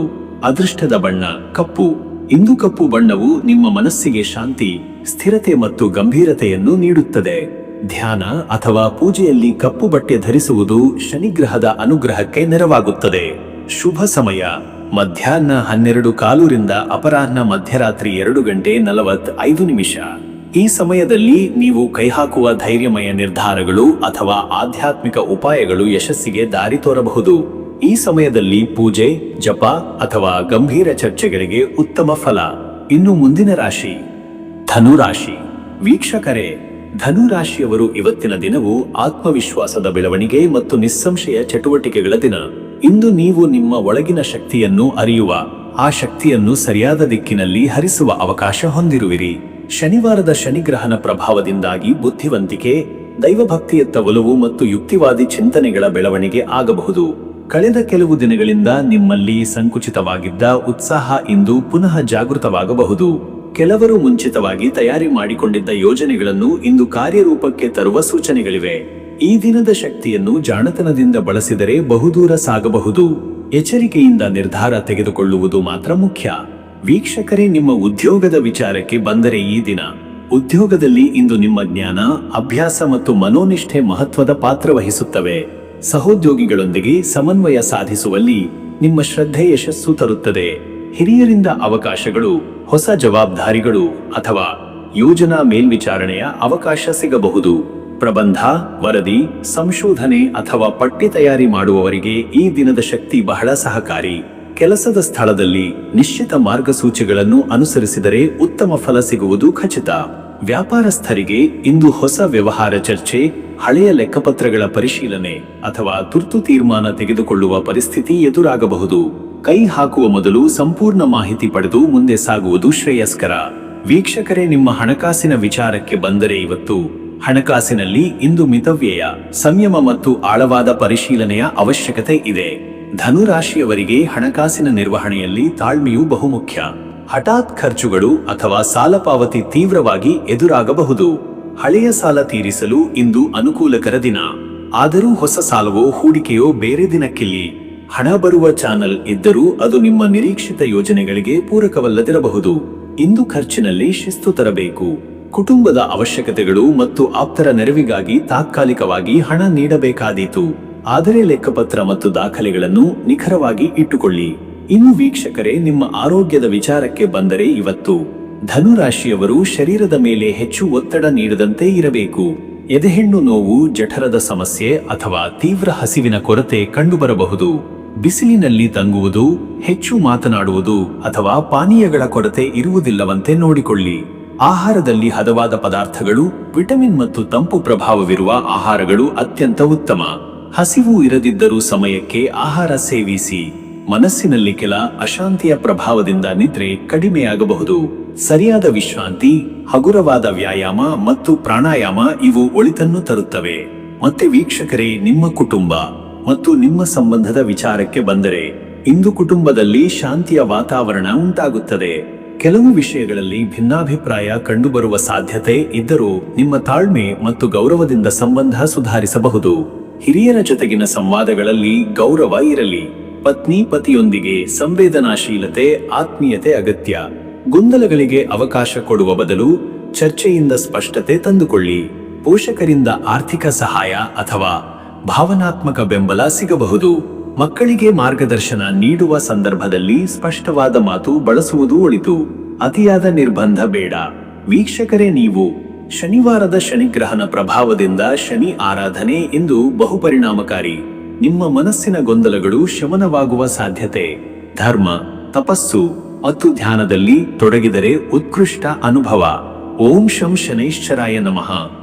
ಅದೃಷ್ಟದ ಬಣ್ಣ ಕಪ್ಪು. ಇಂದು ಕಪ್ಪು ಬಣ್ಣವು ನಿಮ್ಮ ಮನಸ್ಸಿಗೆ ಶಾಂತಿ, ಸ್ಥಿರತೆ ಮತ್ತು ಗಂಭೀರತೆಯನ್ನು ನೀಡುತ್ತದೆ. ಧ್ಯಾನ ಅಥವಾ ಪೂಜೆಯಲ್ಲಿ ಕಪ್ಪು ಬಟ್ಟೆ ಧರಿಸುವುದು ಶನಿಗ್ರಹದ ಅನುಗ್ರಹಕ್ಕೆ ನೆರವಾಗುತ್ತದೆ. ಶುಭ ಸಮಯ ಮಧ್ಯಾಹ್ನ 12:15 ಅಪರಾಹ್ನ ಮಧ್ಯರಾತ್ರಿ 2:45. ಈ ಸಮಯದಲ್ಲಿ ನೀವು ಕೈಹಾಕುವ ಧೈರ್ಯಮಯ ನಿರ್ಧಾರಗಳು ಅಥವಾ ಆಧ್ಯಾತ್ಮಿಕ ಉಪಾಯಗಳು ಯಶಸ್ಸಿಗೆ ದಾರಿ ತೋರಬಹುದು. ಈ ಸಮಯದಲ್ಲಿ ಪೂಜೆ, ಜಪ ಅಥವಾ ಗಂಭೀರ ಚರ್ಚೆಗಳಿಗೆ ಉತ್ತಮ ಫಲ. ಇನ್ನು ಮುಂದಿನ ರಾಶಿ ಧನುರಾಶಿ. ವೀಕ್ಷಕರೇ, ಧನುರಾಶಿಯವರು ಇವತ್ತಿನ ದಿನವು ಆತ್ಮವಿಶ್ವಾಸದ ಬೆಳವಣಿಗೆ ಮತ್ತು ನಿಸ್ಸಂಶಯ ಚಟುವಟಿಕೆಗಳ ದಿನ. ಇಂದು ನೀವು ನಿಮ್ಮ ಒಳಗಿನ ಶಕ್ತಿಯನ್ನು ಅರಿಯುವ, ಆ ಶಕ್ತಿಯನ್ನು ಸರಿಯಾದ ದಿಕ್ಕಿನಲ್ಲಿ ಹರಿಸುವ ಅವಕಾಶ ಹೊಂದಿರುವಿರಿ. ಶನಿವಾರದ ಶನಿಗ್ರಹನ ಪ್ರಭಾವದಿಂದಾಗಿ ಬುದ್ಧಿವಂತಿಕೆ, ದೈವಭಕ್ತಿಯತ್ತ ಒಲವು ಮತ್ತು ಯುಕ್ತಿವಾದಿ ಚಿಂತನೆಗಳ ಬೆಳವಣಿಗೆ ಆಗಬಹುದು. ಕಳೆದ ಕೆಲವು ದಿನಗಳಿಂದ ನಿಮ್ಮಲ್ಲಿ ಸಂಕುಚಿತವಾಗಿದ್ದ ಉತ್ಸಾಹ ಇಂದು ಪುನಃ ಜಾಗೃತವಾಗಬಹುದು. ಕೆಲವರು ಮುಂಚಿತವಾಗಿ ತಯಾರಿ ಮಾಡಿಕೊಂಡಿದ್ದ ಯೋಜನೆಗಳನ್ನು ಇಂದು ಕಾರ್ಯರೂಪಕ್ಕೆ ತರುವ ಸೂಚನೆಗಳಿವೆ. ಈ ದಿನದ ಶಕ್ತಿಯನ್ನು ಜಾಣತನದಿಂದ ಬಳಸಿದರೆ ಬಹುದೂರ ಸಾಗಬಹುದು. ಎಚ್ಚರಿಕೆಯಿಂದ ನಿರ್ಧಾರ ತೆಗೆದುಕೊಳ್ಳುವುದು ಮಾತ್ರ ಮುಖ್ಯ. ವೀಕ್ಷಕರೇ, ನಿಮ್ಮ ಉದ್ಯೋಗದ ವಿಚಾರಕ್ಕೆ ಬಂದರೆ ಈ ದಿನ ಉದ್ಯೋಗದಲ್ಲಿ ಇಂದು ನಿಮ್ಮ ಜ್ಞಾನ, ಅಭ್ಯಾಸ ಮತ್ತು ಮನೋನಿಷ್ಠೆ ಮಹತ್ವದ ಪಾತ್ರ ವಹಿಸುತ್ತವೆ. ಸಹೋದ್ಯೋಗಿಗಳೊಂದಿಗೆ ಸಮನ್ವಯ ಸಾಧಿಸುವಲ್ಲಿ ನಿಮ್ಮ ಶ್ರದ್ಧೆ ಯಶಸ್ಸು ತರುತ್ತದೆ. ಹಿರಿಯರಿಂದ ಅವಕಾಶಗಳು, ಹೊಸ ಜವಾಬ್ದಾರಿಗಳು ಅಥವಾ ಯೋಜನಾ ಮೇಲ್ವಿಚಾರಣೆಯ ಅವಕಾಶ ಸಿಗಬಹುದು. ಪ್ರಬಂಧ, ವರದಿ, ಸಂಶೋಧನೆ ಅಥವಾ ಪಠ್ಯ ತಯಾರಿ ಮಾಡುವವರಿಗೆ ಈ ದಿನದ ಶಕ್ತಿ ಬಹಳ ಸಹಕಾರಿ. ಕೆಲಸದ ಸ್ಥಳದಲ್ಲಿ ನಿಶ್ಚಿತ ಮಾರ್ಗಸೂಚಿಗಳನ್ನು ಅನುಸರಿಸಿದರೆ ಉತ್ತಮ ಫಲ ಸಿಗುವುದು ಖಚಿತ. ವ್ಯಾಪಾರಸ್ಥರಿಗೆ ಇಂದು ಹೊಸ ವ್ಯವಹಾರ ಚರ್ಚೆ, ಹಳೆಯ ಲೆಕ್ಕಪತ್ರಗಳ ಪರಿಶೀಲನೆ ಅಥವಾ ತುರ್ತು ತೀರ್ಮಾನ ತೆಗೆದುಕೊಳ್ಳುವ ಪರಿಸ್ಥಿತಿ ಎದುರಾಗಬಹುದು. ಕೈ ಹಾಕುವ ಮೊದಲು ಸಂಪೂರ್ಣ ಮಾಹಿತಿ ಪಡೆದು ಮುಂದೆ ಸಾಗುವುದು ಶ್ರೇಯಸ್ಕರ. ವೀಕ್ಷಕರೇ, ನಿಮ್ಮ ಹಣಕಾಸಿನ ವಿಚಾರಕ್ಕೆ ಬಂದರೆ ಇವತ್ತು ಹಣಕಾಸಿನಲ್ಲಿ ಇಂದು ಮಿತವ್ಯಯ, ಸಂಯಮ ಮತ್ತು ಆಳವಾದ ಪರಿಶೀಲನೆಯ ಅವಶ್ಯಕತೆ ಇದೆ. ಧನುರಾಶಿಯವರಿಗೆ ಹಣಕಾಸಿನ ನಿರ್ವಹಣೆಯಲ್ಲಿ ತಾಳ್ಮೆಯು ಬಹುಮುಖ್ಯ. ಹಠಾತ್ ಖರ್ಚುಗಳು ಅಥವಾ ಸಾಲ ಪಾವತಿ ತೀವ್ರವಾಗಿ ಎದುರಾಗಬಹುದು. ಹಳೆಯ ಸಾಲ ತೀರಿಸಲು ಇಂದು ಅನುಕೂಲಕರ ದಿನ. ಆದರೂ ಹೊಸ ಸಾಲವೋ ಹೂಡಿಕೆಯೋ ಬೇರೆ ದಿನಕ್ಕಿಲ್ಲಿ. ಹಣ ಬರುವ ಚಾನಲ್ ಇದ್ದರೂ ಅದು ನಿಮ್ಮ ನಿರೀಕ್ಷಿತ ಯೋಜನೆಗಳಿಗೆ ಪೂರಕವಲ್ಲದಿರಬಹುದು. ಇಂದು ಖರ್ಚಿನಲ್ಲಿ ಶಿಸ್ತು ತರಬೇಕು. ಕುಟುಂಬದ ಅವಶ್ಯಕತೆಗಳು ಮತ್ತು ಆಪ್ತರ ನೆರವಿಗಾಗಿ ತಾತ್ಕಾಲಿಕವಾಗಿ ಹಣ ನೀಡಬೇಕಾದೀತು. ಆದರೆ ಲೆಕ್ಕಪತ್ರ ಮತ್ತು ದಾಖಲೆಗಳನ್ನು ನಿಖರವಾಗಿ ಇಟ್ಟುಕೊಳ್ಳಿ. ಇನ್ನು ವೀಕ್ಷಕರೇ, ನಿಮ್ಮ ಆರೋಗ್ಯದ ವಿಚಾರಕ್ಕೆ ಬಂದರೆ ಇವತ್ತು ಧನುರಾಶಿಯವರು ಶರೀರದ ಮೇಲೆ ಹೆಚ್ಚು ಒತ್ತಡ ನೀಡದಂತೆ ಇರಬೇಕು. ಎದೆಹೆಣ್ಣು ನೋವು, ಜಠರದ ಸಮಸ್ಯೆ ಅಥವಾ ತೀವ್ರ ಹಸಿವಿನ ಕೊರತೆ ಕಂಡುಬರಬಹುದು. ಬಿಸಿಲಿನಲ್ಲಿ ತಂಗುವುದು, ಹೆಚ್ಚು ಮಾತನಾಡುವುದು ಅಥವಾ ಪಾನೀಯಗಳ ಕೊರತೆ ಇರುವುದಿಲ್ಲವಂತೆ ನೋಡಿಕೊಳ್ಳಿ. ಆಹಾರದಲ್ಲಿ ಹದವಾದ ಪದಾರ್ಥಗಳು, ವಿಟಮಿನ್ ಮತ್ತು ತಂಪು ಪ್ರಭಾವವಿರುವ ಆಹಾರಗಳು ಅತ್ಯಂತ ಉತ್ತಮ. ಹಸಿವು ಇರದಿದ್ದರೂ ಸಮಯಕ್ಕೆ ಆಹಾರ ಸೇವಿಸಿ. ಮನಸ್ಸಿನಲ್ಲಿ ಕೆಲ ಅಶಾಂತಿಯ ಪ್ರಭಾವದಿಂದ ನಿದ್ರೆ ಕಡಿಮೆಯಾಗಬಹುದು. ಸರಿಯಾದ ವಿಶ್ರಾಂತಿ, ಹಗುರವಾದ ವ್ಯಾಯಾಮ ಮತ್ತು ಪ್ರಾಣಾಯಾಮ ಇವು ಒಳಿತನ್ನು ತರುತ್ತವೆ. ಮತ್ತೆ ವೀಕ್ಷಕರೇ, ನಿಮ್ಮ ಕುಟುಂಬ ಮತ್ತು ನಿಮ್ಮ ಸಂಬಂಧದ ವಿಚಾರಕ್ಕೆ ಬಂದರೆ ಇಂದು ಕುಟುಂಬದಲ್ಲಿ ಶಾಂತಿಯ ವಾತಾವರಣ ಉಂಟಾಗುತ್ತದೆ. ಕೆಲವು ವಿಷಯಗಳಲ್ಲಿ ಭಿನ್ನಾಭಿಪ್ರಾಯ ಕಂಡುಬರುವ ಸಾಧ್ಯತೆ ಇದ್ದರೂ ನಿಮ್ಮ ತಾಳ್ಮೆ ಮತ್ತು ಗೌರವದಿಂದ ಸಂಬಂಧ ಸುಧಾರಿಸಬಹುದು. ಹಿರಿಯರ ಜೊತೆಗಿನ ಸಂವಾದಗಳಲ್ಲಿ ಗೌರವ ಇರಲಿ. ಪತ್ನಿ ಪತಿಯೊಂದಿಗೆ ಸಂವೇದನಾಶೀಲತೆ, ಆತ್ಮೀಯತೆ ಅಗತ್ಯ. ಗೊಂದಲಗಳಿಗೆ ಅವಕಾಶ ಕೊಡುವ ಬದಲು ಚರ್ಚೆಯಿಂದ ಸ್ಪಷ್ಟತೆ ತಂದುಕೊಳ್ಳಿ. ಪೋಷಕರಿಂದ ಆರ್ಥಿಕ ಸಹಾಯ ಅಥವಾ ಭಾವನಾತ್ಮಕ ಬೆಂಬಲ ಸಿಗಬಹುದು. ಮಕ್ಕಳಿಗೆ ಮಾರ್ಗದರ್ಶನ ನೀಡುವ ಸಂದರ್ಭದಲ್ಲಿ ಸ್ಪಷ್ಟವಾದ ಮಾತು ಬಳಸುವುದು ಒಳಿತು. ಅತಿಯಾದ ನಿರ್ಬಂಧ ಬೇಡ. ವೀಕ್ಷಕರೇ, ನೀವು ಶನಿವಾರದ ಶನಿಗ್ರಹನ ಪ್ರಭಾವದಿಂದ ಶನಿ ಆರಾಧನೆ ಇಂದು ಬಹುಪರಿಣಾಮಕಾರಿ. ನಿಮ್ಮ ಮನಸ್ಸಿನ ಗೊಂದಲಗಳು ಶಮನವಾಗುವ ಸಾಧ್ಯತೆ. ಧರ್ಮ, ತಪಸ್ಸು ಮತ್ತು ಧ್ಯಾನದಲ್ಲಿ ತೊಡಗಿದರೆ ಉತ್ಕೃಷ್ಟ ಅನುಭವ. ಓಂ ಶಂ ಶನೈಶ್ಚರಾಯ ನಮಃ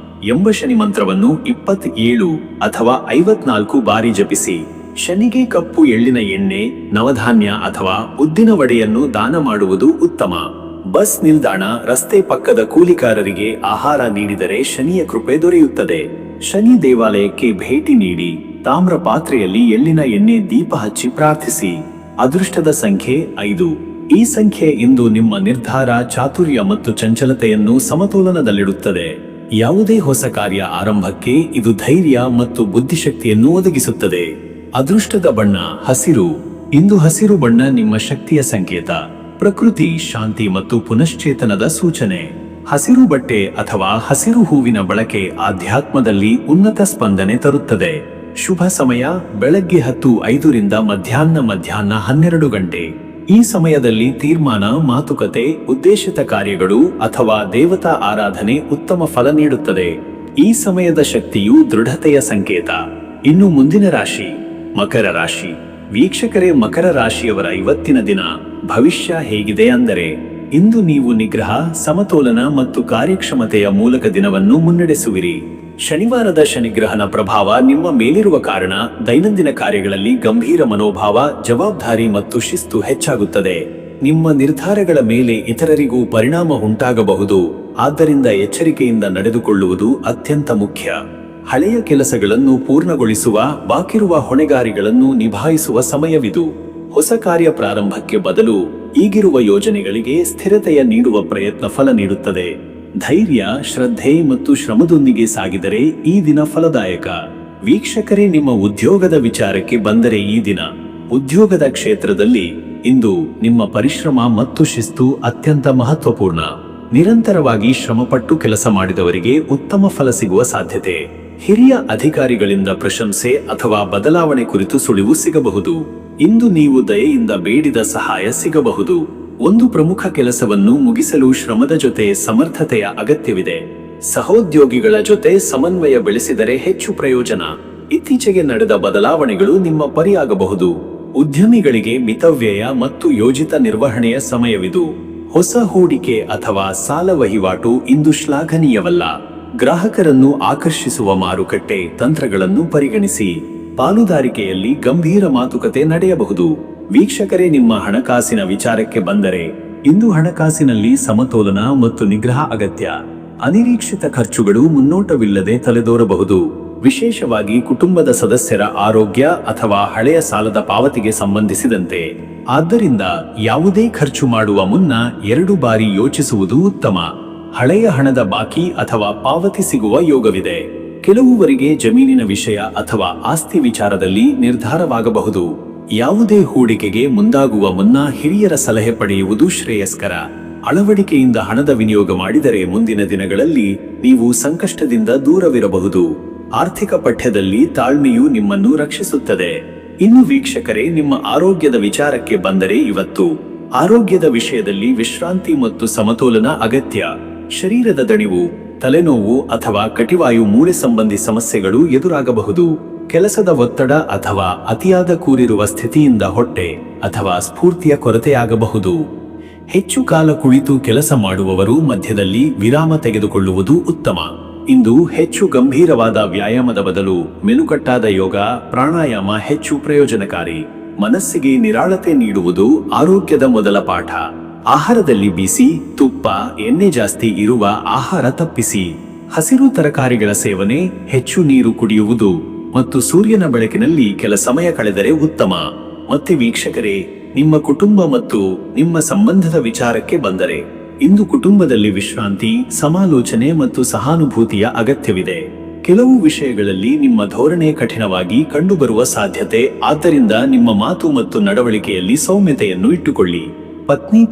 ಎಂಬ ಶನಿ ಮಂತ್ರವನ್ನು 27 ಅಥವಾ 54 ಬಾರಿ ಜಪಿಸಿ. ಶನಿಗೆ ಕಪ್ಪು ಎಳ್ಳಿನ ಎಣ್ಣೆ, ನವಧಾನ್ಯ ಅಥವಾ ಉದ್ದಿನ ವಡೆಯನ್ನು ದಾನ ಮಾಡುವುದು ಉತ್ತಮ. ಬಸ್ ನಿಲ್ದಾಣ, ರಸ್ತೆ ಪಕ್ಕದ ಕೂಲಿಕಾರರಿಗೆ ಆಹಾರ ನೀಡಿದರೆ ಶನಿಯ ಕೃಪೆ ದೊರೆಯುತ್ತದೆ. ಶನಿ ದೇವಾಲಯಕ್ಕೆ ಭೇಟಿ ನೀಡಿ ತಾಮ್ರ ಪಾತ್ರೆಯಲ್ಲಿ ಎಳ್ಳಿನ ಎಣ್ಣೆ ದೀಪ ಹಚ್ಚಿ ಪ್ರಾರ್ಥಿಸಿ. ಅದೃಷ್ಟದ ಸಂಖ್ಯೆ 5. ಈ ಸಂಖ್ಯೆ ಇಂದು ನಿಮ್ಮ ನಿರ್ಧಾರ, ಚಾತುರ್ಯ ಮತ್ತು ಚಂಚಲತೆಯನ್ನು ಸಮತೋಲನದಲ್ಲಿಡುತ್ತದೆ. ಯಾವುದೇ ಹೊಸ ಕಾರ್ಯ ಆರಂಭಕ್ಕೆ ಇದು ಧೈರ್ಯ ಮತ್ತು ಬುದ್ಧಿಶಕ್ತಿಯನ್ನು ಒದಗಿಸುತ್ತದೆ. ಅದೃಷ್ಟದ ಬಣ್ಣ ಹಸಿರು. ಇಂದು ಹಸಿರು ಬಣ್ಣ ನಿಮ್ಮ ಶಕ್ತಿಯ ಸಂಕೇತ, ಪ್ರಕೃತಿ, ಶಾಂತಿ ಮತ್ತು ಪುನಶ್ಚೇತನದ ಸೂಚನೆ. ಹಸಿರು ಬಟ್ಟೆ ಅಥವಾ ಹಸಿರು ಹೂವಿನ ಬಳಕೆ ಆಧ್ಯಾತ್ಮದಲ್ಲಿ ಉನ್ನತ ಸ್ಪಂದನೆ ತರುತ್ತದೆ. ಶುಭ ಸಮಯ ಬೆಳಗ್ಗೆ 10:05 ಮಧ್ಯಾಹ್ನ 12 ಗಂಟೆ. ಈ ಸಮಯದಲ್ಲಿ ತೀರ್ಮಾನ, ಮಾತುಕತೆ, ಉದ್ದೇಶಿತ ಕಾರ್ಯಗಳು ಅಥವಾ ದೇವತಾ ಆರಾಧನೆ ಉತ್ತಮ ಫಲ ನೀಡುತ್ತದೆ. ಈ ಸಮಯದ ಶಕ್ತಿಯು ದೃಢತೆಯ ಸಂಕೇತ. ಇನ್ನು ಮುಂದಿನ ರಾಶಿ ಮಕರ ರಾಶಿ. ವೀಕ್ಷಕರೇ, ಮಕರ ರಾಶಿಯವರ ಇವತ್ತಿನ ದಿನ ಭವಿಷ್ಯ ಹೇಗಿದೆ ಅಂದರೆ, ಇಂದು ನೀವು ನಿಗ್ರಹ, ಸಮತೋಲನ ಮತ್ತು ಕಾರ್ಯಕ್ಷಮತೆಯ ಮೂಲಕ ದಿನವನ್ನು ಮುನ್ನಡೆಸುವಿರಿ. ಶನಿವಾರದ ಶನಿಗ್ರಹನ ಪ್ರಭಾವ ನಿಮ್ಮ ಮೇಲಿರುವ ಕಾರಣ ದೈನಂದಿನ ಕಾರ್ಯಗಳಲ್ಲಿ ಗಂಭೀರ ಮನೋಭಾವ, ಜವಾಬ್ದಾರಿ ಮತ್ತು ಶಿಸ್ತು ಹೆಚ್ಚಾಗುತ್ತದೆ. ನಿಮ್ಮ ನಿರ್ಧಾರಗಳ ಮೇಲೆ ಇತರರಿಗೂ ಪರಿಣಾಮ ಉಂಟಾಗಬಹುದು, ಆದ್ದರಿಂದ ಎಚ್ಚರಿಕೆಯಿಂದ ನಡೆದುಕೊಳ್ಳುವುದು ಅತ್ಯಂತ ಮುಖ್ಯ. ಹಳೆಯ ಕೆಲಸಗಳನ್ನು ಪೂರ್ಣಗೊಳಿಸುವ, ಬಾಕಿರುವ ಹೊಣೆಗಾರಿಗಳನ್ನು ನಿಭಾಯಿಸುವ ಸಮಯವಿದು. ಹೊಸ ಕಾರ್ಯ ಪ್ರಾರಂಭಕ್ಕೆ ಬದಲು ಈಗಿರುವ ಯೋಜನೆಗಳಿಗೆ ಸ್ಥಿರತೆಯ ನೀಡುವ ಪ್ರಯತ್ನ ಫಲ ನೀಡುತ್ತದೆ. ಧೈರ್ಯ, ಶ್ರದ್ಧೆ ಮತ್ತು ಶ್ರಮದೊಂದಿಗೆ ಸಾಗಿದರೆ ಈ ದಿನ ಫಲದಾಯಕ. ವೀಕ್ಷಕರೇ, ನಿಮ್ಮ ಉದ್ಯೋಗದ ವಿಚಾರಕ್ಕೆ ಬಂದರೆ ಈ ದಿನ ಉದ್ಯೋಗದ ಕ್ಷೇತ್ರದಲ್ಲಿ ಇಂದು ನಿಮ್ಮ ಪರಿಶ್ರಮ ಮತ್ತು ಶಿಸ್ತು ಅತ್ಯಂತ ಮಹತ್ವಪೂರ್ಣ. ನಿರಂತರವಾಗಿ ಶ್ರಮಪಟ್ಟು ಕೆಲಸ ಮಾಡಿದವರಿಗೆ ಉತ್ತಮ ಫಲ ಸಿಗುವ ಸಾಧ್ಯತೆ. ಹಿರಿಯ ಅಧಿಕಾರಿಗಳಿಂದ ಪ್ರಶಂಸೆ ಅಥವಾ ಬದಲಾವಣೆ ಕುರಿತು ಸುಳಿವು ಸಿಗಬಹುದು. ಇಂದು ನೀವು ದಯೆಯಿಂದ ಬೇಡಿದ ಸಹಾಯ ಸಿಗಬಹುದು. ಒಂದು ಪ್ರಮುಖ ಕೆಲಸವನ್ನು ಮುಗಿಸಲು ಶ್ರಮದ ಜೊತೆ ಸಮರ್ಥತೆಯ ಅಗತ್ಯವಿದೆ. ಸಹೋದ್ಯೋಗಿಗಳ ಜೊತೆ ಸಮನ್ವಯ ಬೆಳೆಸಿದರೆ ಹೆಚ್ಚು ಪ್ರಯೋಜನ. ಇತ್ತೀಚೆಗೆ ನಡೆದ ಬದಲಾವಣೆಗಳು ನಿಮ್ಮ ಪರಿಯಾಗಬಹುದು. ಉದ್ಯಮಿಗಳಿಗೆ ಮಿತವ್ಯಯ ಮತ್ತು ಯೋಜಿತ ನಿರ್ವಹಣೆಯ ಸಮಯವಿದು. ಹೊಸ ಹೂಡಿಕೆ ಅಥವಾ ಸಾಲ ವಹಿವಾಟು ಇಂದು ಶ್ಲಾಘನೀಯವಲ್ಲ. ಗ್ರಾಹಕರನ್ನು ಆಕರ್ಷಿಸುವ ಮಾರುಕಟ್ಟೆ ತಂತ್ರಗಳನ್ನು ಪರಿಗಣಿಸಿ. ಪಾಲುದಾರಿಕೆಯಲ್ಲಿ ಗಂಭೀರ ಮಾತುಕತೆ ನಡೆಯಬಹುದು. ವೀಕ್ಷಕರೇ, ನಿಮ್ಮ ಹಣಕಾಸಿನ ವಿಚಾರಕ್ಕೆ ಬಂದರೆ ಇಂದು ಹಣಕಾಸಿನಲ್ಲಿ ಸಮತೋಲನ ಮತ್ತು ನಿಗ್ರಹ ಅಗತ್ಯ. ಅನಿರೀಕ್ಷಿತ ಖರ್ಚುಗಳು ಮುನ್ನೋಟವಿಲ್ಲದೆ ತಲೆದೋರಬಹುದು, ವಿಶೇಷವಾಗಿ ಕುಟುಂಬದ ಸದಸ್ಯರ ಆರೋಗ್ಯ ಅಥವಾ ಹಳೆಯ ಸಾಲದ ಪಾವತಿಗೆ ಸಂಬಂಧಿಸಿದಂತೆ. ಆದ್ದರಿಂದ ಯಾವುದೇ ಖರ್ಚು ಮಾಡುವ ಮುನ್ನ 2 ಬಾರಿ ಯೋಚಿಸುವುದು ಉತ್ತಮ. ಹಳೆಯ ಹಣದ ಬಾಕಿ ಅಥವಾ ಪಾವತಿ ಸಿಗುವ ಯೋಗವಿದೆ. ಕೆಲವುವರಿಗೆ ಜಮೀನಿನ ವಿಷಯ ಅಥವಾ ಆಸ್ತಿ ವಿಚಾರದಲ್ಲಿ ನಿರ್ಧಾರವಾಗಬಹುದು. ಯಾವುದೇ ಹೂಡಿಕೆಗೆ ಮುಂದಾಗುವ ಮುನ್ನ ಹಿರಿಯರ ಸಲಹೆ ಪಡೆಯುವುದು ಶ್ರೇಯಸ್ಕರ. ಅಳವಡಿಕೆಯಿಂದ ಹಣದ ವಿನಿಯೋಗ ಮಾಡಿದರೆ ಮುಂದಿನ ದಿನಗಳಲ್ಲಿ ನೀವು ಸಂಕಷ್ಟದಿಂದ ದೂರವಿರಬಹುದು. ಆರ್ಥಿಕ ಪಠ್ಯದಲ್ಲಿ ತಾಳ್ಮೆಯು ನಿಮ್ಮನ್ನು ರಕ್ಷಿಸುತ್ತದೆ. ಇನ್ನು ವೀಕ್ಷಕರೇ, ನಿಮ್ಮ ಆರೋಗ್ಯದ ವಿಚಾರಕ್ಕೆ ಬಂದರೆ ಇವತ್ತು ಆರೋಗ್ಯದ ವಿಷಯದಲ್ಲಿ ವಿಶ್ರಾಂತಿ ಮತ್ತು ಸಮತೋಲನ ಅಗತ್ಯ. ಶರೀರದ ದಣಿವು, ತಲೆನೋವು ಅಥವಾ ಕಟಿವಾಯು ಮೂಳೆ ಸಂಬಂಧಿ ಸಮಸ್ಯೆಗಳು ಎದುರಾಗಬಹುದು. ಕೆಲಸದ ಒತ್ತಡ ಅಥವಾ ಅತಿಯಾದ ಕೂರಿರುವ ಸ್ಥಿತಿಯಿಂದ ಹೊಟ್ಟೆ ಅಥವಾ ಸ್ಫೂರ್ತಿಯ ಕೊರತೆಯಾಗಬಹುದು. ಹೆಚ್ಚು ಕಾಲ ಕುಳಿತು ಕೆಲಸ ಮಾಡುವವರು ಮಧ್ಯದಲ್ಲಿ ವಿರಾಮ ತೆಗೆದುಕೊಳ್ಳುವುದು ಉತ್ತಮ. ಇಂದು ಹೆಚ್ಚು ಗಂಭೀರವಾದ ವ್ಯಾಯಾಮದ ಬದಲು ಮೆನುಕಟ್ಟಾದ ಯೋಗ, ಪ್ರಾಣಾಯಾಮ ಹೆಚ್ಚು ಪ್ರಯೋಜನಕಾರಿ. ಮನಸ್ಸಿಗೆ ನಿರಾಳತೆ ನೀಡುವುದು ಆರೋಗ್ಯದ ಮೊದಲ ಪಾಠ. ಆಹಾರದಲ್ಲಿ ಬಿಸಿ, ತುಪ್ಪ, ಎಣ್ಣೆ ಜಾಸ್ತಿ ಇರುವ ಆಹಾರ ತಪ್ಪಿಸಿ. ಹಸಿರು ತರಕಾರಿಗಳ ಸೇವನೆ, ಹೆಚ್ಚು ನೀರು ಕುಡಿಯುವುದು ಮತ್ತು ಸೂರ್ಯನ ಬೆಳಕಿನಲ್ಲಿ ಕೆಲ ಸಮಯ ಕಳೆದರೆ ಉತ್ತಮ. ಮತ್ತೆ ವೀಕ್ಷಕರೇ, ನಿಮ್ಮ ಕುಟುಂಬ ಮತ್ತು ನಿಮ್ಮ ಸಂಬಂಧದ ವಿಚಾರಕ್ಕೆ ಬಂದರೆ ಇಂದು ಕುಟುಂಬದಲ್ಲಿ ವಿಶ್ರಾಂತಿ, ಸಮಾಲೋಚನೆ ಮತ್ತು ಸಹಾನುಭೂತಿಯ ಅಗತ್ಯವಿದೆ. ಕೆಲವು ವಿಷಯಗಳಲ್ಲಿ ನಿಮ್ಮ ಧೋರಣೆ ಕಠಿಣವಾಗಿ ಕಂಡುಬರುವ ಸಾಧ್ಯತೆ. ಆದ್ದರಿಂದ ನಿಮ್ಮ ಮಾತು ಮತ್ತು ನಡವಳಿಕೆಯಲ್ಲಿ ಸೌಮ್ಯತೆಯನ್ನು ಇಟ್ಟುಕೊಳ್ಳಿ.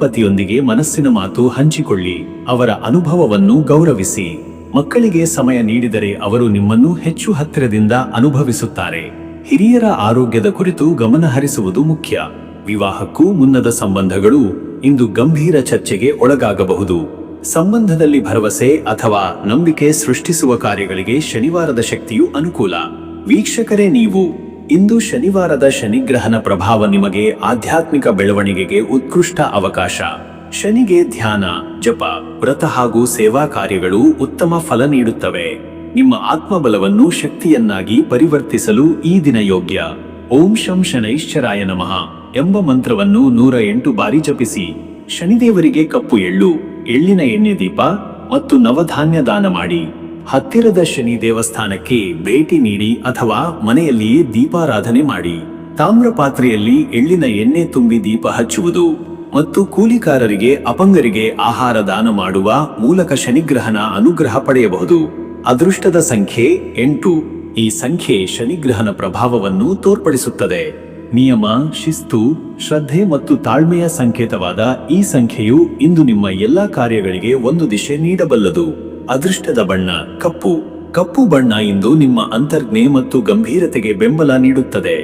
ಪತಿಯೊಂದಿಗೆ ಮನಸ್ಸಿನ ಮಾತು ಹಂಚಿಕೊಳ್ಳಿ. ಅವರ ಅನುಭವವನ್ನು ಗೌರವಿಸಿ. ಮಕ್ಕಳಿಗೆ ಸಮಯ ನೀಡಿದರೆ ಅವರು ನಿಮ್ಮನ್ನು ಹೆಚ್ಚು ಹತ್ತಿರದಿಂದ ಅನುಭವಿಸುತ್ತಾರೆ. ಹಿರಿಯರ ಆರೋಗ್ಯದ ಕುರಿತು ಗಮನ ಹರಿಸುವುದು ಮುಖ್ಯ. ವಿವಾಹಕ್ಕೂ ಮುನ್ನದ ಸಂಬಂಧಗಳು ಇಂದು ಗಂಭೀರ ಚರ್ಚೆಗೆ ಒಳಗಾಗಬಹುದು. ಸಂಬಂಧದಲ್ಲಿ ಭರವಸೆ ಅಥವಾ ನಂಬಿಕೆ ಸೃಷ್ಟಿಸುವ ಕಾರ್ಯಗಳಿಗೆ ಶನಿವಾರದ ಶಕ್ತಿಯು ಅನುಕೂಲ. ವೀಕ್ಷಕರೇ, ನೀವು ಇಂದು ಶನಿವಾರದ ಶನಿಗ್ರಹನ ಪ್ರಭಾವ ನಿಮಗೆ ಆಧ್ಯಾತ್ಮಿಕ ಬೆಳವಣಿಗೆಗೆ ಉತ್ಕೃಷ್ಟ ಅವಕಾಶ. ಶನಿಗೆ ಧ್ಯಾನ, ಜಪ, ವ್ರತ ಹಾಗೂ ಸೇವಾ ಕಾರ್ಯಗಳು ಉತ್ತಮ ಫಲ ನೀಡುತ್ತವೆ. ನಿಮ್ಮ ಆತ್ಮಬಲವನ್ನು ಶಕ್ತಿಯನ್ನಾಗಿ ಪರಿವರ್ತಿಸಲು ಈ ದಿನ ಯೋಗ್ಯ. ಓಂ ಶಂ ಶನೈಶ್ಚರಾಯ ನಮಃ ಎಂಬ ಮಂತ್ರವನ್ನು 108 ಬಾರಿ ಜಪಿಸಿ. ಶನಿದೇವರಿಗೆ ಕಪ್ಪು ಎಳ್ಳು, ಎಳ್ಳಿನ ಎಣ್ಣೆ ದೀಪ ಮತ್ತು ನವಧಾನ್ಯ ದಾನ ಮಾಡಿ. ಹತ್ತಿರದ ಶನಿ ದೇವಸ್ಥಾನಕ್ಕೆ ಭೇಟಿ ನೀಡಿ ಅಥವಾ ಮನೆಯಲ್ಲಿಯೇ ದೀಪಾರಾಧನೆ ಮಾಡಿ. ತಾಮ್ರ ಪಾತ್ರೆಯಲ್ಲಿ ಎಳ್ಳಿನ ಎಣ್ಣೆ ತುಂಬಿ ದೀಪ ಹಚ್ಚುವುದು ಮತ್ತು ಕೂಲಿಕಾರರಿಗೆ ಅಪಂಗರಿಗೆ ಆಹಾರ ದಾನ ಮಾಡುವ ಮೂಲಕ ಶನಿಗ್ರಹನ ಅನುಗ್ರಹ ಪಡೆಯಬಹುದು. ಅದೃಷ್ಟದ ಸಂಖ್ಯೆ 8. ಈ ಸಂಖ್ಯೆ ಶನಿಗ್ರಹನ ಪ್ರಭಾವವನ್ನು ತೋರ್ಪಡಿಸುತ್ತದೆ. ನಿಯಮ, ಶಿಸ್ತು, ಶ್ರದ್ಧೆ ಮತ್ತು ತಾಳ್ಮೆಯ ಸಂಕೇತವಾದ ಈ ಸಂಖ್ಯೆಯು ಇಂದು ನಿಮ್ಮ ಎಲ್ಲಾ ಕಾರ್ಯಗಳಿಗೆ ಒಂದು ದಿಶೆ ನೀಡಬಲ್ಲದು. ಅದೃಷ್ಟದ ಬಣ್ಣ ಕಪ್ಪು. ಕಪ್ಪು ಬಣ್ಣ ಇಂದು ನಿಮ್ಮ ಅಂತರ್ಜ್ಞೆ ಮತ್ತು ಗಂಭೀರತೆಗೆ ಬೆಂಬಲ ನೀಡುತ್ತದೆ.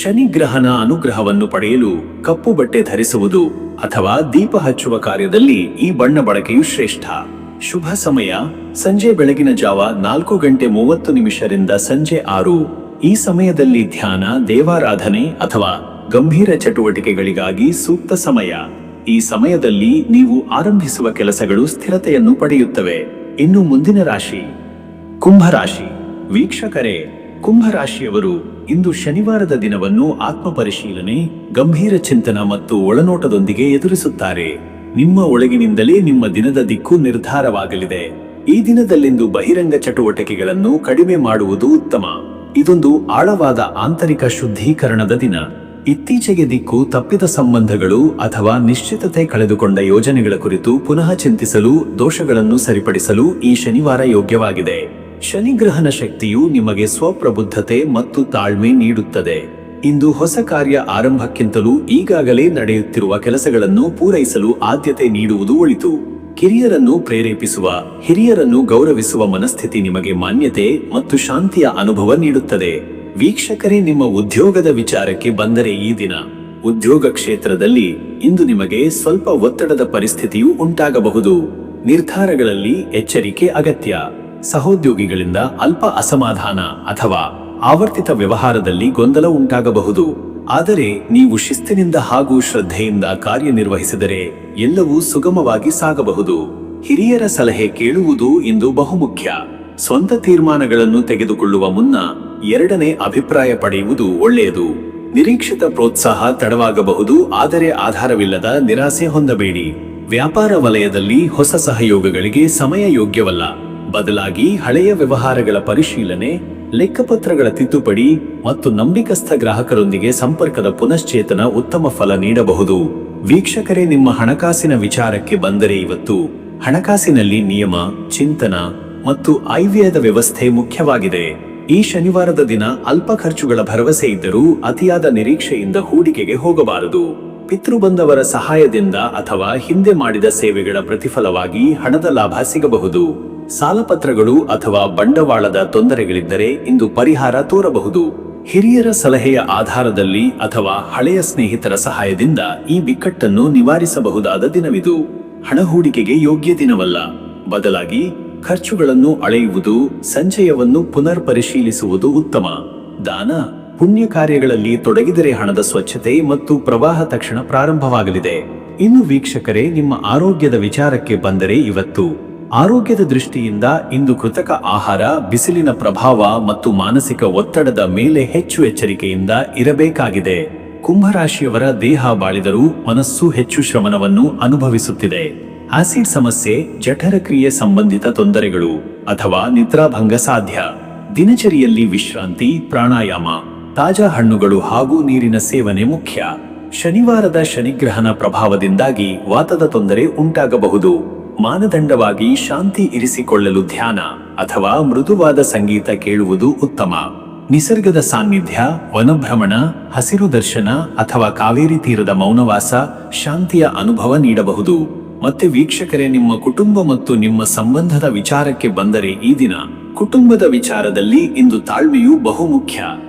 ಶನಿಗ್ರಹನ ಅನುಗ್ರಹವನ್ನು ಪಡೆಯಲು ಕಪ್ಪು ಬಟ್ಟೆ ಧರಿಸುವುದು ಅಥವಾ ದೀಪ ಹಚ್ಚುವ ಕಾರ್ಯದಲ್ಲಿ ಈ ಬಣ್ಣ ಬಳಕೆಯು ಶ್ರೇಷ್ಠ. ಶುಭ ಸಮಯ ಸಂಜೆ ಬೆಳಗಿನ ಜಾವ 4:30 ಸಂಜೆ 6. ಈ ಸಮಯದಲ್ಲಿ ಧ್ಯಾನ, ದೇವಾರಾಧನೆ ಅಥವಾ ಗಂಭೀರ ಚಟುವಟಿಕೆಗಳಿಗಾಗಿ ಸೂಕ್ತ ಸಮಯ. ಈ ಸಮಯದಲ್ಲಿ ನೀವು ಆರಂಭಿಸುವ ಕೆಲಸಗಳು ಸ್ಥಿರತೆಯನ್ನು ಪಡೆಯುತ್ತವೆ. ಇನ್ನು ಮುಂದಿನ ರಾಶಿ ಕುಂಭರಾಶಿ. ವೀಕ್ಷಕರೇ, ಕುಂಭರಾಶಿಯವರು ಇಂದು ಶನಿವಾರದ ದಿನವನ್ನು ಆತ್ಮಪರಿಶೀಲನೆ, ಗಂಭೀರ ಚಿಂತನ ಮತ್ತು ಒಳನೋಟದೊಂದಿಗೆ ಎದುರಿಸುತ್ತಾರೆ. ನಿಮ್ಮ ಒಳಗಿನಿಂದಲೇ ನಿಮ್ಮ ದಿನದ ದಿಕ್ಕು ನಿರ್ಧಾರವಾಗಲಿದೆ. ಈ ದಿನದಲ್ಲಿಂದು ಬಹಿರಂಗ ಚಟುವಟಿಕೆಗಳನ್ನು ಕಡಿಮೆ ಮಾಡುವುದು ಉತ್ತಮ. ಇದೊಂದು ಆಳವಾದ ಆಂತರಿಕ ಶುದ್ಧೀಕರಣದ ದಿನ. ಇತ್ತೀಚೆಗೆ ದಿಕ್ಕು ತಪ್ಪಿದ ಸಂಬಂಧಗಳು ಅಥವಾ ನಿಶ್ಚಿತತೆ ಕಳೆದುಕೊಂಡ ಯೋಜನೆಗಳ ಕುರಿತು ಪುನಃ ಚಿಂತಿಸಲು, ದೋಷಗಳನ್ನು ಸರಿಪಡಿಸಲು ಈ ಶನಿವಾರ ಯೋಗ್ಯವಾಗಿದೆ. ಶನಿಗ್ರಹನ ಶಕ್ತಿಯು ನಿಮಗೆ ಸ್ವಪ್ರಬುದ್ಧತೆ ಮತ್ತು ತಾಳ್ಮೆ ನೀಡುತ್ತದೆ. ಇಂದು ಹೊಸ ಕಾರ್ಯ ಆರಂಭಕ್ಕಿಂತಲೂ ಈಗಾಗಲೇ ನಡೆಯುತ್ತಿರುವ ಕೆಲಸಗಳನ್ನು ಪೂರೈಸಲು ಆದ್ಯತೆ ನೀಡುವುದು ಒಳಿತು. ಕಿರಿಯರನ್ನು ಪ್ರೇರೇಪಿಸುವ, ಹಿರಿಯರನ್ನು ಗೌರವಿಸುವ ಮನಸ್ಥಿತಿ ನಿಮಗೆ ಮಾನ್ಯತೆ ಮತ್ತು ಶಾಂತಿಯ ಅನುಭವ ನೀಡುತ್ತದೆ. ವೀಕ್ಷಕರೇ, ನಿಮ್ಮ ಉದ್ಯೋಗದ ವಿಚಾರಕ್ಕೆ ಬಂದರೆ ಈ ದಿನ ಉದ್ಯೋಗ ಕ್ಷೇತ್ರದಲ್ಲಿ ಇಂದು ನಿಮಗೆ ಸ್ವಲ್ಪ ಒತ್ತಡದ ಪರಿಸ್ಥಿತಿಯು ಉಂಟಾಗಬಹುದು. ನಿರ್ಧಾರಗಳಲ್ಲಿ ಎಚ್ಚರಿಕೆ ಅಗತ್ಯ. ಸಹೋದ್ಯೋಗಿಗಳಿಂದ ಅಲ್ಪ ಅಸಮಾಧಾನ ಅಥವಾ ಆವರ್ತಿತ ವ್ಯವಹಾರದಲ್ಲಿ ಗೊಂದಲ ಉಂಟಾಗಬಹುದು. ಆದರೆ ನೀವು ಶಿಸ್ತಿನಿಂದ ಹಾಗೂ ಶ್ರದ್ಧೆಯಿಂದ ಕಾರ್ಯನಿರ್ವಹಿಸಿದರೆ ಎಲ್ಲವೂ ಸುಗಮವಾಗಿ ಸಾಗಬಹುದು. ಹಿರಿಯರ ಸಲಹೆ ಕೇಳುವುದು ಇಂದು ಬಹುಮುಖ್ಯ. ಸ್ವಂತ ತೀರ್ಮಾನಗಳನ್ನು ತೆಗೆದುಕೊಳ್ಳುವ ಮುನ್ನ ಎರಡನೇ ಅಭಿಪ್ರಾಯ ಪಡೆಯುವುದು ಒಳ್ಳೆಯದು. ನಿರೀಕ್ಷಿತ ಪ್ರೋತ್ಸಾಹ ತಡವಾಗಬಹುದು, ಆದರೆ ಆಧಾರವಿಲ್ಲದ ನಿರಾಸೆ ಹೊಂದಬೇಡಿ. ವ್ಯಾಪಾರ ವಲಯದಲ್ಲಿ ಹೊಸ ಸಹಯೋಗಗಳಿಗೆ ಸಮಯ ಯೋಗ್ಯವಲ್ಲ. ಬದಲಾಗಿ ಹಳೆಯ ವ್ಯವಹಾರಗಳ ಪರಿಶೀಲನೆ, ಲೆಕ್ಕಪತ್ರಗಳ ತಿದ್ದುಪಡಿ ಮತ್ತು ನಂಬಿಕಸ್ಥ ಗ್ರಾಹಕರೊಂದಿಗೆ ಸಂಪರ್ಕದ ಪುನಶ್ಚೇತನ ಉತ್ತಮ ಫಲ ನೀಡಬಹುದು. ವೀಕ್ಷಕರೇ, ನಿಮ್ಮ ಹಣಕಾಸಿನ ವಿಚಾರಕ್ಕೆ ಬಂದರೆ ಇವತ್ತು ಹಣಕಾಸಿನಲ್ಲಿ ನಿಯಮ, ಚಿಂತನ ಮತ್ತು ಆಯ್ವ್ಯಯದ ವ್ಯವಸ್ಥೆ ಮುಖ್ಯವಾಗಿದೆ. ಈ ಶನಿವಾರದ ದಿನ ಅಲ್ಪ ಖರ್ಚುಗಳ ಭರವಸೆ ಇದ್ದರೂ ಅತಿಯಾದ ನಿರೀಕ್ಷೆಯಿಂದ ಹೂಡಿಕೆಗೆ ಹೋಗಬಾರದು. ಪಿತೃಬಂಧವರ ಸಹಾಯದಿಂದ ಅಥವಾ ಹಿಂದೆ ಮಾಡಿದ ಸೇವೆಗಳ ಪ್ರತಿಫಲವಾಗಿ ಹಣದ ಲಾಭ ಸಿಗಬಹುದು. ಸಾಲಪತ್ರಗಳು ಅಥವಾ ಬಂಡವಾಳದ ತೊಂದರೆಗಳಿದ್ದರೆ ಇಂದು ಪರಿಹಾರ ತೋರಬಹುದು. ಹಿರಿಯರ ಸಲಹೆಯ ಆಧಾರದಲ್ಲಿ ಅಥವಾ ಹಳೆಯ ಸ್ನೇಹಿತರ ಸಹಾಯದಿಂದ ಈ ಬಿಕ್ಕಟ್ಟನ್ನು ನಿವಾರಿಸಬಹುದಾದ ದಿನವಿದು. ಹಣ ಹೂಡಿಕೆಗೆ ಯೋಗ್ಯ ದಿನವಲ್ಲ. ಬದಲಾಗಿ ಖರ್ಚುಗಳನ್ನು ಅಳೆಯುವುದು, ಸಂಚಯವನ್ನು ಪುನರ್ ಪರಿಶೀಲಿಸುವುದು ಉತ್ತಮ. ದಾನ, ಪುಣ್ಯ ಕಾರ್ಯಗಳಲ್ಲಿ ತೊಡಗಿದರೆ ಹಣದ ಸ್ವಚ್ಛತೆ ಮತ್ತು ಪ್ರವಾಹ ತಕ್ಷಣ ಪ್ರಾರಂಭವಾಗಲಿದೆ. ಇನ್ನು ವೀಕ್ಷಕರೇ, ನಿಮ್ಮ ಆರೋಗ್ಯದ ವಿಚಾರಕ್ಕೆ ಬಂದರೆ ಇವತ್ತು ಆರೋಗ್ಯದ ದೃಷ್ಟಿಯಿಂದ ಇಂದು ಕೃತಕ ಆಹಾರ, ಬಿಸಿಲಿನ ಪ್ರಭಾವ ಮತ್ತು ಮಾನಸಿಕ ಒತ್ತಡದ ಮೇಲೆ ಹೆಚ್ಚು ಎಚ್ಚರಿಕೆಯಿಂದ ಇರಬೇಕಾಗಿದೆ. ಕುಂಭರಾಶಿಯವರ ದೇಹ ಬಾಳಿದರೂ ಮನಸ್ಸು ಹೆಚ್ಚು ಶ್ರಮವನ್ನು ಅನುಭವಿಸುತ್ತಿದೆ. ಆಸಿಡ್ ಸಮಸ್ಯೆ, ಜಠರಕ್ರಿಯೆ ಸಂಬಂಧಿತ ತೊಂದರೆಗಳು ಅಥವಾ ನಿದ್ರಾಭಂಗ ಸಾಧ್ಯ. ದಿನಚರಿಯಲ್ಲಿ ವಿಶ್ರಾಂತಿ, ಪ್ರಾಣಾಯಾಮ, ತಾಜಾ ಹಣ್ಣುಗಳು ಹಾಗೂ ನೀರಿನ ಸೇವನೆ ಮುಖ್ಯ. ಶನಿವಾರದ ಶನಿಗ್ರಹನ ಪ್ರಭಾವದಿಂದಾಗಿ ವಾತದ ತೊಂದರೆ ಉಂಟಾಗಬಹುದು. ಮಾನದಂಡವಾಗಿ ಶಾಂತಿ ಇರಿಸಿಕೊಳ್ಳಲು ಧ್ಯಾನ ಅಥವಾ ಮೃದುವಾದ ಸಂಗೀತ ಕೇಳುವುದು ಉತ್ತಮ. ನಿಸರ್ಗದ ಸಾನ್ನಿಧ್ಯ, ವನಭ್ರಮಣ, ಹಸಿರು ದರ್ಶನ ಅಥವಾ ಕಾವೇರಿ ತೀರದ ಮೌನವಾಸ ಶಾಂತಿಯ ಅನುಭವ ನೀಡಬಹುದು. ಮತ್ತೆ ವೀಕ್ಷಕರೇ, ನಿಮ್ಮ ಕುಟುಂಬ ಮತ್ತು ನಿಮ್ಮ ಸಂಬಂಧದ ವಿಚಾರಕ್ಕೆ ಬಂದರೆ ಈ ದಿನ ಕುಟುಂಬದ ವಿಚಾರದಲ್ಲಿ ಇಂದು ತಾಳ್ಮೆಯು ಬಹುಮುಖ್ಯ.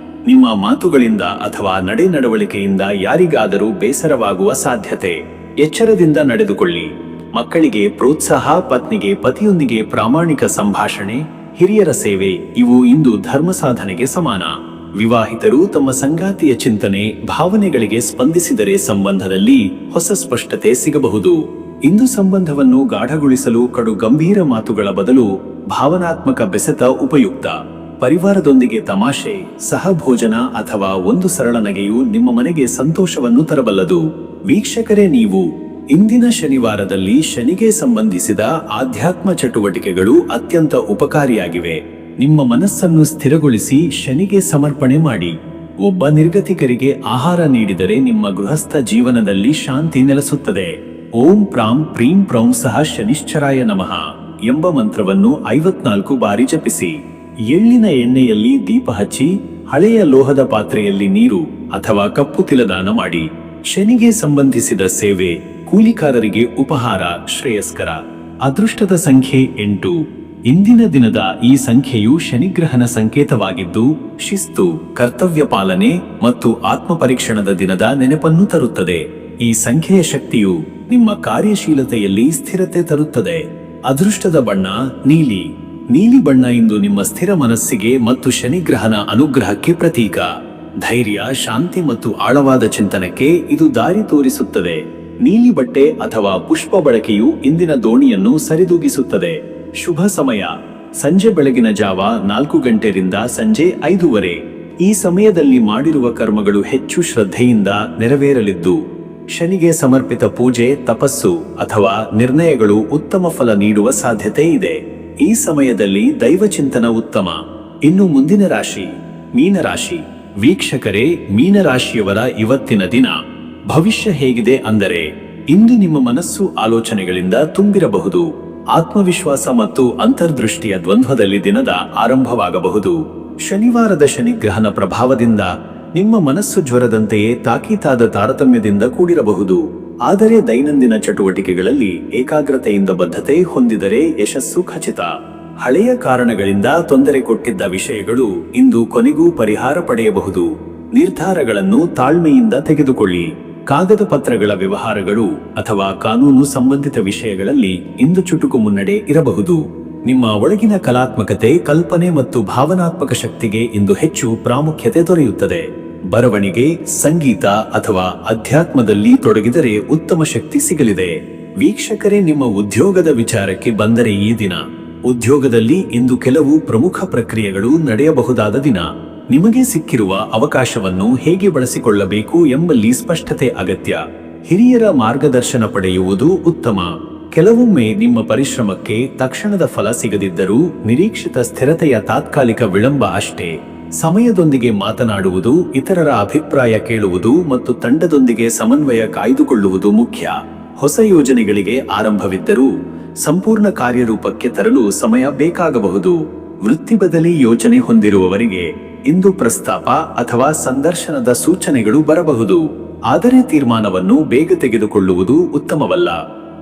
ನಿಮ್ಮ ಮಾತುಗಳಿಂದ ಅಥವಾ ನಡವಳಿಕೆಯಿಂದ ಯಾರಿಗಾದರೂ ಬೇಸರವಾಗುವ ಸಾಧ್ಯತೆ. ಎಚ್ಚರದಿಂದ ನಡೆದುಕೊಳ್ಳಿ. ಮಕ್ಕಳಿಗೆ ಪ್ರೋತ್ಸಾಹ, ಪತ್ನಿಗೆ ಪತಿಯೊಂದಿಗೆ ಪ್ರಾಮಾಣಿಕ ಸಂಭಾಷಣೆ, ಹಿರಿಯರ ಸೇವೆ ಇವು ಇಂದು ಧರ್ಮ ಸಾಧನೆಗೆ ಸಮಾನ. ವಿವಾಹಿತರು ತಮ್ಮ ಸಂಗಾತಿಯ ಚಿಂತನೆ, ಭಾವನೆಗಳಿಗೆ ಸ್ಪಂದಿಸಿದರೆ ಸಂಬಂಧದಲ್ಲಿ ಹೊಸ ಸ್ಪಷ್ಟತೆ ಸಿಗಬಹುದು. ಇಂದು ಸಂಬಂಧವನ್ನು ಗಾಢಗೊಳಿಸಲು ಕಡು ಗಂಭೀರ ಮಾತುಗಳ ಬದಲು ಭಾವನಾತ್ಮಕ ಬೆಸೆತ ಉಪಯುಕ್ತ. ಪರಿವಾರದೊಂದಿಗೆ ತಮಾಷೆ, ಸಹಭೋಜನ ಅಥವಾ ಒಂದು ಸರಳ ನಗೆಯು ನಿಮ್ಮ ಮನೆಗೆ ಸಂತೋಷವನ್ನು ತರಬಲ್ಲದು. ವೀಕ್ಷಕರೇ, ನೀವು ಇಂದಿನ ಶನಿವಾರದಲ್ಲಿ ಶನಿಗೆ ಸಂಬಂಧಿಸಿದ ಆಧ್ಯಾತ್ಮ ಚಟುವಟಿಕೆಗಳು ಅತ್ಯಂತ ಉಪಕಾರಿಯಾಗಿವೆ. ನಿಮ್ಮ ಮನಸ್ಸನ್ನು ಸ್ಥಿರಗೊಳಿಸಿ ಶನಿಗೆ ಸಮರ್ಪಣೆ ಮಾಡಿ. ಒಬ್ಬ ನಿರ್ಗತಿಕರಿಗೆ ಆಹಾರ ನೀಡಿದರೆ ನಿಮ್ಮ ಗೃಹಸ್ಥ ಜೀವನದಲ್ಲಿ ಶಾಂತಿ ನೆಲೆಸುತ್ತದೆ. ಓಂ ಪ್ರಾಂ ಪ್ರೀಂ ಪ್ರೌಂ ಸಹ ಶನಿಶ್ಚರಾಯ ನಮಃ ಎಂಬ ಮಂತ್ರವನ್ನು 54 ಬಾರಿ ಜಪಿಸಿ. ಎಳ್ಳಿನ ಎಣ್ಣೆಯಲ್ಲಿ ದೀಪ ಹಚ್ಚಿ ಹಳೆಯ ಲೋಹದ ಪಾತ್ರೆಯಲ್ಲಿ ನೀರು ಅಥವಾ ಕಪ್ಪು ತಿಲದಾನ ಮಾಡಿ. ಶನಿಗೆ ಸಂಬಂಧಿಸಿದ ಸೇವೆ, ಕೂಲಿಕಾರರಿಗೆ ಉಪಹಾರ ಶ್ರೇಯಸ್ಕರ. ಅದೃಷ್ಟದ ಸಂಖ್ಯೆ 8. ಇಂದಿನ ದಿನದ ಈ ಸಂಖ್ಯೆಯು ಶನಿಗ್ರಹನ ಸಂಕೇತವಾಗಿದ್ದು, ಶಿಸ್ತು, ಕರ್ತವ್ಯ ಪಾಲನೆ ಮತ್ತು ಆತ್ಮಪರೀಕ್ಷಣದ ದಿನದ ನೆನಪನ್ನು ತರುತ್ತದೆ. ಈ ಸಂಖ್ಯೆಯ ಶಕ್ತಿಯು ನಿಮ್ಮ ಕಾರ್ಯಶೀಲತೆಯಲ್ಲಿ ಸ್ಥಿರತೆ ತರುತ್ತದೆ. ಅದೃಷ್ಟದ ಬಣ್ಣ ನೀಲಿ. ನೀಲಿ ಬಣ್ಣ ಇಂದು ನಿಮ್ಮ ಸ್ಥಿರ ಮನಸ್ಸಿಗೆ ಮತ್ತು ಶನಿಗ್ರಹನ ಅನುಗ್ರಹಕ್ಕೆ ಪ್ರತೀಕ. ಧೈರ್ಯ, ಶಾಂತಿ ಮತ್ತು ಆಳವಾದ ಚಿಂತನಕ್ಕೆ ಇದು ದಾರಿ ತೋರಿಸುತ್ತದೆ. ನೀಲಿ ಬಟ್ಟೆ ಅಥವಾ ಪುಷ್ಪ ಬಳಕೆಯು ಇಂದಿನ ದೋಣಿಯನ್ನು ಸರಿದೂಗಿಸುತ್ತದೆ. ಶುಭ ಸಮಯ ಸಂಜೆ ಬೆಳಗಿನ ಜಾವ 4 ಗಂಟೆಯಿಂದ ಸಂಜೆ 5:15. ಈ ಸಮಯದಲ್ಲಿ ಮಾಡಿರುವ ಕರ್ಮಗಳು ಹೆಚ್ಚು ಶ್ರದ್ಧೆಯಿಂದ ನೆರವೇರಲಿದ್ದು, ಶನಿಗೆ ಸಮರ್ಪಿತ ಪೂಜೆ, ತಪಸ್ಸು ಅಥವಾ ನಿರ್ಣಯಗಳು ಉತ್ತಮ ಫಲ ನೀಡುವ ಸಾಧ್ಯತೆ ಇದೆ. ಈ ಸಮಯದಲ್ಲಿ ದೈವಚಿಂತನ ಉತ್ತಮ. ಇನ್ನು ಮುಂದಿನ ರಾಶಿ ಮೀನರಾಶಿ. ವೀಕ್ಷಕರೇ, ಮೀನರಾಶಿಯವರ ಇವತ್ತಿನ ದಿನ ಭವಿಷ್ಯ ಹೇಗಿದೆ ಅಂದರೆ, ಇಂದು ನಿಮ್ಮ ಮನಸ್ಸು ಆಲೋಚನೆಗಳಿಂದ ತುಂಬಿರಬಹುದು. ಆತ್ಮವಿಶ್ವಾಸ ಮತ್ತು ಅಂತರ್ದೃಷ್ಟಿಯ ದ್ವಂದ್ವದಲ್ಲಿ ದಿನದ ಆರಂಭವಾಗಬಹುದು. ಶನಿವಾರದ ಶನಿಗ್ರಹನ ಪ್ರಭಾವದಿಂದ ನಿಮ್ಮ ಮನಸ್ಸು ಜ್ವರದಂತೆಯೇ ತಾಕೀತಾದ ತಾರತಮ್ಯದಿಂದ ಕೂಡಿರಬಹುದು. ಆದರೆ ದೈನಂದಿನ ಚಟುವಟಿಕೆಗಳಲ್ಲಿ ಏಕಾಗ್ರತೆಯಿಂದ ಬದ್ಧತೆ ಹೊಂದಿದರೆ ಯಶಸ್ಸು ಖಚಿತ. ಹಳೆಯ ಕಾರಣಗಳಿಂದ ತೊಂದರೆ ಕೊಟ್ಟಿದ್ದ ವಿಷಯಗಳು ಇಂದು ಕೊನೆಗೂ ಪರಿಹಾರ ಪಡೆಯಬಹುದು. ನಿರ್ಧಾರಗಳನ್ನು ತಾಳ್ಮೆಯಿಂದ ತೆಗೆದುಕೊಳ್ಳಿ. ಕಾಗದ ಪತ್ರಗಳ ವ್ಯವಹಾರಗಳು ಅಥವಾ ಕಾನೂನು ಸಂಬಂಧಿತ ವಿಷಯಗಳಲ್ಲಿ ಇಂದು ಚುಟುಕು ಮುನ್ನಡೆ ಇರಬಹುದು. ನಿಮ್ಮ ಒಳಗಿನ ಕಲಾತ್ಮಕತೆ, ಕಲ್ಪನೆ ಮತ್ತು ಭಾವನಾತ್ಮಕ ಶಕ್ತಿಗೆ ಇಂದು ಹೆಚ್ಚು ಪ್ರಾಮುಖ್ಯತೆ ದೊರೆಯುತ್ತದೆ. ಬರವಣಿಗೆ, ಸಂಗೀತ ಅಥವಾ ಅಧ್ಯಾತ್ಮದಲ್ಲಿ ತೊಡಗಿದರೆ ಉತ್ತಮ ಶಕ್ತಿ ಸಿಗಲಿದೆ. ವೀಕ್ಷಕರೇ, ನಿಮ್ಮ ಉದ್ಯೋಗದ ವಿಚಾರಕ್ಕೆ ಬಂದರೆ ಈ ದಿನ ಉದ್ಯೋಗದಲ್ಲಿ ಇಂದು ಕೆಲವು ಪ್ರಮುಖ ಪ್ರಕ್ರಿಯೆಗಳು ನಡೆಯಬಹುದಾದ ದಿನ. ನಿಮಗೆ ಸಿಕ್ಕಿರುವ ಅವಕಾಶವನ್ನು ಹೇಗೆ ಬಳಸಿಕೊಳ್ಳಬೇಕು ಎಂಬಲ್ಲಿ ಸ್ಪಷ್ಟತೆ ಅಗತ್ಯ. ಹಿರಿಯರ ಮಾರ್ಗದರ್ಶನ ಪಡೆಯುವುದು ಉತ್ತಮ. ಕೆಲವೊಮ್ಮೆ ನಿಮ್ಮ ಪರಿಶ್ರಮಕ್ಕೆ ತಕ್ಷಣದ ಫಲ ಸಿಗದಿದ್ದರೂ ನಿರೀಕ್ಷಿತ ಸ್ಥಿರತೆಯ ತಾತ್ಕಾಲಿಕ ವಿಳಂಬ ಅಷ್ಟೇ. ಸಮಯದೊಂದಿಗೆ ಮಾತನಾಡುವುದು, ಇತರರ ಅಭಿಪ್ರಾಯ ಕೇಳುವುದು ಮತ್ತು ತಂಡದೊಂದಿಗೆ ಸಮನ್ವಯ ಕಾಯ್ದುಕೊಳ್ಳುವುದು ಮುಖ್ಯ. ಹೊಸ ಯೋಜನೆಗಳಿಗೆ ಆರಂಭವಿದ್ದರೂ ಸಂಪೂರ್ಣ ಕಾರ್ಯರೂಪಕ್ಕೆ ತರಲು ಸಮಯ ಬೇಕಾಗಬಹುದು. ವೃತ್ತಿ ಬದಲಿ ಯೋಚನೆ ಹೊಂದಿರುವವರಿಗೆ ಇಂದು ಪ್ರಸ್ತಾಪ ಅಥವಾ ಸಂದರ್ಶನದ ಸೂಚನೆಗಳು ಬರಬಹುದು. ಆದರೆ ತೀರ್ಮಾನವನ್ನು ಬೇಗ ತೆಗೆದುಕೊಳ್ಳುವುದು ಉತ್ತಮವಲ್ಲ.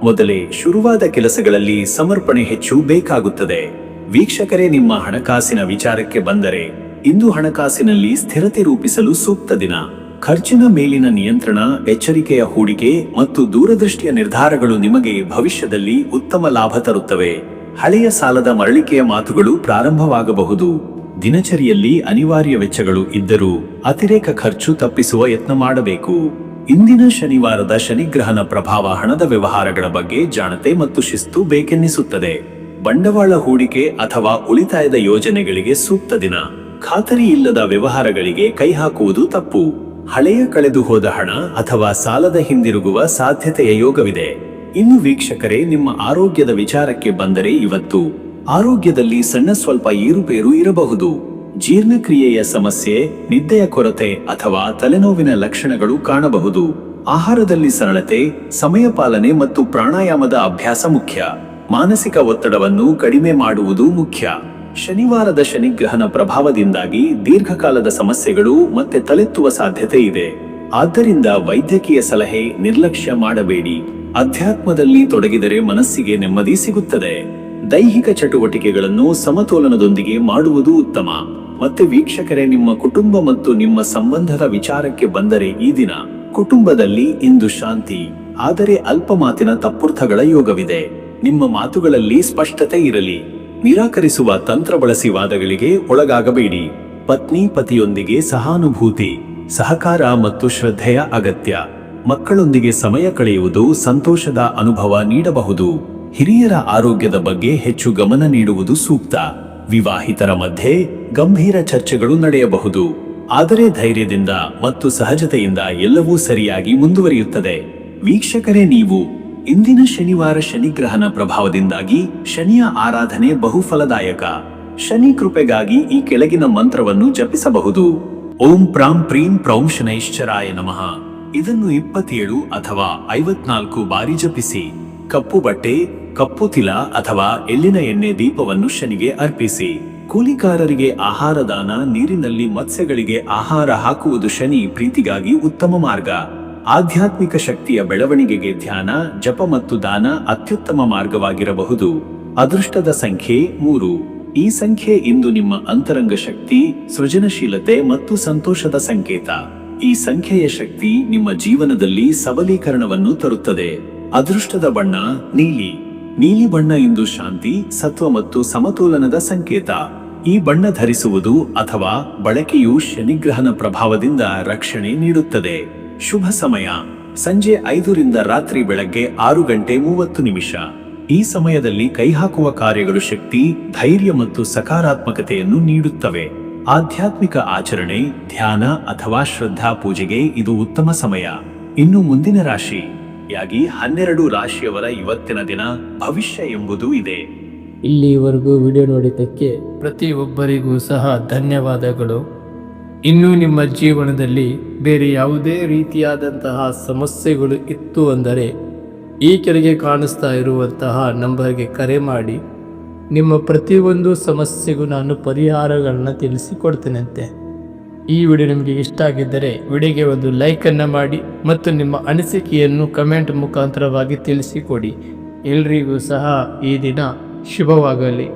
ಮೊದಲೇ ಶುರುವಾದ ಕೆಲಸಗಳಲ್ಲಿ ಸಮರ್ಪಣೆ ಹೆಚ್ಚು ಬೇಕಾಗುತ್ತದೆ. ವೀಕ್ಷಕರೇ, ನಿಮ್ಮ ಹಣಕಾಸಿನ ವಿಚಾರಕ್ಕೆ ಬಂದರೆ ಇಂದು ಹಣಕಾಸಿನಲ್ಲಿ ಸ್ಥಿರತೆ ರೂಪಿಸಲು ಸೂಕ್ತ ದಿನ. ಖರ್ಚಿನ ಮೇಲಿನ ನಿಯಂತ್ರಣ, ಎಚ್ಚರಿಕೆಯ ಹೂಡಿಕೆ ಮತ್ತು ದೂರದೃಷ್ಟಿಯ ನಿರ್ಧಾರಗಳು ನಿಮಗೆ ಭವಿಷ್ಯದಲ್ಲಿ ಉತ್ತಮ ಲಾಭ ತರುತ್ತವೆ. ಹಳೆಯ ಸಾಲದ ಮರಳಿಕೆಯ ಮಾತುಗಳು ಪ್ರಾರಂಭವಾಗಬಹುದು. ದಿನಚರಿಯಲ್ಲಿ ಅನಿವಾರ್ಯ ವೆಚ್ಚಗಳು ಇದ್ದರೂ ಅತಿರೇಕ ಖರ್ಚು ತಪ್ಪಿಸುವ ಯತ್ನ ಮಾಡಬೇಕು. ಇಂದಿನ ಶನಿವಾರದ ಶನಿಗ್ರಹನ ಪ್ರಭಾವ ಹಣದ ವ್ಯವಹಾರಗಳ ಬಗ್ಗೆ ಜಾಣತೆ ಮತ್ತು ಶಿಸ್ತು ಬೇಕೆನ್ನಿಸುತ್ತದೆ. ಬಂಡವಾಳ ಹೂಡಿಕೆ ಅಥವಾ ಉಳಿತಾಯದ ಯೋಜನೆಗಳಿಗೆ ಸೂಕ್ತ ದಿನ. ಖಾತರಿ ಇಲ್ಲದ ವ್ಯವಹಾರಗಳಿಗೆ ಕೈ ಹಾಕುವುದು ತಪ್ಪು. ಹಳೆಯ ಕಳೆದು ಹೋದ ಹಣ ಅಥವಾ ಸಾಲದ ಹಿಂದಿರುಗುವ ಸಾಧ್ಯತೆಯ ಯೋಗವಿದೆ. ಇನ್ನು ವೀಕ್ಷಕರೇ, ನಿಮ್ಮ ಆರೋಗ್ಯದ ವಿಚಾರಕ್ಕೆ ಬಂದರೆ ಇವತ್ತು ಆರೋಗ್ಯದಲ್ಲಿ ಸಣ್ಣ ಸ್ವಲ್ಪ ಏರುಪೇರು ಇರಬಹುದು. ಜೀರ್ಣಕ್ರಿಯೆಯ ಸಮಸ್ಯೆ, ನಿದ್ದೆಯ ಕೊರತೆ ಅಥವಾ ತಲೆನೋವಿನ ಲಕ್ಷಣಗಳು ಕಾಣಬಹುದು. ಆಹಾರದಲ್ಲಿ ಸರಳತೆ, ಸಮಯ ಪಾಲನೆ ಮತ್ತು ಪ್ರಾಣಾಯಾಮದ ಅಭ್ಯಾಸ ಮುಖ್ಯ. ಮಾನಸಿಕ ಒತ್ತಡವನ್ನು ಕಡಿಮೆ ಮಾಡುವುದು ಮುಖ್ಯ. ಶನಿವಾರದ ಶನಿಗ್ರಹನ ಪ್ರಭಾವದಿಂದಾಗಿ ದೀರ್ಘಕಾಲದ ಸಮಸ್ಯೆಗಳು ಮತ್ತೆ ತಲೆತ್ತುವ ಸಾಧ್ಯತೆ ಇದೆ. ಆದ್ದರಿಂದ ವೈದ್ಯಕೀಯ ಸಲಹೆ ನಿರ್ಲಕ್ಷ್ಯ ಮಾಡಬೇಡಿ. ಅಧ್ಯಾತ್ಮದಲ್ಲಿ ತೊಡಗಿದರೆ ಮನಸ್ಸಿಗೆ ನೆಮ್ಮದಿ ಸಿಗುತ್ತದೆ. ದೈಹಿಕ ಚಟುವಟಿಕೆಗಳನ್ನು ಸಮತೋಲನದೊಂದಿಗೆ ಮಾಡುವುದು ಉತ್ತಮ. ಮತ್ತೆ ವೀಕ್ಷಕರೇ, ನಿಮ್ಮ ಕುಟುಂಬ ಮತ್ತು ನಿಮ್ಮ ಸಂಬಂಧದ ವಿಚಾರಕ್ಕೆ ಬಂದರೆ ಈ ದಿನ ಕುಟುಂಬದಲ್ಲಿ ಇಂದು ಶಾಂತಿ, ಆದರೆ ಅಲ್ಪ ಮಾತಿನ ತಪ್ಪುರ್ಥಗಳ ಯೋಗವಿದೆ. ನಿಮ್ಮ ಮಾತುಗಳಲ್ಲಿ ಸ್ಪಷ್ಟತೆ ಇರಲಿ. ನಿರಾಕರಿಸುವ ತಂತ್ರ ಬಳಸಿ ವಾದಗಳಿಗೆ ಒಳಗಾಗಬೇಡಿ. ಪತ್ನಿ ಪತಿಯೊಂದಿಗೆ ಸಹಾನುಭೂತಿ, ಸಹಕಾರ ಮತ್ತು ಶ್ರದ್ಧೆಯ ಅಗತ್ಯ. ಮಕ್ಕಳೊಂದಿಗೆ ಸಮಯ ಕಳೆಯುವುದು ಸಂತೋಷದ ಅನುಭವ ನೀಡಬಹುದು. ಹಿರಿಯರ ಆರೋಗ್ಯದ ಬಗ್ಗೆ ಹೆಚ್ಚು ಗಮನ ನೀಡುವುದು ಸೂಕ್ತ. ವಿವಾಹಿತರ ಮಧ್ಯೆ ಗಂಭೀರ ಚರ್ಚೆಗಳು ನಡೆಯಬಹುದು. ಆದರೆ ಧೈರ್ಯದಿಂದ ಮತ್ತು ಸಹಜತೆಯಿಂದ ಎಲ್ಲವೂ ಸರಿಯಾಗಿ ಮುಂದುವರಿಯುತ್ತದೆ. ವೀಕ್ಷಕರೇ, ನೀವು ಇಂದಿನ ಶನಿವಾರ ಶನಿಗ್ರಹಣ ಪ್ರಭಾವದಿಂದಾಗಿ ಶನಿಯ ಆರಾಧನೆ ಬಹುಫಲದಾಯಕ. ಶನಿ ಕೃಪೆಗಾಗಿ ಈ ಕೆಳಗಿನ ಮಂತ್ರವನ್ನು ಜಪಿಸಬಹುದು. ಓಂ ಪ್ರಾಂ ಪ್ರೀಂ ಪ್ರೌಂ ಶನೈಶ್ಚರಾಯ ನಮಃ. ಇದನ್ನು 27 ಅಥವಾ 54 ಬಾರಿ ಜಪಿಸಿ. ಕಪ್ಪು ಬಟ್ಟೆ, ಕಪ್ಪು ತಿಲ ಅಥವಾ ಎಳ್ಳಿನ ಎಣ್ಣೆ ದೀಪವನ್ನು ಶನಿಗೆ ಅರ್ಪಿಸಿ. ಕೂಲಿಕಾರರಿಗೆ ಆಹಾರ ದಾನ, ನೀರಿನಲ್ಲಿ ಮತ್ಸ್ಯಗಳಿಗೆ ಆಹಾರ ಹಾಕುವುದು ಶನಿ ಪ್ರೀತಿಗಾಗಿ ಉತ್ತಮ ಮಾರ್ಗ. ಆಧ್ಯಾತ್ಮಿಕ ಶಕ್ತಿಯ ಬೆಳವಣಿಗೆಗೆ ಧ್ಯಾನ, ಜಪ ಮತ್ತು ದಾನ ಅತ್ಯುತ್ತಮ ಮಾರ್ಗವಾಗಿರಬಹುದು. ಅದೃಷ್ಟದ ಸಂಖ್ಯೆ 3. ಈ ಸಂಖ್ಯೆ ಇಂದು ನಿಮ್ಮ ಅಂತರಂಗ ಶಕ್ತಿ, ಸೃಜನಶೀಲತೆ ಮತ್ತು ಸಂತೋಷದ ಸಂಕೇತ. ಈ ಸಂಖ್ಯೆಯ ಶಕ್ತಿ ನಿಮ್ಮ ಜೀವನದಲ್ಲಿ ಸಬಲೀಕರಣವನ್ನು ತರುತ್ತದೆ. ಅದೃಷ್ಟದ ಬಣ್ಣ ನೀಲಿ. ನೀಲಿ ಬಣ್ಣ ಇಂದು ಶಾಂತಿ, ಸತ್ವ ಮತ್ತು ಸಮತೋಲನದ ಸಂಕೇತ. ಈ ಬಣ್ಣ ಧರಿಸುವುದು ಅಥವಾ ಬಳಕೆಯು ಶನಿಗ್ರಹಣ ಪ್ರಭಾವದಿಂದ ರಕ್ಷಣೆ ನೀಡುತ್ತದೆ. ಶುಭ ಸಮಯ ಸಂಜೆ 5 ರಿಂದ ರಾತ್ರಿ ಬೆಳಗ್ಗೆ 6:30. ಈ ಸಮಯದಲ್ಲಿ ಕೈಹಾಕುವ ಕಾರ್ಯಗಳು ಶಕ್ತಿ, ಧೈರ್ಯ ಮತ್ತು ಸಕಾರಾತ್ಮಕತೆಯನ್ನು ನೀಡುತ್ತವೆ. ಆಧ್ಯಾತ್ಮಿಕ ಆಚರಣೆ, ಧ್ಯಾನ ಅಥವಾ ಶ್ರದ್ಧಾ ಪೂಜೆಗೆ ಇದು ಉತ್ತಮ ಸಮಯ. ಇನ್ನು ಮುಂದಿನ ರಾಶಿಯಾಗಿ 12 ರಾಶಿಯವರ ಇವತ್ತಿನ ದಿನ ಭವಿಷ್ಯ ಎಂಬುದು ಇದೆ. ಇಲ್ಲಿವರೆಗೂ ವಿಡಿಯೋ ನೋಡಿದ್ದಕ್ಕೆ ಪ್ರತಿಯೊಬ್ಬರಿಗೂ ಸಹ ಧನ್ಯವಾದಗಳು. ಇನ್ನು ನಿಮ್ಮ ಜೀವನದಲ್ಲಿ ಬೇರೆ ಯಾವುದೇ ರೀತಿಯಾದಂತಹ ಸಮಸ್ಯೆಗಳು ಇತ್ತು ಅಂದರೆ ಈ ಕೆಳಗೆ ಕಾಣಿಸ್ತಾ ಇರುವಂತಹ ನಂಬರ್ಗೆ ಕರೆ ಮಾಡಿ. ನಿಮ್ಮ ಪ್ರತಿಯೊಂದು ಸಮಸ್ಯೆಗೂ ನಾನು ಪರಿಹಾರಗಳನ್ನು ತಿಳಿಸಿಕೊಡ್ತೇನಂತೆ. ಈ ವಿಡಿಯೋ ನಿಮಗೆ ಇಷ್ಟ ಆಗಿದ್ದರೆ ವಿಡಿಯೋಗೆ ಒಂದು ಲೈಕನ್ನು ಮಾಡಿ ಮತ್ತು ನಿಮ್ಮ ಅನಿಸಿಕೆಯನ್ನು ಕಮೆಂಟ್ ಮುಖಾಂತರವಾಗಿ ತಿಳಿಸಿಕೊಡಿ. ಎಲ್ರಿಗೂ ಸಹ ಈ ದಿನ ಶುಭವಾಗಲಿ.